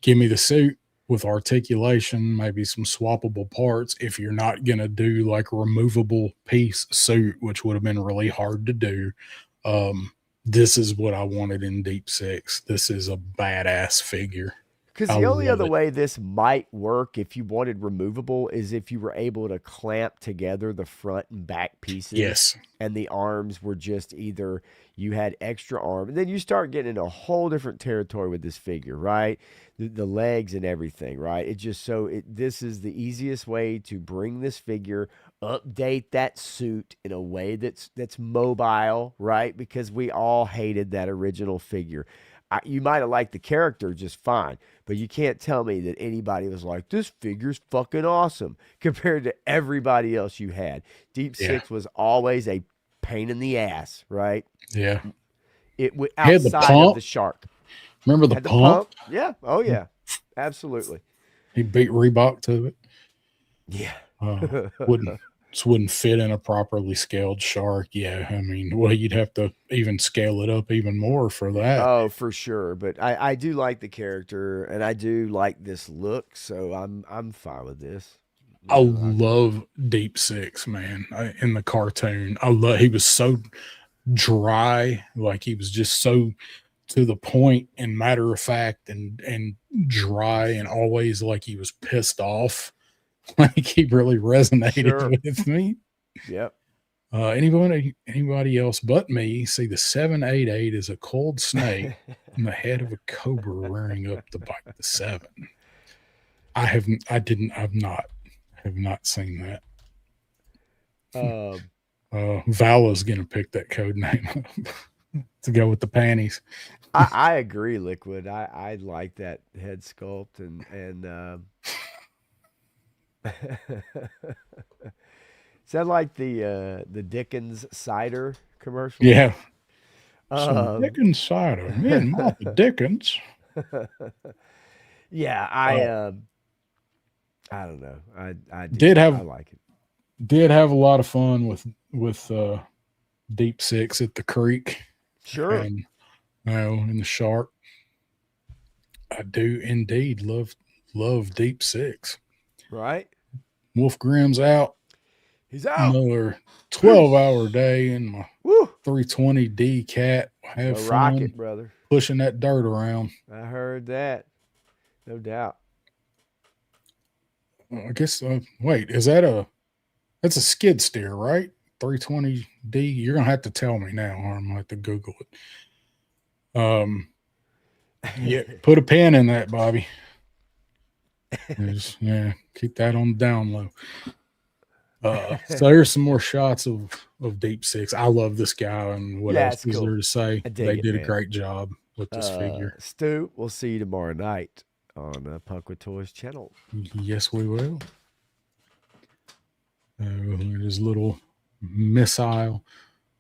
give me the suit with articulation, maybe some swappable parts. If you're not gonna do like a removable piece suit, which would have been really hard to do, this is what I wanted in Deep Six. This is a badass figure. Because I the only love other it. way this might work if you wanted removable is if you were able to clamp together the front and back pieces Yes. and the arms were just either you had extra arm. And then you start getting into a whole different territory with this figure, right? The legs and everything, right? It just this is the easiest way to bring this figure, update that suit in a way that's mobile, right? Because we all hated that original figure. You might have liked the character just fine, but you can't tell me that anybody was like, this figure's fucking awesome compared to everybody else you had. Deep Yeah. Six was always a pain in the ass, right? Yeah. Had the Outside of pump. the shark. Remember the Had the pump? pump? Yeah. Oh, yeah. Absolutely. He beat Reebok to it. Yeah. Wouldn't Just wouldn't fit in a properly scaled shark. Yeah, I mean, well, you'd have to even scale it up even more for that. Oh, for sure. But I do like the character and I do like this look, so I'm fine with this. I You know, love Deep Six, man. In the cartoon, I love. He was so dry. Like he was just so to the point and matter of fact and dry and always like he was pissed off. Like he really resonated Sure. with me. Yep. Anybody else but me see the 788 is a coiled snake and the head of a cobra rearing up to bite the 7. I've not seen that. Vala's gonna pick that code name up to go with the panties. I agree, Liquid. I like that head sculpt and is that like the Dickens cider commercial? Yeah. Some Um, Dickens cider. Me and Martha Dickens. yeah, Uh, I don't know. I did I have like it. did have a lot of fun with Deep Six at the creek Sure. and in the shark. I do indeed love Deep Six. Right? Wolf Grimm's out. He's out. Another 12-hour day in my Woo! 320D cat. Have A fun rocket, brother. pushing that dirt around. I heard that. No doubt. I guess. Wait, that's a skid steer, right? 320D. You're gonna have to tell me now, or I'm gonna have to Google it. Yeah, put a pin in that, Bobby. Yeah, keep that on the down low. So here's some more shots of Deep Six. I love this guy, and what Yeah, else it's is cool. there to say? I dig They it, did a man. great job with this figure. Stu, we'll see you tomorrow night on Punk with Toys channel. Yes, we will. His little missile.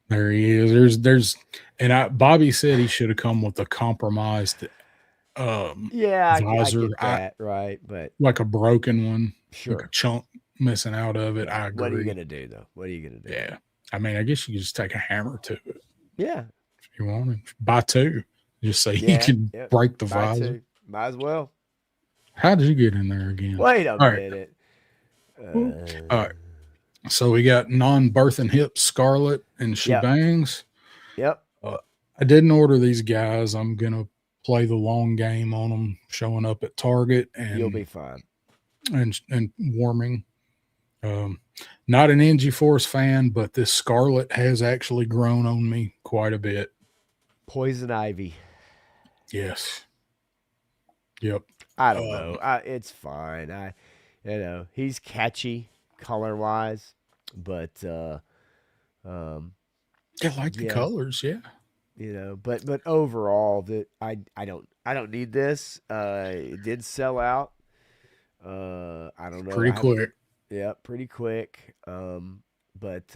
There he is. Bobby said he should have come with a compromised Yeah, I visor. get that, right? But Like a broken one, sure. like a chunk missing out of it. I agree. What are you gonna do though? What are you gonna do? Yeah. I mean, I guess you could just take a hammer to it Yeah. if you wanted. Buy two. Just so you Yeah, can yep. break the Buy visor. two. Might as well. How did you get in there again? Wait a All right. minute. All right. So we got non-birthing hips, Scarlet, and Yep. Shebangs. Yep. I didn't order these guys. I'm gonna play the long game on them, showing up at Target and You'll be fine. and warming. Not an NG Force fan, but this Scarlet has actually grown on me quite a bit. Poison Ivy. Yes. Yep. I don't know. It's fine. He's catchy color wise, but I like the colors, yeah. But overall, that I don't need this. It did sell out. I don't know. Pretty quick. Yeah, pretty quick. But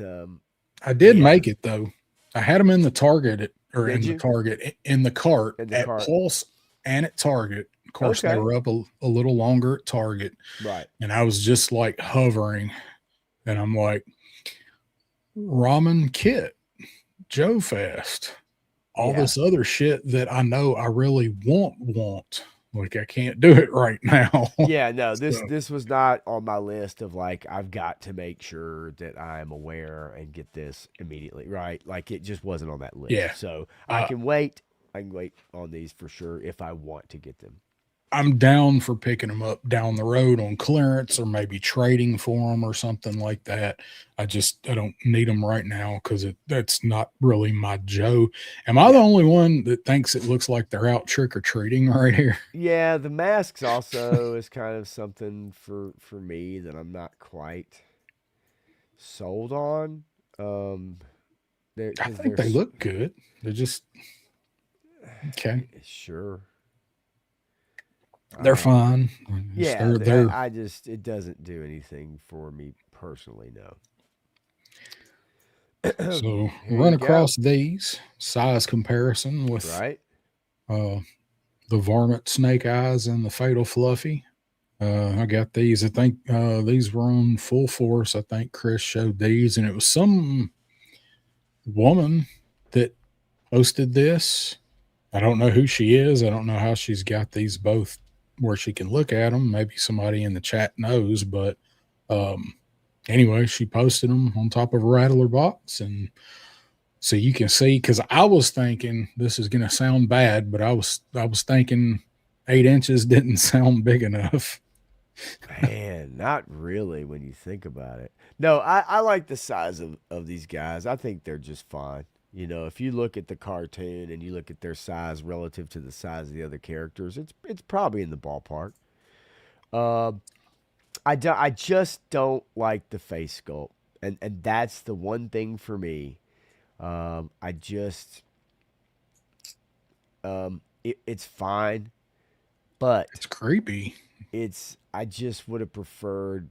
I did make it though. I had them in the Target in the cart at Pulse and at Target. Of course, they were up a little longer at Target. Right. And I was just like hovering, and I'm like, Ramen Kit, Joe Fest, all this other shit that I know I really want. Like I can't do it right now. Yeah, no, this was not on my list of like I've got to make sure that I'm aware and get this immediately, right? Like it just wasn't on that list. Yeah. So I can wait. I can wait on these for sure if I want to get them. I'm down for picking them up down the road on clearance or maybe trading for them or something like that. I don't need them right now because that's not really my Joe. Am I the only one that thinks it looks like they're out trick-or-treating right here? Yeah, the masks also is kind of something for me that I'm not quite sold on. I think they look good. They're just okay. Sure. They're fine. Yeah, it doesn't do anything for me personally, no. So run across these size comparison with the Varmint Snake Eyes and the Fatal Fluffy. I got these. I think these were on Full Force. I think Chris showed these, and it was some woman that posted this. I don't know who she is. I don't know how she's got these both where she can look at them. Maybe somebody in the chat knows, but anyway, she posted them on top of a Rattler box and So you can see, because I was thinking this is going to sound bad, but I was thinking 8 inches didn't sound big enough. Man, not really when you think about it. No, I like the size of these guys. I think they're just fine. You know, if you look at the cartoon and you look at their size relative to the size of the other characters, it's probably in the ballpark. Um, I just don't like the face sculpt, and that's the one thing for me. I just it's fine, but It's creepy. I just would have preferred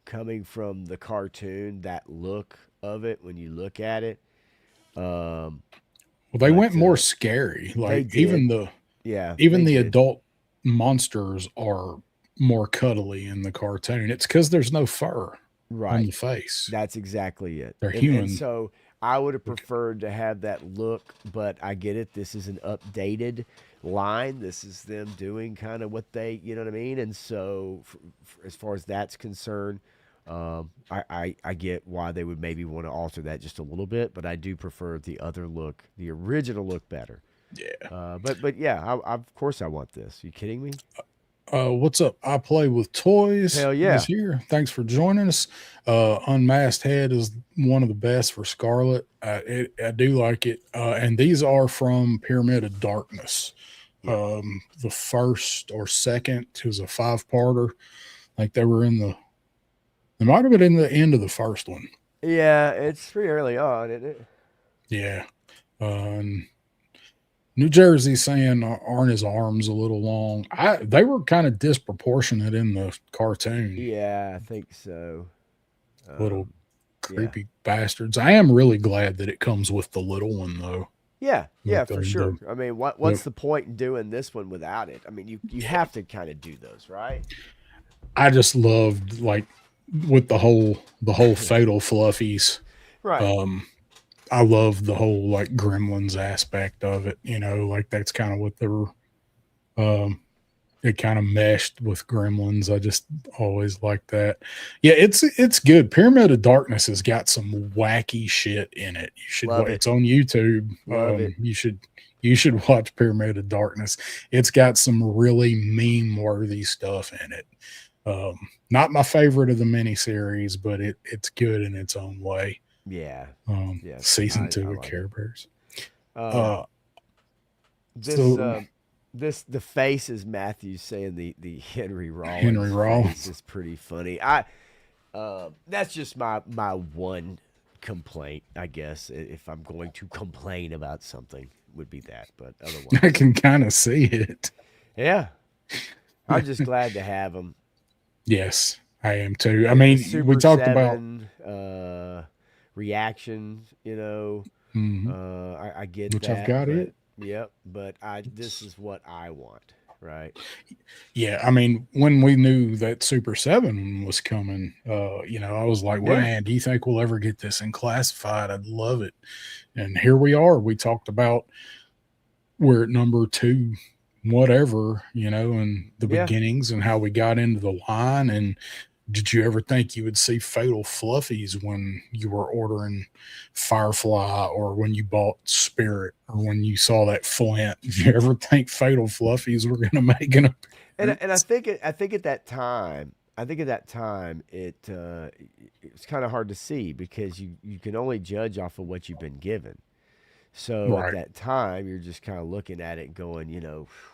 coming from the cartoon that look of it when you look at it. Um, Well, they went but more scary. they Like did, yeah, even they the did. adult monsters are more cuddly in the cartoon. It's because there's no fur on Right. the face. That's exactly it. They're And human. so I would have preferred to have that look, but I get it. This is an updated line. This is them doing kind of what they, you know what I mean? And so as far as that's concerned, I get why they would maybe want to alter that just a little bit, but I do prefer the other look, the original look better. Yeah. But yeah, of course I want this. You kidding me? What's up? I play with toys. Hell Is yeah. here. Thanks for joining us. Unmasked Head is one of the best for Scarlet. I do like it. And these are from Pyramid of Darkness. Yep. The first or second was a 5-parter. Like they might have been in the end of the first one. Yeah, it's pretty early on, isn't it? Yeah. And New Jersey saying aren't his arms a little long? They were kind of disproportionate in the cartoon. Yeah, I think so. Little Yeah. creepy bastards. I am really glad that it comes with the little one though. Yeah, yeah, Like for sure. I mean, what's the the point in doing this one without it? I mean, you have to kind of do those, right? I just loved like with the whole fatal fluffies. Right. Um, I love the whole like Gremlins aspect of it. You know, like that's kind of what they were. Um, it kind of meshed with Gremlins. I just always liked that. Yeah, it's good. Pyramid of Darkness has got some wacky shit in it. You should Love it. it's on YouTube. Love it. You should watch Pyramid of Darkness. It's got some really meme worthy stuff in it. Not my favorite of the miniseries, but it's good in its own way. Yeah. Yes. Season I 2 of like Care it. Bears. Um, Uh, this so the face is Matthew saying the Henry Henry Rollins face Rollins. is pretty funny. That's just my one complaint, I guess. If I'm going to complain about something, would be that. But I otherwise, can kind of see it. yeah, I'm just glad to have them. Yes, I am too. I The mean, we Super talked about 7 reaction, mhm, I get which I've that, got but it. yep, but this is what I want, right? Yeah, I mean, when we knew that Super 7 was coming, I was like, well, Yeah. man, do you think we'll ever get this in classified? I'd love it. And here we are. We talked about we're at number 2, whatever, and the Yeah. beginnings and how we got into the line. And did you ever think you would see Fatal Fluffies when you were ordering Firefly or when you bought Spirit or when you saw that Flint? Did you ever think Fatal Fluffies were going to make an And appearance? I think at that time, it's kind of hard to see because you can only judge off of what you've been given. So at Right. that time, you're just kind of looking at it going,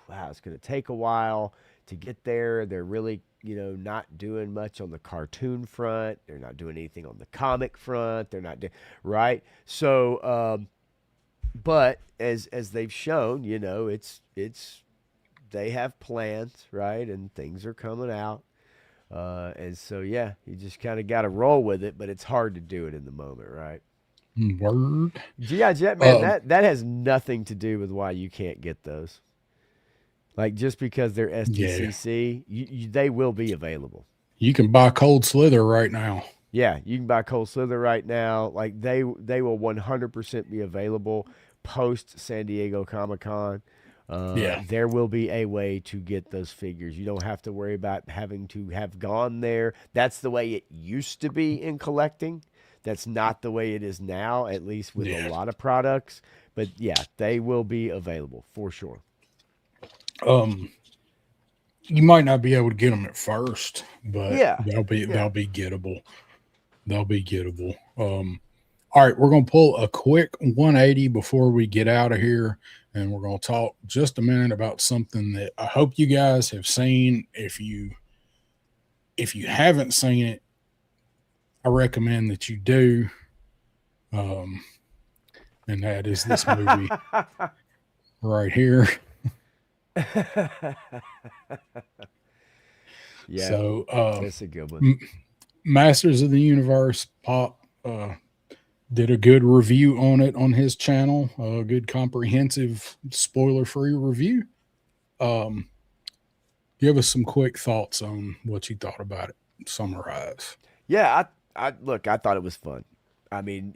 wow, it's going to take a while to get there. They're really, not doing much on the cartoon front. They're not doing anything on the comic front. They're not doing, right. So, but as they've shown, it's they have plans, right, and things are coming out. And so yeah, you just kind of got to roll with it, but it's hard to do it in the moment, right? Word. GI Jet, man, Um, that has nothing to do with why you can't get those. Like just because they're yeah. SDCC, they will be available. You can buy Cold Slither right now. Yeah, you can buy Cold Slither right now. Like they will 100% be available post San Diego Comic Con. Yeah. There will be a way to get those figures. You don't have to worry about having to have gone there. That's the way it used to be in collecting. That's not the way it is now, at least with a Yeah. lot of products. But yeah, they will be available for sure. You might not be able to get them at first, but Yeah. they'll be gettable. They'll be gettable. All right, we're gonna pull a quick 180 before we get out of here, and we're gonna talk just a minute about something that I hope you guys have seen. If you haven't seen it, I recommend that you do. And that is this movie right here. Yeah, So, that's a good one. Masters of the Universe, Pop did a good review on it on his channel, a good comprehensive spoiler-free review. Give us some quick thoughts on what you thought about it. Summarize. Yeah, I look, I thought it was fun. I mean,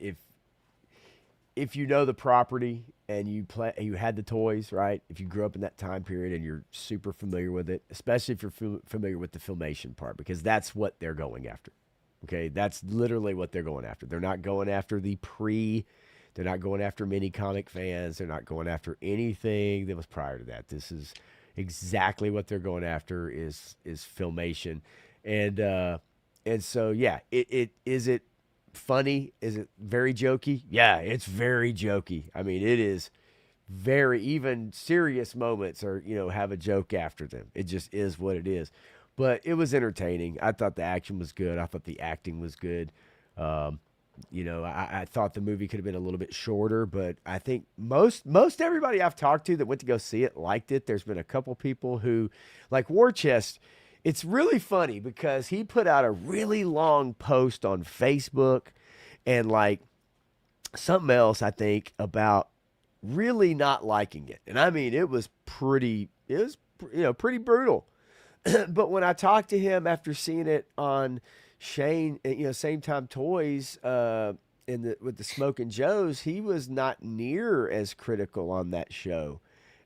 if you know the property and you had the toys, right? If you grew up in that time period and you're super familiar with it, especially if you're familiar with the filmation part, because that's what they're going after. Okay, that's literally what they're going after. They're not going after they're not going after mini comic fans. They're not going after anything that was prior to that. This is exactly what they're going after is filmation, and so yeah, it is it funny? Is it very jokey? Yeah, it's very jokey. I mean, it is very even serious moments are have a joke after them. It just is what it is. But it was entertaining. I thought the action was good. I thought the acting was good. Um, I thought the movie could have been a little bit shorter, but I think most everybody I've talked to that went to go see it liked it. There's been a couple people who, like War Chest. It's really funny because he put out a really long post on Facebook and like something else, I think, about really not liking it. And I mean, pretty brutal. But when I talked to him after seeing it on Shane, Same Time Toys, with the Smoking Joes, he was not near as critical on that show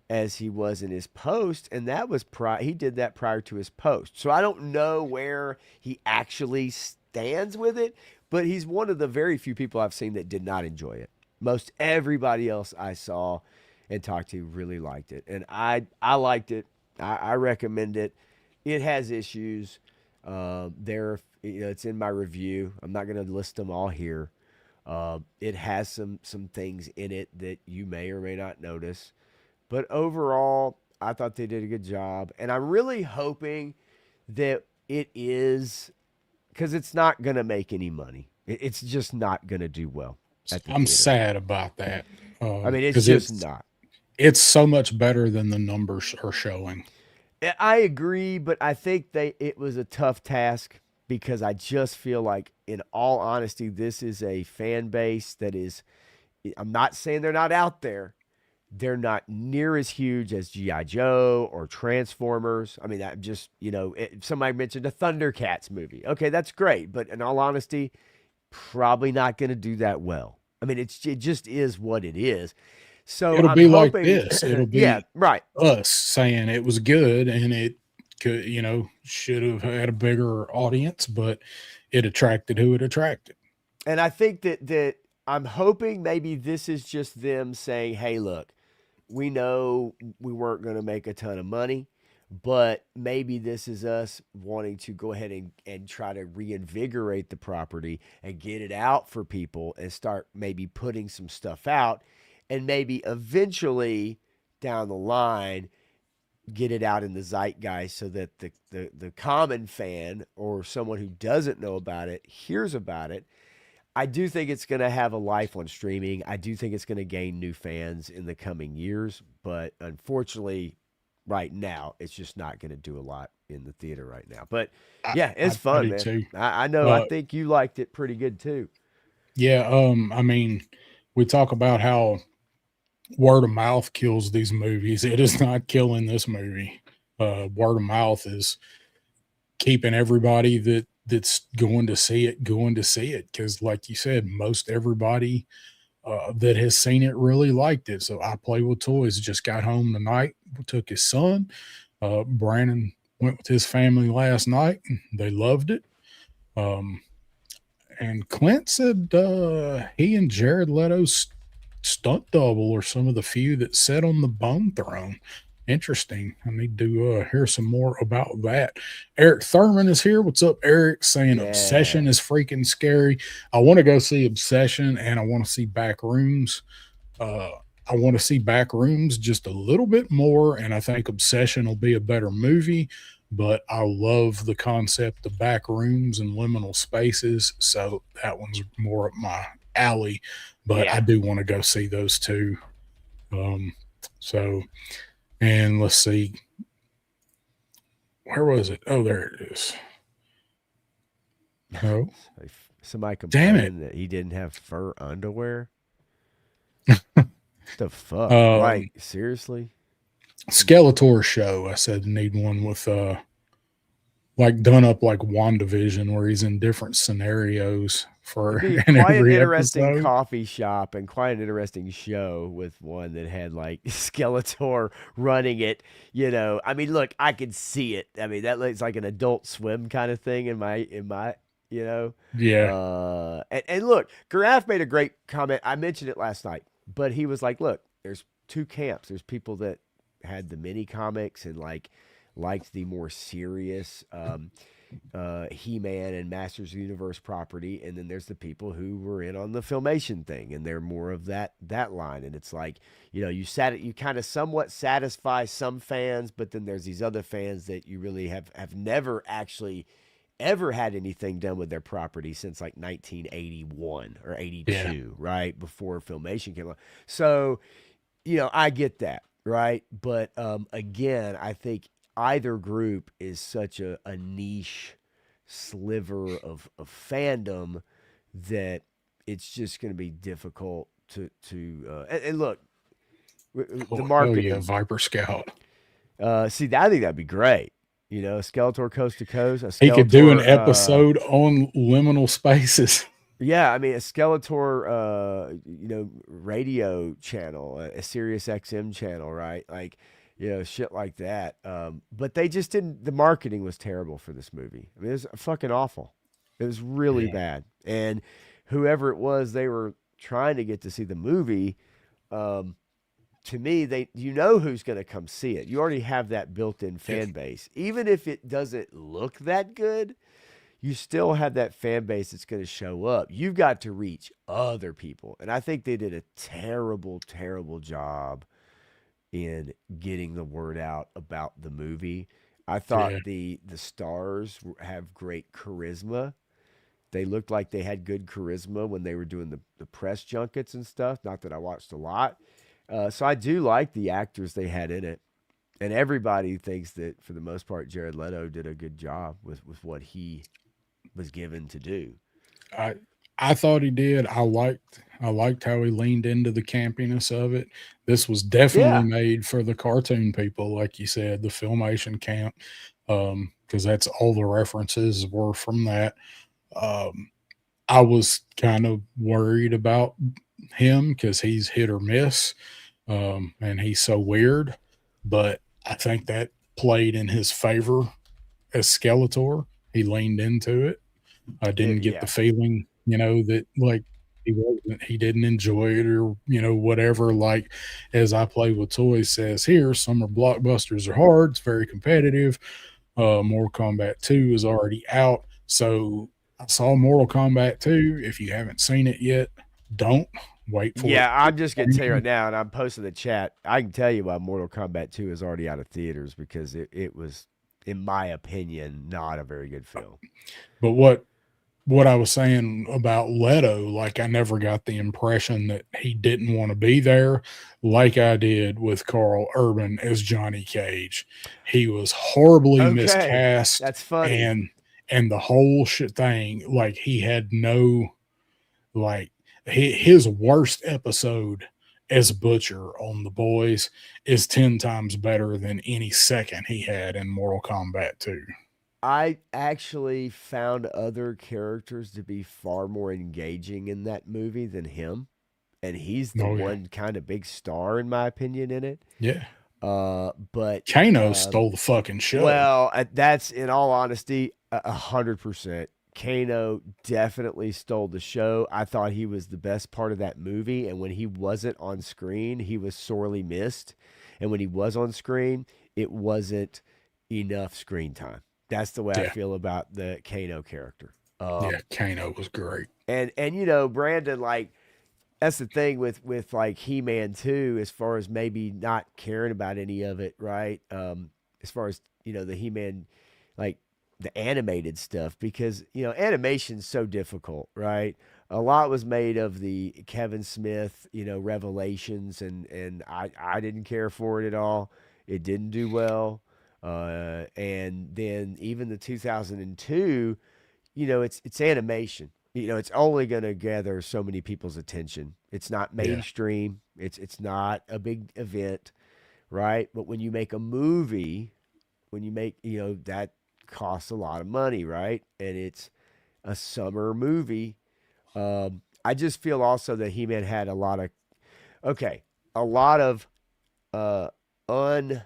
as he was in his post, and that was he did that prior to his post. So I don't know where he actually stands with it, but he's one of the very few people I've seen that did not enjoy it. Most everybody else I saw and talked to really liked it, and I liked it. I recommend it. It has issues. It's in my review. I'm not going to list them all here. It has some things in it that you may or may not notice. But overall, I thought they did a good job. And I'm really hoping that it is, because it's not going to make any money. It's just not going to do well at the I'm theater. sad about that. I mean, it's just not. It's so much better than the numbers are showing. I agree, but I think it was a tough task because I just feel like, in all honesty, this is a fan base that is, I'm not saying they're not out there. They're not near as huge as G.I. Joe or Transformers. I mean, that just, somebody mentioned a Thundercats movie. Okay, that's great. But in all honesty, probably not going to do that well. I mean, it just is what it is. So it'll I'm be hoping, like this. It'll be right. Us saying it was good and it could, should have had a bigger audience, but it attracted who it attracted. And I think that I'm hoping maybe this is just them saying, hey, look, we know we weren't going to make a ton of money, but maybe this is us wanting to go ahead and try to reinvigorate the property and get it out for people and start maybe putting some stuff out and maybe eventually down the line get it out in the zeitgeist so that the common fan or someone who doesn't know about it hears about it. I do think it's going to have a life on streaming. I do think it's going to gain new fans in the coming years, but unfortunately, right now, it's just not going to do a lot in the theater right now. But yeah, it's fun, man. Too. I know. I think you liked it pretty good too. Yeah. I mean, we talk about how word of mouth kills these movies. It is not killing this movie. Word of mouth is keeping everybody that's going to see it because, like you said, most everybody that has seen it really liked it. So I Play with Toys just got home tonight, took his son. Brandon went with his family last night. They loved it. And Clint said he and Jared Leto's stunt double are some of the few that sat on the Bone Throne. Interesting. I need to hear some more about that. Eric Thurman is here. What's up, Eric? Saying Obsession Yeah. is freaking scary. I want to go see Obsession and I want to see Back Rooms. I want to see Back Rooms just a little bit more, and I think Obsession will be a better movie. But I love the concept of back rooms and liminal spaces, so that one's more up my alley. But I Yeah. do want to go see those two. Um, so, and let's see, where was it? Oh, there it is. Oh, Somebody damn it! complaining that he didn't have fur underwear. The fuck? Um, Like, seriously? Skeletor show. I said need one with like done up like WandaVision, where he's in different scenarios for It'd be in quite an every interesting episode. coffee shop and quite an interesting show with one that had like Skeletor running it. I mean, look, I could see it. I mean, that looks like an Adult Swim kind of thing in my. You know, Yeah, and look, Giraffe made a great comment. I mentioned it last night, but he was like, "Look, there's two camps. There's people that had the mini comics and liked the more serious He-Man and Masters of the Universe property, and then there's the people who were in on the Filmation thing, and they're more of that line. And it's like, you kind of somewhat satisfy some fans, but then there's these other fans that you really have never actually ever had anything done with their property since like 1981 or 82, yeah, right before Filmation came out. So, I get that, right? But again, I think either group is such a niche sliver of fandom that it's just going to be difficult and look, the oh yeah, marketing. Viper Scout. See, I think that'd be great. A Skeletor coast to coast, a He could do an Skeletor. episode on liminal spaces. Yeah, I mean a Skeletor, radio channel, a Sirius XM channel, right? Like, shit like that. But they just didn't. The marketing was terrible for this movie. I mean, it was fucking awful. It was really Yeah, bad. And whoever it was, they were trying to get to see the movie. To me, who's going to come see it. You already have that built-in yeah, fan base. Even if it doesn't look that good, you still have that fan base that's going to show up. You've got to reach other people. And I think they did a terrible, terrible job in getting the word out about the movie. I thought yeah. the stars have great charisma. They looked like they had good charisma when they were doing the press junkets and stuff. Not that I watched a lot. So I do like the actors they had in it. And everybody thinks that, for the most part, Jared Leto did a good job with what he was given to do. I thought he did. I liked how he leaned into the campiness of it. This was definitely Yeah. made for the cartoon people, like you said, the Filmation camp, because that's all the references were from that. Um, I was kind of worried about him because he's hit or miss, and he's so weird. But I think that played in his favor as Skeletor. He leaned into it. I didn't get the Yeah. feeling, that like he didn't enjoy it or whatever. Like as I play with toys says here, summer blockbusters are hard. It's very competitive. Mortal Kombat 2 is already out, so I saw Mortal Kombat 2. If you haven't seen it yet, don't wait for it. Yeah, I'm just going to tell you right now, and I'm posting the chat. I can tell you why Mortal Kombat 2 is already out of theaters because it was, in my opinion, not a very good film. But what I was saying about Leto, like I never got the impression that he didn't want to be there, like I did with Carl Urban as Johnny Cage. He was horribly Okay, miscast, that's funny. and the whole shit thing, like he had no like his worst episode as Butcher on The Boys is 10 times better than any second he had in Mortal Kombat 2. I actually found other characters to be far more engaging in that movie than him, and he's the Oh yeah. one kind of big star in my opinion in it. Yeah. But Kano stole the fucking show. well, that's in all honesty 100%. Kano definitely stole the show. I thought he was the best part of that movie, and when he wasn't on screen, he was sorely missed. And when he was on screen, it wasn't enough screen time. That's the way I Yeah. feel about the Kano character. Yeah. Kano was great. And Brandon, like, that's the thing with like He-Man too, as far as maybe not caring about any of it, right? As far as the He-Man, like the animated stuff, because animation's so difficult, right? A lot was made of the Kevin Smith, Revelations, and I didn't care for it at all. It didn't do well, and then even the 2002, it's animation. It's only going to gather so many people's attention. It's not Yeah. mainstream. It's not a big event, right? But when you make a movie, when you make, that costs a lot of money, right? And it's a summer movie. I just feel also that He-Man had a lot of uh, un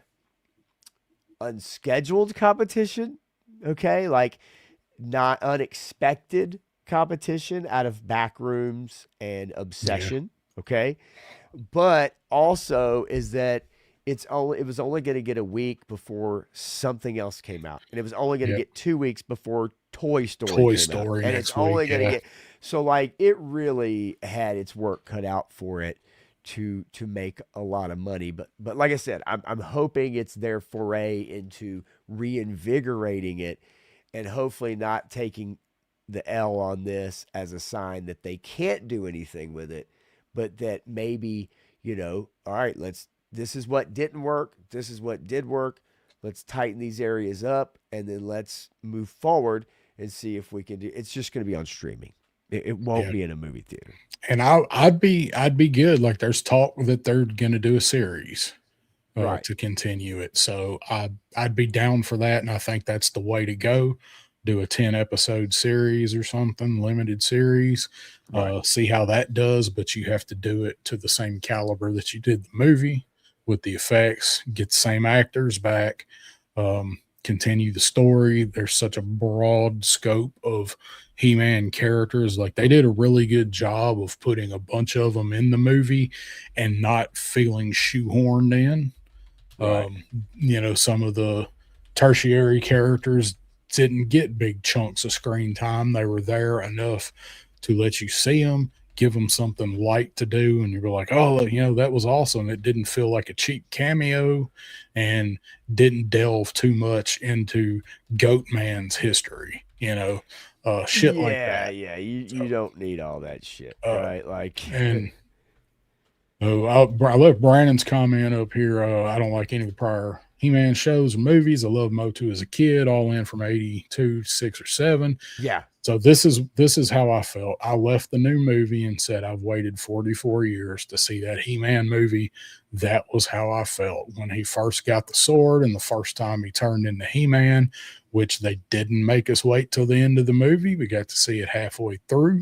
unscheduled competition. Okay, like not unexpected competition out of back rooms and Yeah. obsession. Okay. But also is that it was only going to get a week before something else came out. And it was only going to Yeah. get 2 weeks before Toy Story Toy came out. Story And it's next only week. going to Yeah. get so like it really had its work cut out for it to make a lot of money. But like I said, I'm hoping it's their foray into reinvigorating it and hopefully not taking the L on this as a sign that they can't do anything with it, but that maybe, all right, this is what didn't work. This is what did work. Let's tighten these areas up and then let's move forward and see if we can do it's just going to be on streaming. It won't Yeah. be in a movie theater. And I'd be good. Like there's talk that they're gonna do a series Right. to continue it. So I'd be down for that. And I think that's the way to go. Do a 10 episode series or something, limited series. Right. See how that does, but you have to do it to the same caliber that you did the movie with the effects, get the same actors back, continue the story. There's such a broad scope of He-Man characters. Like they did a really good job of putting a bunch of them in the movie and not feeling shoehorned in. Right. Some of the tertiary characters didn't get big chunks of screen time. They were there enough to let you see them, give them something light to do, and you were like, oh, that was awesome. It didn't feel like a cheap cameo and didn't delve too much into Goat Man's history, shit like that. Yeah. You don't need all that shit, Uh, right? Like and I left Brandon's comment up here. I don't like any of the prior He-Man shows or movies. I love Motu as a kid, all in from 82, 6 or 7. yeah. So this is how I felt. I left the new movie and said I've waited 44 years to see that He-Man movie. That was how I felt when he first got the sword and the first time he turned into He-Man, which they didn't make us wait till the end of the movie. We got to see it halfway through.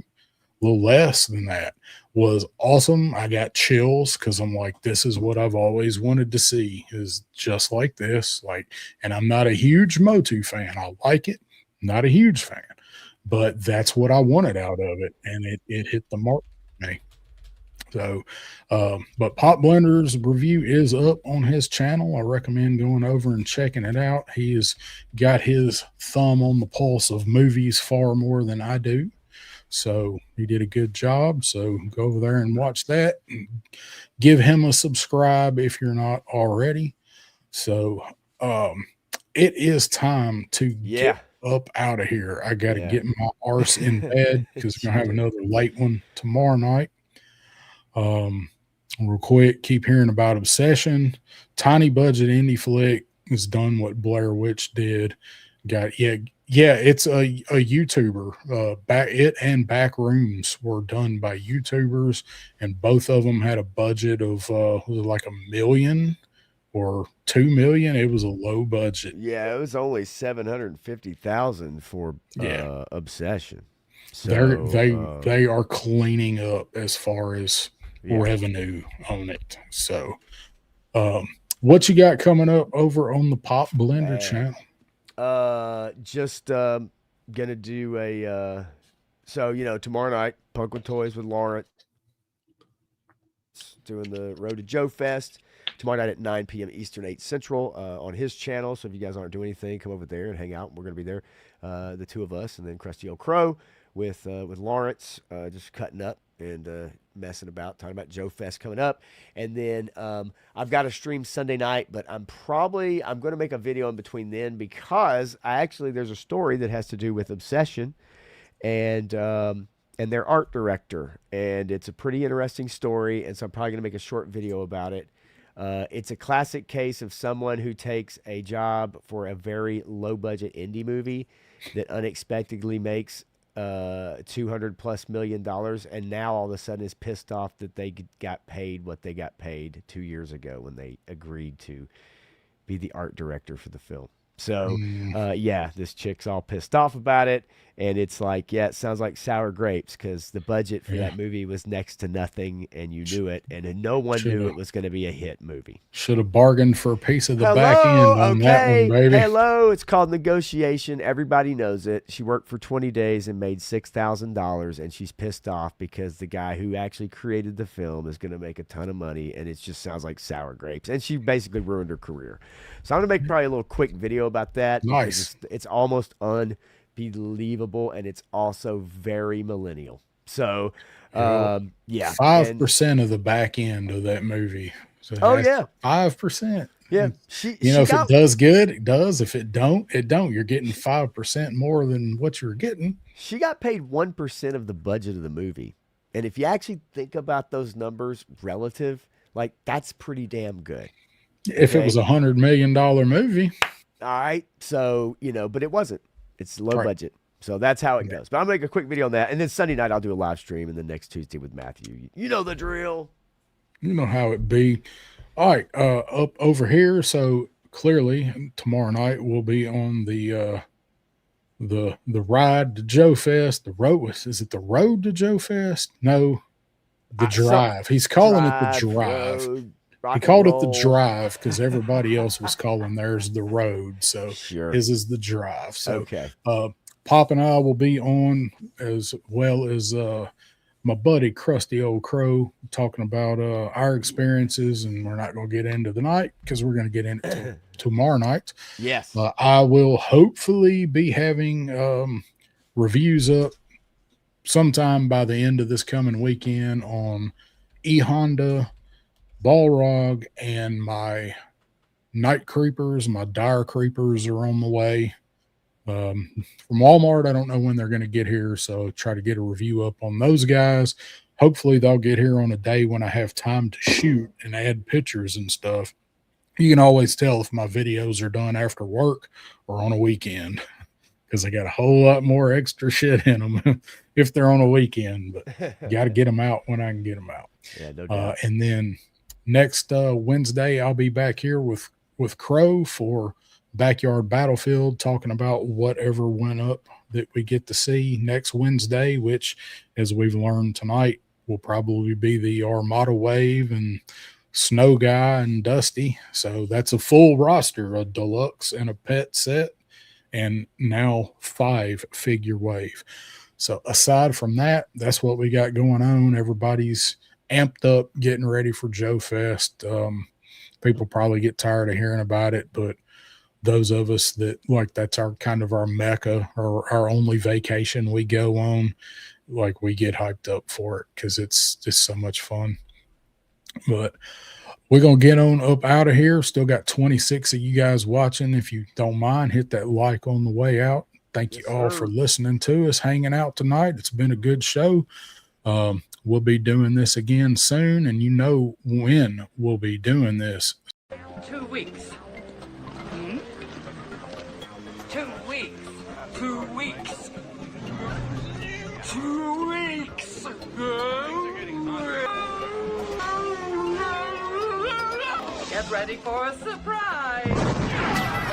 A little less than that. Was awesome. I got chills because I'm like, this is what I've always wanted to see, is just like this. Like, and I'm not a huge Motu fan. I like it, not a huge fan, but that's what I wanted out of it, and it hit the mark for me. So, but Pop Blender's review is up on his channel. I recommend going over and checking it out. He has got his thumb on the pulse of movies far more than I do. So he did a good job. So go over there and watch that. And give him a subscribe if you're not already. So it is time to get up out of here. I got to get my arse in bed because we're going to have another late one tomorrow night. Real quick, keep hearing about Obsession. Tiny budget indie flick has done what Blair Witch did. It's a YouTuber. It and Backrooms were done by YouTubers, and both of them had a budget of was it like $1 million or $2 million? It was a low budget. Yeah, it was only 750,000 for Obsession. So they are cleaning up as far as revenue on it. So, what you got coming up over on the Pop Blender channel? Just gonna do a so tomorrow night, Punk with Toys with Lawrence doing the Road to Joe Fest. Tomorrow night at 9 p.m. Eastern, 8 Central on his channel. So if you guys aren't doing anything, come over there and hang out. We're going to be there, the two of us, and then Krusty Old Crow with Lawrence, just cutting up and messing about, talking about Joe Fest coming up. And then I've got a stream Sunday night, but I'm going to make a video in between then because there's a story that has to do with Obsession and their art director. And it's a pretty interesting story. And so I'm probably going to make a short video about it. It's a classic case of someone who takes a job for a very low budget indie movie that unexpectedly makes $200+ million, and now all of a sudden is pissed off that they got paid what they got paid 2 years ago when they agreed to be the art director for the film. So, this chick's all pissed off about it. And it's like, yeah, it sounds like sour grapes because the budget for that movie was next to nothing and you knew it. And no one knew it was going to be a hit movie. Should have bargained for a piece of the back end on that one, baby. Hello, it's called negotiation. Everybody knows it. She worked for 20 days and made $6,000 and she's pissed off because the guy who actually created the film is going to make a ton of money and it just sounds like sour grapes. And she basically ruined her career. So I'm going to make probably a little quick video about that. Nice. It's almost unbelievable and it's also very millennial. So, 5% of the back end of that movie. So 5%. Yeah. If it does good, it does. If it don't, it don't. You're getting 5% more than what you're getting. She got paid 1% of the budget of the movie. And if you actually think about those numbers relative, like that's pretty damn good. If it was $100 million movie. All right. So, but it wasn't. It's low budget. So that's how it goes. But I'll make a quick video on that. And then Sunday night, I'll do a live stream. And then next Tuesday with Matthew. You know the drill. You know how it be. All right. Up over here. So clearly tomorrow night we'll be on the ride to Joe Fest. The road. Is it the road to Joe Fest? No, the drive. He's calling it the drive. He called it the drive because everybody else was calling theirs the road. So his is the drive. So Pop and I will be on as well as my buddy Krusty Old Crow talking about our experiences, and we're not going to get into the night because we're going to get into tomorrow night. Yes. I will hopefully be having reviews up sometime by the end of this coming weekend on E-Honda, Balrog, and my Night Creepers. My Dire Creepers are on the way from Walmart. I don't know when they're going to get here, so try to get a review up on those guys. Hopefully they'll get here on a day when I have time to shoot and add pictures and stuff. You can always tell if my videos are done after work or on a weekend because I got a whole lot more extra shit in them if they're on a weekend, but got to get them out when I can get them out. Yeah, no doubt. And then next Wednesday, I'll be back here with Crow for Backyard Battlefield, talking about whatever went up that we get to see next Wednesday, which, as we've learned tonight, will probably be the Armada Wave and Snow Guy and Dusty. So that's a full roster, a deluxe and a pet set, and now 5-figure wave. So aside from that, that's what we got going on. Everybody's amped up, getting ready for Joe Fest. People probably get tired of hearing about it, but those of us that that's our kind of our mecca or our only vacation we go on, we get hyped up for it because it's just so much fun. But we're going to get on up out of here. Still got 26 of you guys watching. If you don't mind, hit that like on the way out. Thank you all for listening to us, hanging out tonight. It's been a good show. We'll be doing this again soon, and you know when we'll be doing this. 2 weeks. 2 weeks. 2 weeks. 2 weeks. Get ready for a surprise.